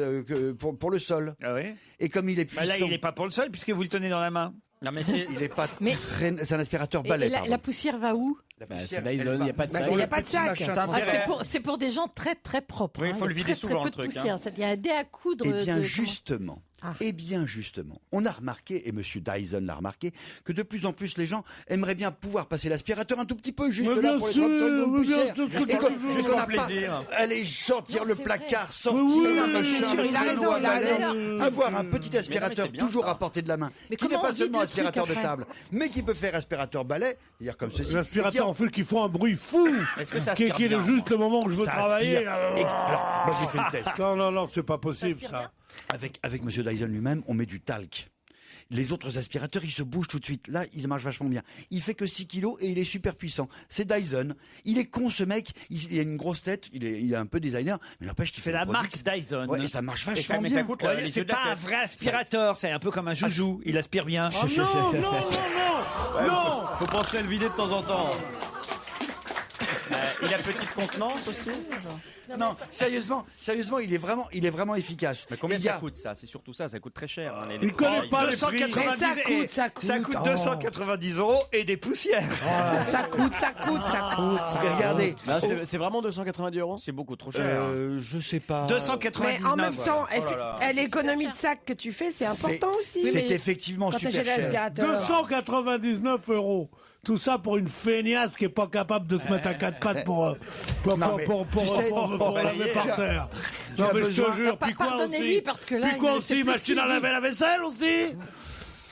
pour le sol. Ah oui. Et comme il est Bah puissant, là, il n'est pas pour le sol, puisque vous le tenez dans la main. Non, mais c'est. il est pas Mais- c'est un aspirateur Et balai. la, pardon. la poussière va où? La Bah, poussière, c'est Dyson, elle il n'y a pas de Bah, sac. il y a le pas de petit sac. machin T'as Ah, transparent. c'est pour des gens très très propres. Oui, hein. faut le Il y a vider très, souvent, très le peu de truc, poussière. hein. Il y a un dé à coudre. Eh bien, de- justement. Ah. Eh bien, justement. On a remarqué, et Monsieur Dyson l'a remarqué, que de plus en plus les gens aimeraient bien pouvoir passer l'aspirateur un tout petit peu, juste Mais là bien pour les sûr, 30 tonnes de mais bien poussière. sûr, Et comme juste on pour n'a le plaisir. pas aller sortir Non, le c'est placard, vrai. sortir Oui, le mais c'est machin, sûr, il a le raison, traîneau il a à balai, raison. avoir un petit aspirateur c'est bien toujours ça. à portée de la main, Mais qui n'est comment pas on vide seulement le truc aspirateur de après table, mais qui peut faire aspirateur balai, c'est-à-dire comme ceci. L'aspirateur en fait qui font un bruit fou. Est-ce que ça qui aspire est bien, juste le moment où je veux Ça travailler. aspire. Alors, moi j'ai fait le test. Non, c'est pas possible ça. Avec Monsieur Dyson lui-même, on met du talc. Les autres aspirateurs, ils se bougent tout de suite. Là, ils marchent vachement bien. Il fait que 6 kilos et il est super puissant. C'est Dyson. Il est con, ce mec. Il a une grosse tête. Il est un peu designer. Mais n'empêche qu'il C'est fait la le marque produit. Dyson. Ouais, et ça marche Et ça, vachement mais bien. ça coûte Ouais, les c'est yeux de la pas un tête. vrai aspirateur, c'est un peu comme un joujou. Il aspire bien. Oh non. Faut penser à le vider de temps en temps. Il a petite contenance aussi. Non, sérieusement, il est vraiment efficace. Mais combien Et il y a- ça coûte ça? C'est surtout ça coûte très cher. hein, Il connaît pas les prix. 290 Mais ça coûte, et- ça coûte. Ça coûte Oh. 290 € et des poussières. Ça coûte. Mais regardez, Là, c'est vraiment 290 €. C'est beaucoup trop cher. je sais pas. 299. Mais en même temps, Oh là là. l'économie de sac que tu fais, c'est important aussi. C'est effectivement Quand super t'achètes cher. l'aspirateur. 299 €. Tout ça pour une feignasse qui est pas capable de se mettre à quatre pattes pour Non, mais tu sais, laver par terre. tu Non as mais je te besoin- jure, puis quoi Pardonnez-lui, aussi? parce que là, Puis quoi il sait aussi? plus ce Machine qu'il à laver dit. la vaisselle aussi?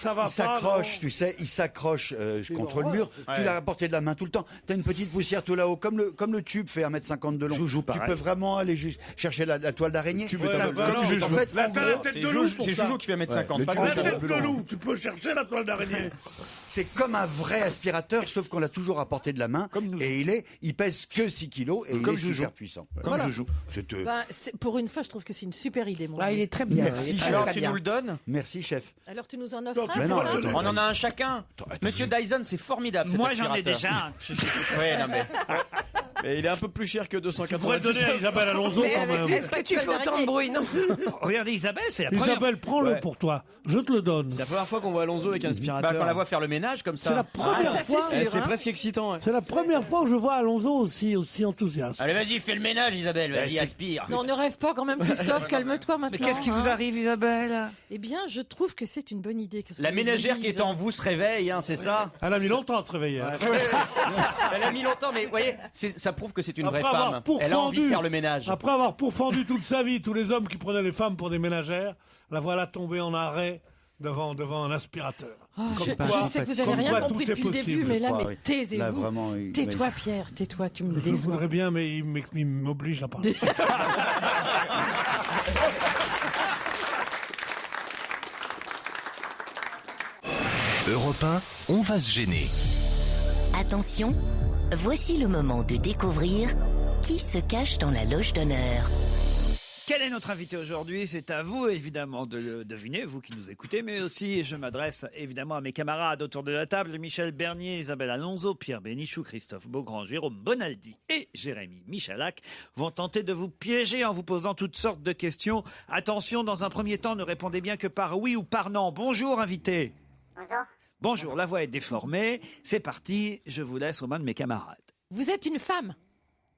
Ça va Il pas. s'accroche, non. tu sais, il s'accroche contre le mur. Ouais. Tu l'as à portée de la main tout le temps. T'as une petite poussière tout là-haut, comme le tube fait 1,50 m de long. Tu pareil. peux vraiment aller chercher la toile d'araignée. Ouais, la valeur. En fait, La tête C'est de loup Joujou pour c'est ça. Joujou qui fait 1,50 m. Pas La grand-chose. tête de loup, tu peux chercher la toile d'araignée. c'est comme un vrai aspirateur, sauf qu'on l'a toujours à portée de la main. Et il pèse que 6 kilos et il est super puissant. Comme Joujou. C'était- Ben, pour une fois, je trouve que c'est une super idée. Moi. Ah, il est très bien. Merci, il est très, Alors très tu bien. nous le donnes? Merci, chef. Alors tu nous en offres Mais un non, c'est ça attends. On en a un chacun. Monsieur Dyson, c'est formidable. cet Moi, j'en ai aspirateur. déjà un. Ouais, non, mais. Mais il est un peu plus cher que Tu pourrais 290 le donner à Isabelle Alonso Mais quand même. est-ce que tu fais autant de bruit? Non. Regardez Isabelle, c'est la première. Isabelle, prends-le Ouais. pour toi. Je te le donne. C'est la première fois qu'on voit Alonso avec un aspirateur. Bah, quand on la voit faire le ménage comme ça. C'est la première ça, c'est fois. sûr. C'est hein. presque excitant. ouais. C'est la première fois que je vois Alonso aussi enthousiaste. Allez, vas-y, fais le ménage, Isabelle. Vas-y, c'est- aspire. Non, ne rêve pas quand même, Christophe, calme-toi maintenant. Mais qu'est-ce qui vous hein. arrive, Isabelle? Eh bien, je trouve que c'est une bonne idée. Qu'est-ce La que vous ménagère qui disent est en vous se réveille, hein, c'est ça? Elle a mis longtemps à se réveiller. hein. Elle a mis longtemps, mais vous voyez, ça prouve que c'est une vraie Après avoir femme. Elle a envie de pourfendu- faire le ménage. Après avoir pourfendu toute sa vie tous les hommes qui prenaient les femmes pour des ménagères, la voilà tombée en arrêt devant un aspirateur. Oh, je sais que vous avez rien compris depuis le début, mais là, taisez-vous. Là, vraiment, Tais-toi, Pierre, tais-toi, tu me Je déçois. voudrais bien, mais il m'oblige à parler. Europe 1, on va se gêner. Attention, voici le moment de découvrir qui se cache dans la loge d'honneur. Quel est notre invité aujourd'hui? C'est à vous, évidemment, de le deviner, vous qui nous écoutez, mais aussi, je m'adresse évidemment à mes camarades autour de la table, Michel Bernier, Isabelle Alonso, Pierre Bénichou, Christophe Beaugrand, Jérôme Bonaldi et Jérémy Michalak vont tenter de vous piéger en vous posant toutes sortes de questions. Attention, dans un premier temps, ne répondez bien que par oui ou par non. Bonjour, invité. Bonjour. Bonjour, la voix est déformée. C'est parti, je vous laisse aux mains de mes camarades. Vous êtes une femme?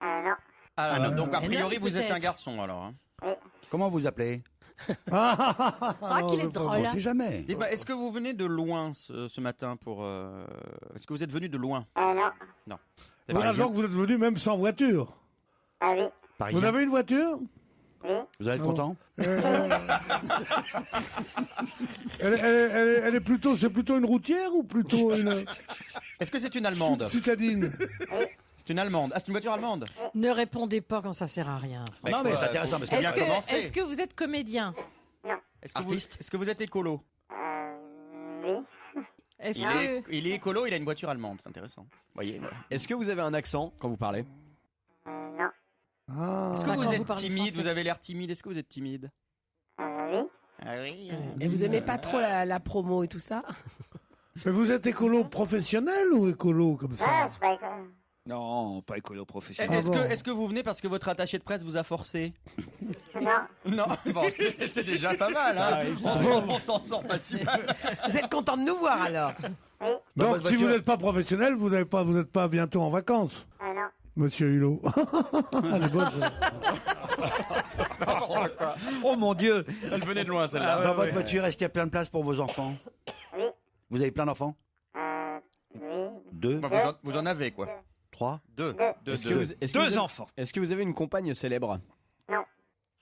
Non. Alors, donc a priori, non, vous êtes un peut-être. garçon alors. Hein. Oui. Comment vous appelez? Qu'il est drôle. On sait jamais. Dites-moi, est-ce que vous venez de loin ce matin pour Est-ce que vous êtes venu de loin? Non. Non. Voilà, donc vous êtes venu même sans voiture. Ah oui. Parisien. Vous avez une voiture? Oui. Vous allez être content? Elle est plutôt, c'est plutôt une routière ou plutôt une Est-ce que c'est une allemande? citadine? C'est une allemande. Ah, c'est une voiture allemande? Ne répondez pas quand ça sert à rien. Non, mais c'est intéressant parce que bien commencer. Est-ce que vous êtes comédien? Est-ce que vous êtes écolo? Oui. Est-ce Il que... est, il est écolo, il a une voiture allemande, c'est intéressant. Voyez, voilà. Est-ce que vous avez un accent quand vous parlez? Non. Est-ce que Quand vous vous êtes parlez timide? français. Vous avez l'air timide. Est-ce que vous êtes timide? Oui. Ah oui. Et vous aimez pas trop la promo et tout ça? Mais vous êtes écolo professionnel ou écolo comme Ah, ça? je suis pas école. Non, pas écolo professionnel. Est-ce bon. que, est-ce que vous venez parce que votre attaché de presse vous a forcé? Non. Non, bon, c'est déjà pas mal. Hein. On s'en sort pas si mal. Vous êtes content de nous voir alors? Oui. Donc votre si vous voiture- n'êtes pas professionnel, vous n'êtes pas bientôt en vacances, Ah non. Monsieur Hulot. Elle est bonne, ça. Oh mon Dieu! Elle venait de loin celle-là. Dans votre voiture, est-ce qu'il y a plein de place pour vos enfants? Oui. Vous avez plein d'enfants? Oui. 2, Bah, vous en avez quoi? 3. 2. Est-ce que vous, est-ce que vous Deux avez- enfants. Est-ce que vous avez une compagne célèbre?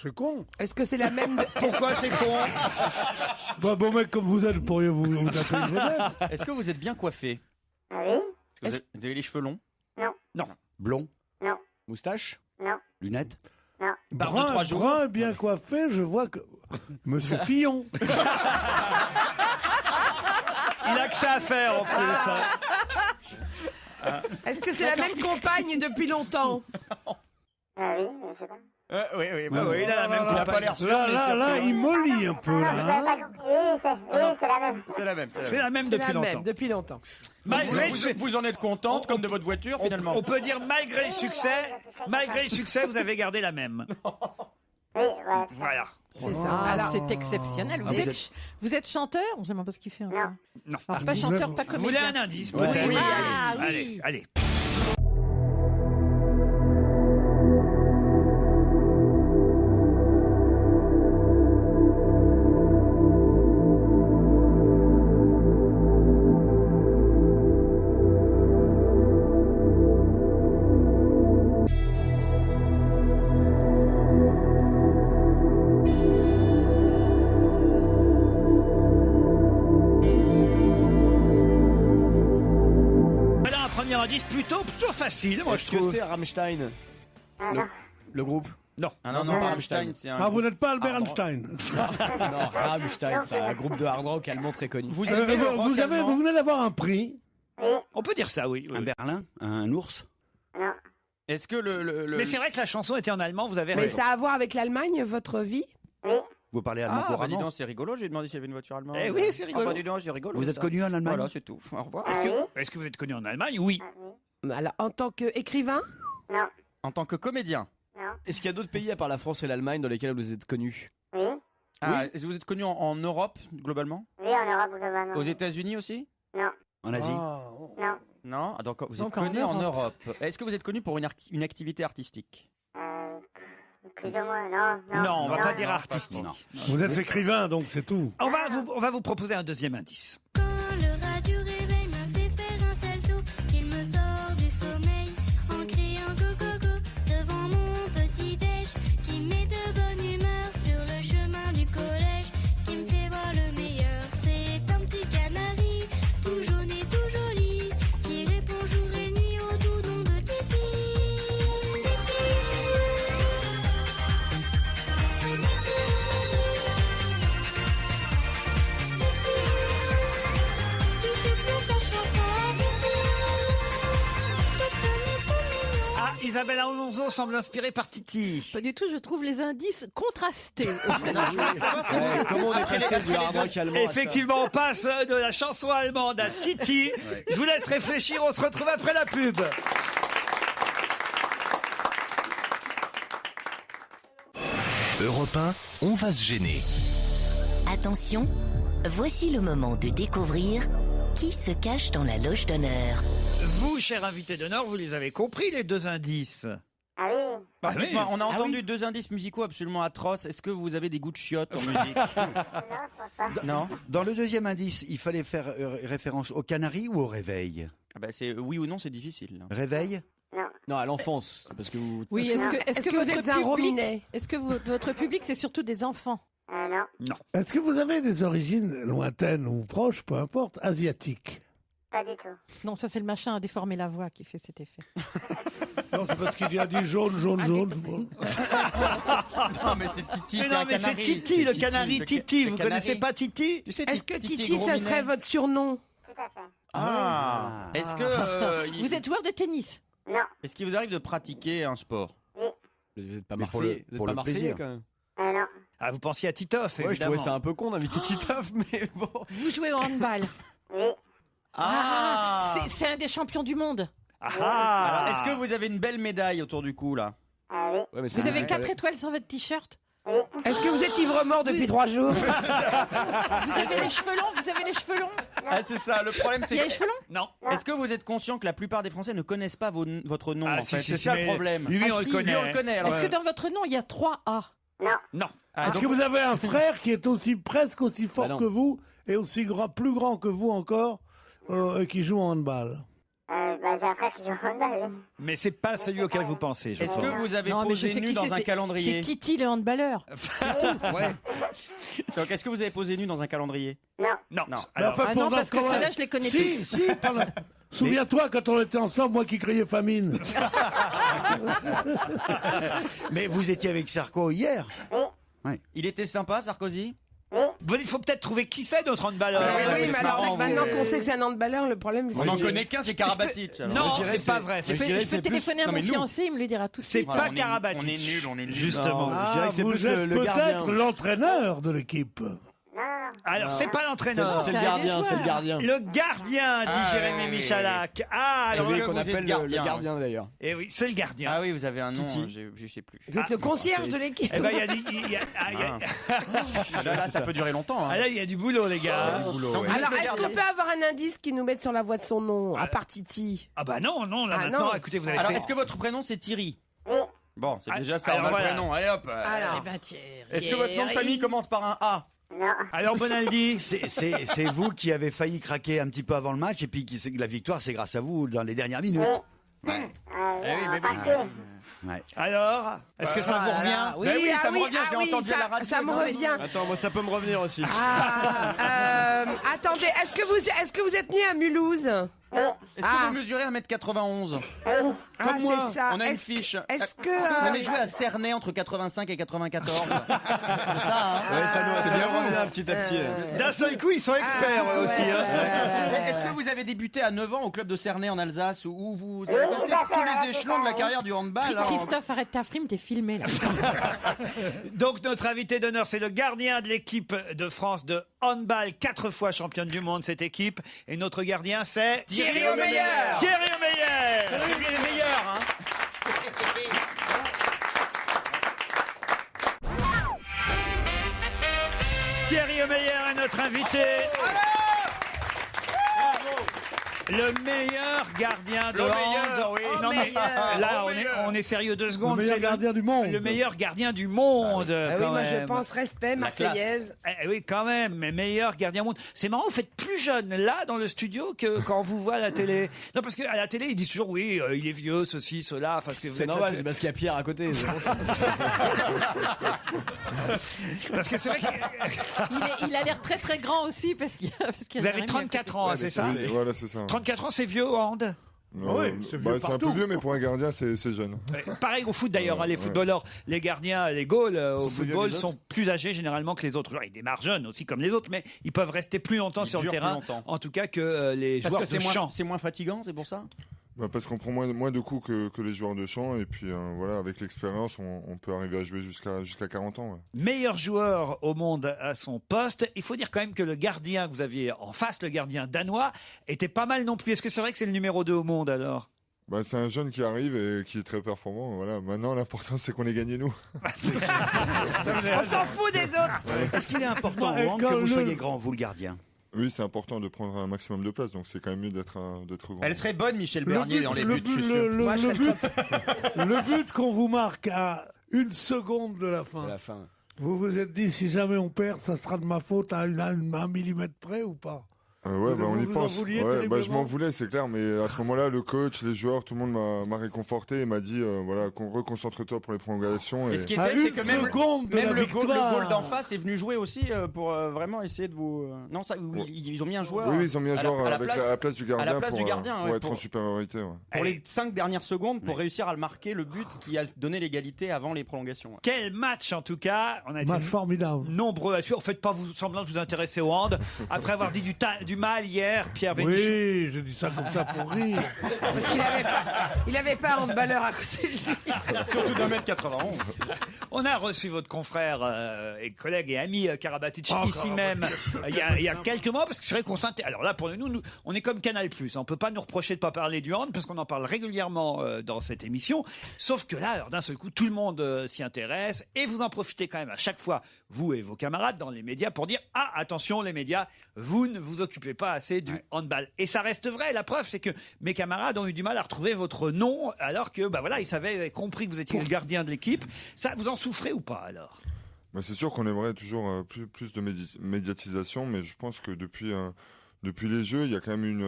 C'est con. Est-ce que c'est la même de... Pourquoi c'est con? Bah, bon mec comme vous êtes, pourriez-vous taper une vedette? Est-ce que vous êtes bien coiffé? Ah oui. Est-ce que vous avez les cheveux longs? Non. Blond? Non. Moustache? Non. Lunettes? Non. Barbe de 3 jours? Brun, bien coiffé, je vois que... Monsieur Fillon. Il a que ça à faire en plus. Hein. Est-ce que c'est la même compagne depuis longtemps? Ah oui, je sais pas. Oui, Ah oui, il a la même Il a pas compagne. l'air sûr. Là, mais là, c'est là, pas- il mollit un peu, là. Vous avez hein. pas compris. Oui, c'est la même. C'est la même. C'est la C'est même. la même C'est depuis la longtemps. même depuis longtemps. Malgré Vous, le- vous en êtes contente comme de votre voiture finalement? on peut dire malgré le succès, vous avez gardé la même. Oui, ouais. Voilà. C'est ça. Ah, Alors, c'est exceptionnel. Ah, Vous êtes chanteur? On ne sait même pas ce qu'il fait encore. Non. Alors, pas chanteur, pas Vous voulez comédien. un indice Oui, peut-être? oui, ah, oui. Allez, allez. Voilà un premier indice plutôt facile, moi je Est-ce que trouve. c'est Rammstein? Ah non. Le groupe? Non. Ah non, non, pas Rammstein, c'est un. Ah, vous n'êtes pas Albert Ah, bon. Einstein. Non, Rammstein, c'est un groupe de hard rock allemand très connu. Vous aimez le rock allemand? Vous venez d'avoir un prix. Oui. On peut dire ça, oui. oui. Un Berlin? Un ours? Non. Est-ce que le- Mais c'est vrai que la chanson était en allemand, vous avez mais raison. ça a à voir avec l'Allemagne, votre vie? Oui. Vous parlez allemand Ah, bah dis couramment? donc, c'est rigolo, j'ai demandé s'il y avait une voiture allemande. Eh oui, c'est rigolo. Ah, bah dis donc, c'est rigolo. Vous êtes ça. connu en Allemagne? Voilà, c'est tout. Au revoir. Est-ce Ah oui. que, est-ce que vous êtes connu en Allemagne? Oui. Alors, en tant qu'écrivain? Non. En tant que comédien? Non. Est-ce qu'il y a d'autres pays à part la France et l'Allemagne dans lesquels vous êtes connus? Oui. Ah, est-ce que vous êtes connu en Europe, globalement? Oui, en Europe globalement. Aux États-Unis aussi? Non. En Asie? Non. Non. Ah, donc vous êtes Donc en connu en Europe. Europe. Est-ce que vous êtes connu pour une activité artistique? Plus ou moins, non. Non, on va pas non. dire artistique. Non. Vous êtes écrivain, donc c'est tout. On va vous proposer un deuxième indice. Quand le radio réveil me fait faire un salto, qu'il me sort du sommeil en criant go devant mon petit déj, qui met de bonne humeur sur le chemin du collège, qui me fait voir le meilleur, c'est Isabelle Alonso semble inspirée par Titi. Pas du tout, je trouve les indices contrastés. Comment on est passé du hard rock allemand à ça? Effectivement, on passe de la chanson allemande à Titi. Je vous laisse réfléchir, on se retrouve après la pub. Europe 1, on va se gêner. Attention, voici le moment de découvrir qui se cache dans la loge d'honneur. Vous, cher invité d'honneur, vous les avez compris, les deux indices. Ah oui. Ah oui. Dites-moi, on a Ah entendu oui. deux indices musicaux absolument atroces. Est-ce que vous avez des goûts de chiottes en musique? Non. Dans le deuxième indice, il fallait faire référence aux Canaries ou au réveil? Ah bah c'est oui ou non, c'est difficile. Réveil? Non, à l'enfance. C'est parce que vous. Oui, est-ce que vous votre êtes un public- rominet? Est-ce que votre public, c'est surtout des enfants? Non. Est-ce que vous avez des origines lointaines ou proches, peu importe, asiatiques? Pas du tout. Non, ça c'est le machin à déformer la voix qui fait cet effet. Non, c'est parce qu'il a dit jaune, jaune, jaune. Non mais c'est Titi, Mais c'est non, un mais c'est canari. Titi, le canari Titi. le Vous canari. connaissez pas Titi? Tu sais, Est-ce que Titi Titi, ça Gros serait Minet. votre surnom? Tout à fait. Ah. Est-ce que Vous êtes joueur de tennis? Non. est-ce qu'il vous arrive de pratiquer un sport? Oui. Vous n'êtes pas Mais pour Marseillais. le- Vous pour êtes pas le Marseillais plaisir. quand même. Non. Ah, vous pensiez à Titoff, Ouais, je évidemment. trouvais ça un peu con d'inviter Titoff, mais bon. Vous jouez au handball? Oui. Ah. C'est un des champions du monde. Ah. Alors, est-ce que vous avez une belle médaille autour du cou là? Ah oui. Ouais, mais c'est Vous avez vrai. 4 étoiles sur votre t-shirt? Est-ce que vous êtes ivre-mort depuis 3 jours? Vous avez les cheveux longs? Vous avez les cheveux longs? Ah c'est ça. Le problème c'est Il y a que les cheveux longs? Non. est-ce que vous êtes conscient que la plupart des Français ne connaissent pas votre nom Ah, en si, fait? si, C'est si, ça mais le problème. lui, on Ah, le si, connaît. Lui on le connaît. Alors, Est-ce que dans votre nom, il y a 3 A? Non. Ah, Est-ce donc- que vous avez un frère qui est aussi presque aussi fort Bah non. que vous et aussi plus grand que vous encore et qui joue en handball? J'ai un frère qui joue au handball. Mais c'est pas celui auquel vous pensez, je Est-ce pense. que vous avez Non, mais je posé sais nu qui dans c'est, un c'est calendrier? Titi le handballeur. Ouais. Donc est-ce que vous avez posé nu dans un calendrier? Non. Non. Non. Mais Alors, enfin, Ah non, pendant parce que quand même- ceux-là, je les connais Si, tous. si, pardon. Souviens-toi quand on était ensemble, moi qui criais famine. Mais vous étiez avec Sarko hier? Il était sympa Sarkozy? Bon, il faut peut-être trouver qui c'est notre handballeur. Ah ouais, oui, mais mais c'est alors marrant, maintenant vous. qu'on sait que c'est un handballeur, le problème On en connaît qu'un, c'est Karabatic. alors. Non, je dirais c'est pas c'est- vrai. Je peux téléphoner à Non, mon mais nous. fiancé, il me le dira tout de C'est suite. pas on est- Karabatic. on est nuls, on est nuls. Justement. Non. Je dirais Ah, que c'est vous plus êtes le gardien. peut-être l'entraîneur de l'équipe. Alors, c'est pas l'entraîneur. C'est le Ça a des gardien, c'est le joueurs. gardien. Le gardien, dit Ah, Jérémy oui, oui, Michalak. Ah, C'est alors, lui que qu'on vous êtes appelle gardien. le gardien d'ailleurs. eh oui, c'est le gardien. Ah oui, vous avez un nom, Titi. je sais plus. Vous êtes le concierge de l'équipe. Eh ben, il y a du- il y a- ah, il y a- Là, ça peut durer longtemps. ah, là, il y a du boulot, les gars. Donc, vous Alors, êtes le est-ce qu'on gardien. peut avoir un indice qui nous mette sur la voie de son nom, à part Titi? Ah bah non, non, là Ah, maintenant, non. écoutez, vous avez Alors, fait... est-ce que votre prénom c'est Thierry? Bon, c'est Ah, déjà ça, on alors a voilà. le prénom. Allez hop. Alors, Eh ben, Thierry. Est-ce que votre nom de famille commence par un A? Alors, Bonaldi, C'est vous qui avez failli craquer un petit peu avant le match et puis la victoire, c'est grâce à vous dans les dernières minutes. Ouais. Ouais. alors, est-ce que ça vous revient? oui, Ben oui, ça ah me oui, revient, je l'ai ah oui, entendu à la radio, ça me non, revient. Attends, moi ça peut me revenir aussi. Attendez, est-ce que vous êtes né à Mulhouse? Est-ce que vous mesurez 1m91? Ah, moi. c'est ça. On a une Est-ce- fiche. Est-ce que vous avez joué à Cernay entre 85 et 94? C'est ça, hein? Ouais, ça doit bien revenir petit à petit. D'un seul coup, ils sont experts eux aussi. hein. Est-ce que vous avez débuté à 9 ans au club de Cernay en Alsace où vous avez passé tous les échelons de la carrière du handball? hein? Christophe, arrête ta frime, t'es filmé là. Donc, notre invité d'honneur, c'est le gardien de l'équipe de France de handball, 4 fois championne du monde, cette équipe. Et notre gardien, c'est... Thierry Omeyer. Thierry Omeyer. C'est bien les meilleurs, hein? Thierry Omeyer est notre invité. Le meilleur gardien de Le hand. meilleur, oui. Non, mais meilleur. là, Le on meilleur. est sérieux 2 secondes. Le meilleur c'est gardien du monde. Le meilleur gardien du monde. Ah oui, quand moi je même. pense respect, Marseillaise. Oui, quand même, mais meilleur gardien au monde. C'est marrant, vous faites plus jeune là dans le studio que quand on vous voit à la télé. Non, parce qu'à la télé, ils disent toujours oui, il est vieux, ceci, cela. Parce que vous C'est êtes- normal, c'est parce qu'il y a Pierre à côté. c'est pour ça. Parce que c'est vrai que Il a l'air très très grand aussi parce qu'il y a vous avez Jérémy à 34 ans, hein, c'est ça Voilà, c'est ça. 34 ans, c'est vieux au hand. Oui, c'est vieux C'est un partout. peu vieux, mais pour un gardien, c'est jeune. Pareil au foot d'ailleurs, hein, les Ouais. footballeurs, les gardiens, les goals au Sont plus vieux football que les sont autres. plus âgés généralement que les autres joueurs. Ils démarrent jeunes aussi comme les autres, mais ils peuvent rester plus longtemps Ils sur le durent plus terrain, longtemps. en tout cas que les Parce joueurs que de champ. c'est moins fatigant, c'est pour ça? Parce qu'on prend moins de coups que les joueurs de champ, et puis voilà, avec l'expérience, on peut arriver à jouer jusqu'à 40 ans. Ouais. Meilleur joueur au monde à son poste. Il faut dire quand même que le gardien que vous aviez en face, le gardien danois, était pas mal non plus. Est-ce que c'est vrai que c'est le numéro 2 au monde alors ? C'est un jeune qui arrive et qui est très performant. Voilà. Maintenant, l'important, c'est qu'on ait gagné nous. On s'en fout des autres. Est-ce qu'il est important au hand que vous soyez grand, vous le gardien? Oui, c'est important de prendre un maximum de place, donc c'est quand même mieux d'être grand. Elle serait bonne, Michel Bernier, dans les buts, je suis sûr. Le but qu'on vous marque à 1 seconde de la fin. Vous vous êtes dit, si jamais on perd, ça sera de ma faute à 1 millimètre près ou pas? On y pense. Je m'en voulais, c'est clair, mais à ce moment-là, le coach, les joueurs, tout le monde m'a réconforté et m'a dit, reconcentre-toi pour les prolongations. Et ce qui est terrible, c'est que même le goal d'en face est venu jouer aussi pour vraiment essayer de vous. Non, ça, ils ont mis un joueur. Oui, ils ont mis un joueur à la place du gardien pour être en supériorité. Ouais. Pour les 5 dernières secondes, pour réussir à le marquer, le but qui a donné l'égalité avant les prolongations. Ouais. Quel match en tout cas. On a été formidable. Nombreux à suivre. Faites pas semblant de vous intéresser au hand. Après avoir dit du mal hier, Pierre Bénichou. Oui, j'ai dit ça comme ça pour rire. Parce qu'il avait pas un handballeur à côté de lui. Surtout d'1m91. On a reçu votre confrère et collègue et ami Karabatic ici même il y a quelques mois, parce que c'est vrai qu'on s'intéresse. Alors là, pour nous, on est comme Canal+. On peut pas nous reprocher de pas parler du hand, parce qu'on en parle régulièrement dans cette émission. Sauf que là, alors, d'un seul coup, tout le monde s'y intéresse, et vous en profitez quand même à chaque fois, vous et vos camarades dans les médias, pour dire « Ah, attention les médias, vous ne vous occupez pas assez du handball ». Et ça reste vrai. La preuve, c'est que mes camarades ont eu du mal à retrouver votre nom, alors que, ils avaient compris que vous étiez le gardien de l'équipe. Ça, vous en souffrez ou pas, alors ? C'est sûr qu'on aimerait toujours plus de médiatisation, mais je pense que depuis les Jeux, il y a quand même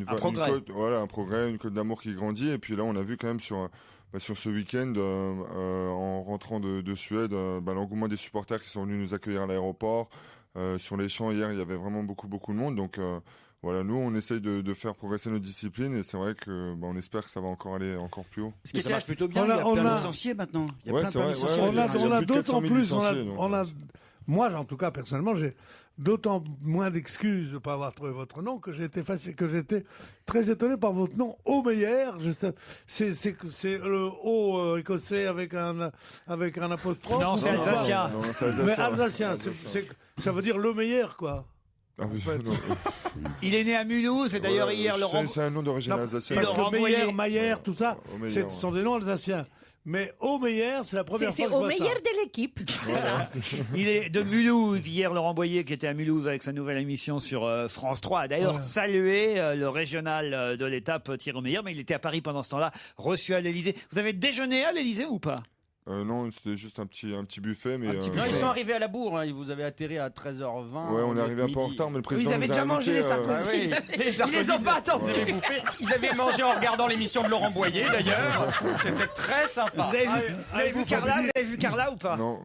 un progrès. Un progrès, une cote d'amour qui grandit. Et puis là, on a vu quand même sur ce week-end, en rentrant de Suède, l'engouement des supporters qui sont venus nous accueillir à l'aéroport. Sur les champs, hier, il y avait vraiment beaucoup de monde. Donc nous, on essaye de faire progresser notre discipline, et c'est vrai que on espère que ça va aller encore plus haut. Ce qui ça marche plutôt bien, il y a plein de licenciés maintenant. Il y a plein de licenciés. On a d'autant plus, moi, en tout cas, personnellement, j'ai d'autant moins d'excuses de ne pas avoir trouvé votre nom que j'étais très étonné par votre nom, Aumeyer. C'est le O écossais avec un apostrophe. Non, c'est alsacien. Mais alsacien, ça veut dire le meilleur, quoi. Il est né à Mulhouse, et d'ailleurs hier c'est un nom d'origine alsacienne. Parce que Meyer, Mayer, tout ça, ce sont des noms alsaciens. Mais Aumeyer, c'est la première fois que je vois ça. C'est Aumeyer de l'équipe. Il est de Mulhouse. Hier, Laurent Boyer, qui était à Mulhouse avec sa nouvelle émission sur France 3, a d'ailleurs salué le régional de l'étape Thierry Aumeyer, mais il était à Paris pendant ce temps-là, reçu à l'Élysée. Vous avez déjeuné à l'Élysée ou pas ? Non, c'était juste un petit buffet. Mais non, ils sont arrivés à la bourre. Vous avez atterri à 13h20. Ouais, on est arrivé un peu en retard, mais le président. Ils avaient déjà mangé les Sarkozy. Ils les ont pas attendus. Ils avaient mangé en regardant l'émission de Laurent Boyer, d'ailleurs. C'était très sympa. Vous avez vu Carla ou pas? Non.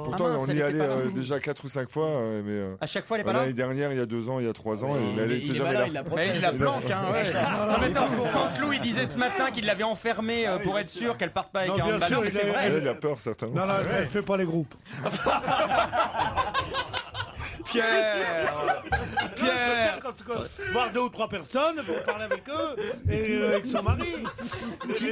Pourtant, on y allait déjà 4 ou 5 fois. Mais à chaque fois, elle est pas là. L'année dernière, il y a 2 ans, il y a 3 ans, et elle était jamais là. Il la planque. Quand Lou, il disait ce matin qu'il l'avait enfermée pour être sûr qu'elle parte pas avec un handballeur, mais c'est vrai. Elle a peur, certainement. Non, elle fait pas les groupes. Pierre, voir 2 ou 3 personnes pour parler avec eux et avec son mari.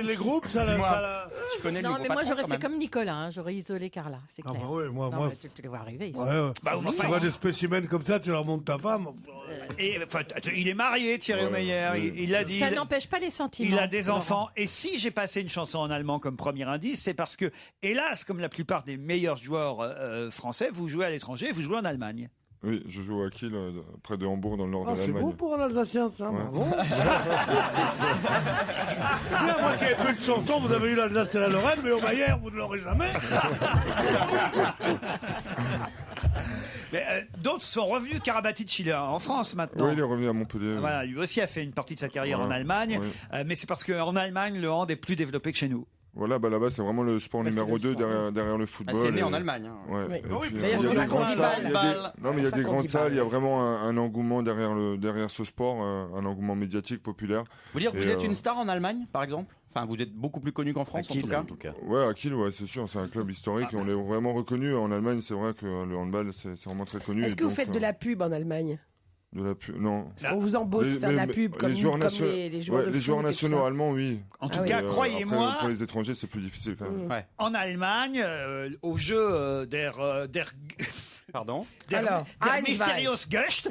Les groupes, ça la. Tu connais non, mais moi j'aurais fait comme Nicolas, j'aurais isolé Carla, c'est clair. Ah bah oui, moi. Tu les vois arriver. Tu vois des spécimens comme ça, tu leur montres ta femme. Il est marié, Thierry Aumeyer. Il l'a dit. Ça n'empêche pas les sentiments. Il a des enfants. Et si j'ai passé une chanson en allemand comme premier indice, c'est parce que, hélas, comme la plupart des meilleurs joueurs français, vous jouez à l'étranger, vous jouez en Allemagne. Oui, je joue à Kiel, près de Hambourg, dans le nord de l'Allemagne. C'est beau pour un Alsacien, ça. Bravo. Bien, moi qui ai fait une chanson, vous avez eu l'Alsace et la Lorraine, mais Aumeyer, vous ne l'aurez jamais. D'autres sont revenus. Karabatic, il est en France maintenant. Oui, il est revenu à Montpellier. Voilà, lui aussi a fait une partie de sa carrière en Allemagne. Oui. Mais c'est parce qu'en Allemagne, le hand est plus développé que chez nous. Voilà, là-bas, c'est vraiment le sport numéro 2 derrière le football. C'est né en Allemagne. Ouais. Oui, il y a des grandes salles. Il y a des grandes salles, il y a vraiment un engouement derrière ce sport, un engouement médiatique populaire. Vous dire que vous êtes une star en Allemagne, par exemple ? Enfin, vous êtes beaucoup plus connu qu'en France, en tout cas. Ouais, à Kiel, c'est sûr, c'est un club historique et on est vraiment reconnu. En Allemagne, c'est vrai que le handball, c'est vraiment très connu. Est-ce que vous faites de la pub en Allemagne ? De la pub, non. On vous embauche pour faire de la pub comme les joueurs les joueurs nationaux allemands, oui. En tout cas, croyez-moi. Pour les étrangers, c'est plus difficile quand même. En Allemagne, au jeu Pardon. Der Mysterious Gust,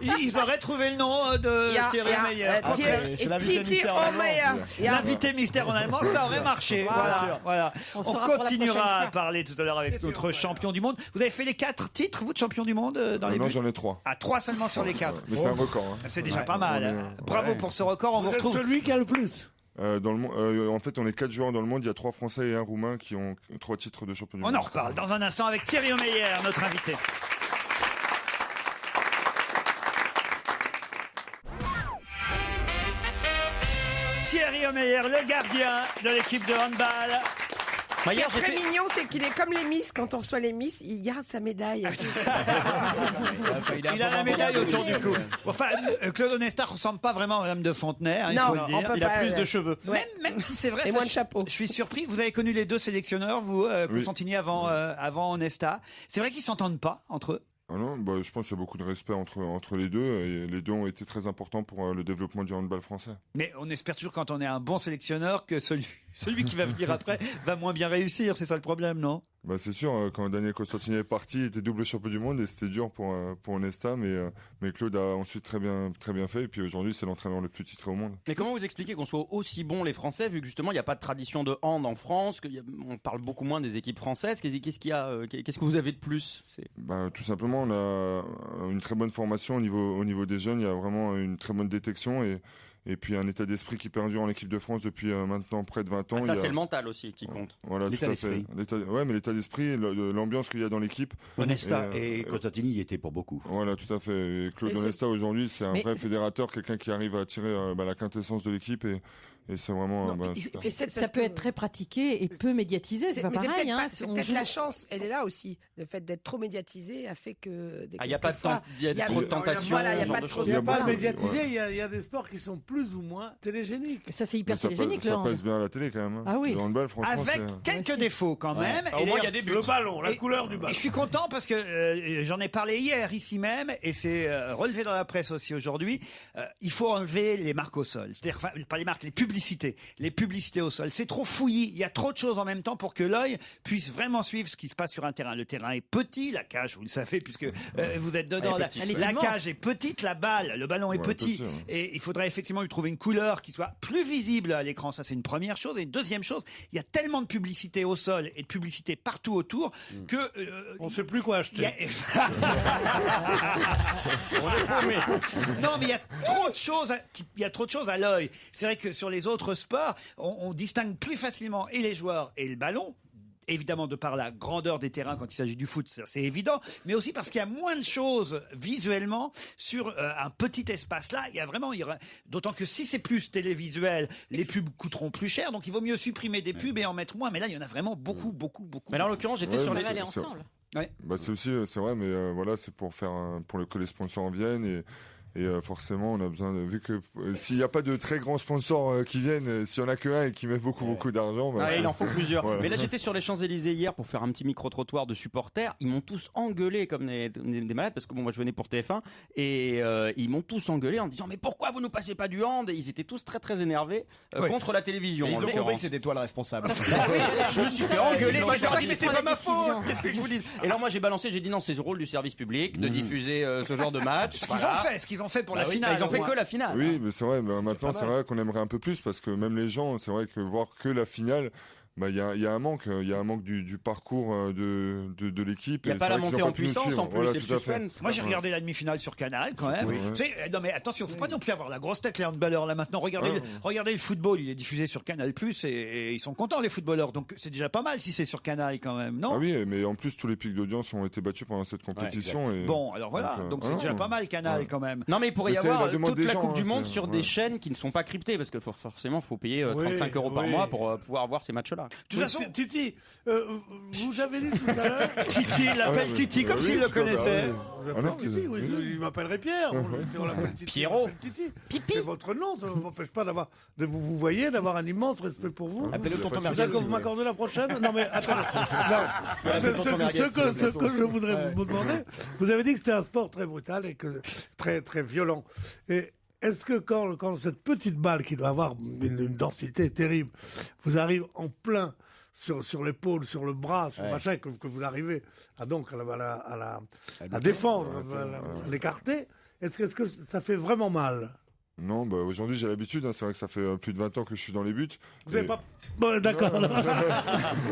ils auraient trouvé le nom de Thierry Meyer. C'est l'invité mystère en allemand. L'invité mystère en allemand, ça aurait marché. Voilà. On continuera à parler tout à l'heure avec notre champion du monde. Vous avez fait les 4 titres, vous, de champion du monde dans les buts? Non, j'en ai 3. Ah, 3 seulement sur les 4. Mais c'est un record. C'est déjà pas mal. Bravo pour ce record. On vous retrouve. Celui qui a le plus. Dans le monde, en fait, on est 4 joueurs dans le monde. Il y a 3 Français et 1 Roumain qui ont 3 titres de champion du monde. On en reparle dans un instant avec Thierry Meyer, notre invité. Thierry Meyer, le gardien de l'équipe de handball. Ce qui est très mignon, c'est qu'il est comme les Miss. Quand on reçoit les Miss, il garde sa médaille. Il a la médaille autour du cou. Enfin, Claude Onesta ressemble pas vraiment à Madame de Fontenay, il faut le dire. Il a plus de cheveux. Même si c'est vrai, et moins de chapeau. Je suis surpris. Vous avez connu les 2 sélectionneurs, vous, Costantini avant Onesta. C'est vrai qu'ils s'entendent pas entre eux. Ah non, je pense qu'il y a beaucoup de respect entre les deux, et les deux ont été très importants pour le développement du handball français. Mais on espère toujours, quand on est un bon sélectionneur, que celui qui va venir après va moins bien réussir. C'est ça le problème, non? C'est sûr, quand Daniel Costantini est parti, il était double champion du monde et c'était dur pour Onesta, mais Claude a ensuite très bien fait, et puis aujourd'hui c'est l'entraîneur le plus titré au monde. Mais comment vous expliquez qu'on soit aussi bons les Français, vu que justement il n'y a pas de tradition de hand en France, on parle beaucoup moins des équipes françaises? Qu'est-ce que vous avez de plus? Tout simplement, on a une très bonne formation au niveau des jeunes, il y a vraiment une très bonne détection et puis un état d'esprit qui perdure en équipe de France depuis maintenant près de 20 ans. C'est le mental aussi qui compte. Voilà, l'état d'esprit. Mais l'état d'esprit, l'ambiance qu'il y a dans l'équipe. Onesta et Costantini y étaient pour beaucoup. Voilà, tout à fait. Et Claude Onesta aujourd'hui, c'est un vrai fédérateur, quelqu'un qui arrive à tirer la quintessence de l'équipe et c'est vraiment super. Ça peut être très pratiqué et peu médiatisé, c'est pas pareil. C'est peut-être la chance, elle est là aussi. Le fait d'être trop médiatisé a fait que... Il n'y a pas trop de tentation. Il n'y a pas de médiatisé, il y a des sports qui sont plus ou moins télégéniques. Ça, c'est hyper télégénique, ça passe bien à la télé quand même. Ah oui. Le handball, franchement, avec quelques défauts quand même. Au moins, il y a des buts. Le ballon, la couleur du ballon. Et je suis content parce que j'en ai parlé hier ici même et c'est relevé dans la presse aussi aujourd'hui. Il faut enlever les marques au sol. C'est-à-dire, pas les marques, les publicités. Les publicités au sol. C'est trop fouillis. Il y a trop de choses en même temps pour que l'œil puisse vraiment suivre ce qui se passe sur un terrain. Le terrain est petit, la cage, vous le savez, puisque vous êtes dedans. La cage est petite, le ballon est petit. Et il faudrait effectivement lui trouver une couleur qui soit plus visible à l'écran. Ça, c'est une première chose. Et une deuxième chose, il y a tellement de publicité au sol et de publicité partout autour que... on ne sait plus quoi acheter. Non, mais il y a trop de choses à l'œil. C'est vrai que sur les autres sports, on distingue plus facilement et les joueurs et le ballon. Évidemment, de par la grandeur des terrains quand il s'agit du foot, c'est évident, mais aussi parce qu'il y a moins de choses visuellement sur un petit espace-là. D'autant que si c'est plus télévisuel, les pubs coûteront plus cher, donc il vaut mieux supprimer des pubs et en mettre moins. Mais là, il y en a vraiment beaucoup. Mais là, en l'occurrence, j'étais sur les aller ensemble. C'est aussi, c'est vrai, mais voilà, c'est pour que les sponsors en viennent et forcément, on a besoin vu que s'il n'y a pas de très grands sponsors qui viennent, s'il y en a qu'un et qui met beaucoup d'argent, il en faut plusieurs. Voilà. Mais là, j'étais sur les Champs-Élysées hier pour faire un petit micro-trottoir de supporters. Ils m'ont tous engueulé comme des malades parce que moi je venais pour TF1 et ils m'ont tous engueulé en disant mais pourquoi vous nous passez pas du hand? Et ils étaient tous très énervés contre la télévision. Ils ont compris que c'était toi le responsable. Je me suis fait engueuler. Moi, je leur ai dit mais c'est pas ma faute. Qu'est-ce que je vous dis? Et alors moi j'ai dit non, c'est le rôle du service public de diffuser ce genre de match. Ce qu'ils ont fait pour la finale. Ils ont fait que la finale. Oui, mais c'est vrai. Mais maintenant, c'est vrai qu'on aimerait un peu plus parce que même les gens, c'est vrai que voir que la finale. Il y a un manque, du parcours de l'équipe. Il n'y a pas la montée en puissance en plus, c'est le suspense. Moi j'ai regardé la demi-finale sur Canal quand même. Non mais attention, faut pas non plus avoir la grosse tête les handballeurs là maintenant. Regardez le football, il est diffusé sur Canal Plus et ils sont contents les footballeurs. Donc c'est déjà pas mal si c'est sur Canal quand même, non? Ah oui, mais en plus tous les pics d'audience ont été battus pendant cette compétition. Bon, alors voilà, donc c'est déjà pas mal Canal quand même. Non mais il pourrait y avoir toute la Coupe du Monde sur des chaînes qui ne sont pas cryptées parce que forcément faut payer 35 € par mois pour pouvoir voir ces matchs-là. voilà. De toute façon, Titi, vous avez dit tout à l'heure. Titi, il l'appelle Titi comme s'il le connaissait. Titi, oui, il m'appellerait Pierre. On l'appelle Titi. Pierrot. Titi. C'est votre nom, ça ne m'empêche pas vous voyez, d'avoir un immense respect pour vous. Appelez-le tonton C'est ça Merguez. que vous m'accordez la prochaine? Non mais attendez. Ce que je voudrais vous demander, vous avez dit que c'était un sport très brutal et que très très violent. Et est-ce que quand cette petite balle qui doit avoir une densité terrible vous arrive en plein sur l'épaule, sur le bras, sur le machin, que vous arrivez à défendre, à l'écarter, est-ce que ça fait vraiment mal? Non, bah aujourd'hui j'ai l'habitude, c'est vrai que ça fait plus de 20 ans que je suis dans les buts. Vous n'avez pas... Bon, d'accord.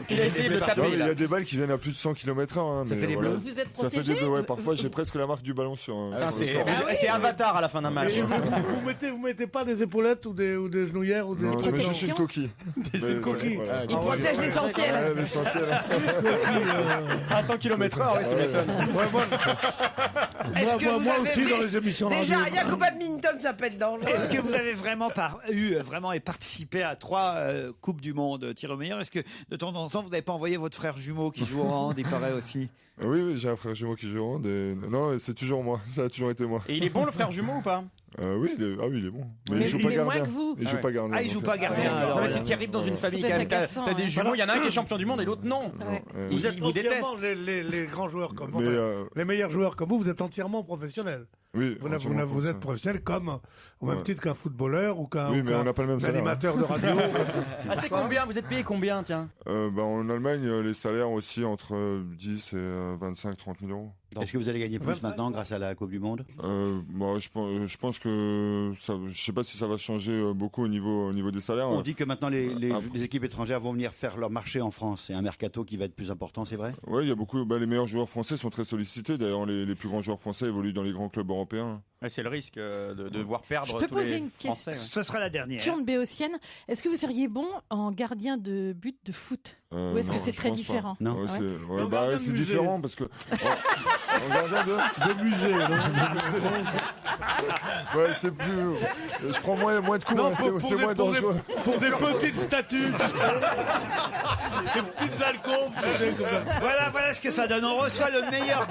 Il a essayé de le taper. Il y a des balles qui viennent à plus de 100 km/h. Ça fait des bleus. Vous êtes Ça fait des protégé bleus, ouais. Parfois j'ai presque la marque du ballon sur C'est Avatar à la fin d'un match. Vous mettez pas des épaulettes ou des genouillères ou des... Non, je mets juste une coquille. Des coquilles. Il protège l'essentiel. Ouais, l'essentiel. À 100 km/h, oui, tu m'étonnes. Moi aussi dans les émissions radio. Déjà, rien qu'au badminton, ça peut être dangereux. Est-ce que vous avez vraiment participé à 3 Coupes du Monde, Thierry Omeyer? Est-ce que de temps en temps, vous n'avez pas envoyé votre frère jumeau qui joue au hand, il paraît aussi? Oui, j'ai un frère jumeau qui joue au hand. Non, c'est toujours moi. Ça a toujours été moi. Et il est bon le frère jumeau ou pas? Oui, il est bon. Mais il joue pas gardien. Il joue pas gardien. Ah, il joue pas gardien. Non, mais c'est terrible dans une famille quand même. T'as des jumeaux, il y en a un qui est champion du monde et l'autre non. Vous êtes vous détestent. les grands joueurs comme vous, les meilleurs joueurs comme vous êtes entièrement professionnels. Oui, vous êtes professionnel au même titre qu'un footballeur ou qu'un animateur de radio. Ah, c'est combien? Vous êtes payé combien, tiens? En Allemagne, les salaires aussi entre 10 et 25-30 000 euros. Est-ce que vous allez gagner plus maintenant grâce à la Coupe du Monde? Je pense que je sais pas si ça va changer beaucoup au niveau des salaires. On dit que maintenant les équipes étrangères vont venir faire leur marché en France. C'est un mercato qui va être plus important, c'est vrai? Oui, il y a beaucoup. Les meilleurs joueurs français sont très sollicités. D'ailleurs, les plus grands joueurs français évoluent dans les grands clubs européens. C'est le risque de voir perdre Je peux tous poser les une Français. Ce sera la dernière. Question béotienne. Est-ce que vous seriez bon en gardien de but de foot? Ou est-ce que c'est très différent? Non, c'est différent parce que en gardien de musée. Ouais, c'est plus. Je prends moins de coups. C'est moins dangereux. Pour des petites statues. Des petites alcôves. Voilà ce que ça donne. On reçoit le meilleur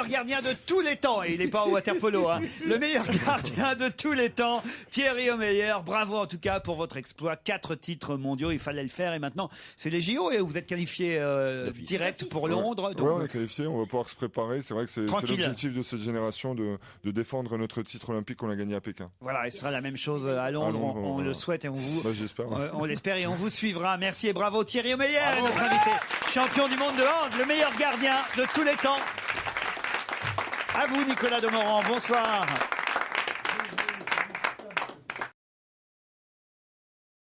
gardien de tous les temps. Et il n'est pas au water-polo. Le meilleur gardien de tous les temps, Thierry Omeyer. Bravo en tout cas pour votre exploit. 4 titres mondiaux, il fallait le faire. Et maintenant, c'est les JO et vous êtes qualifié direct pour Londres. Oui, on est qualifié. On va pouvoir se préparer. C'est vrai que c'est l'objectif de cette génération de défendre notre titre olympique qu'on a gagné à Pékin. Voilà, et ce sera la même chose à Londres. On le souhaite et j'espère. On l'espère et on vous suivra. Merci et bravo Thierry Omeyer, notre invité, champion du monde de hand, le meilleur gardien de tous les temps. À vous Nicolas Demorand, bonsoir.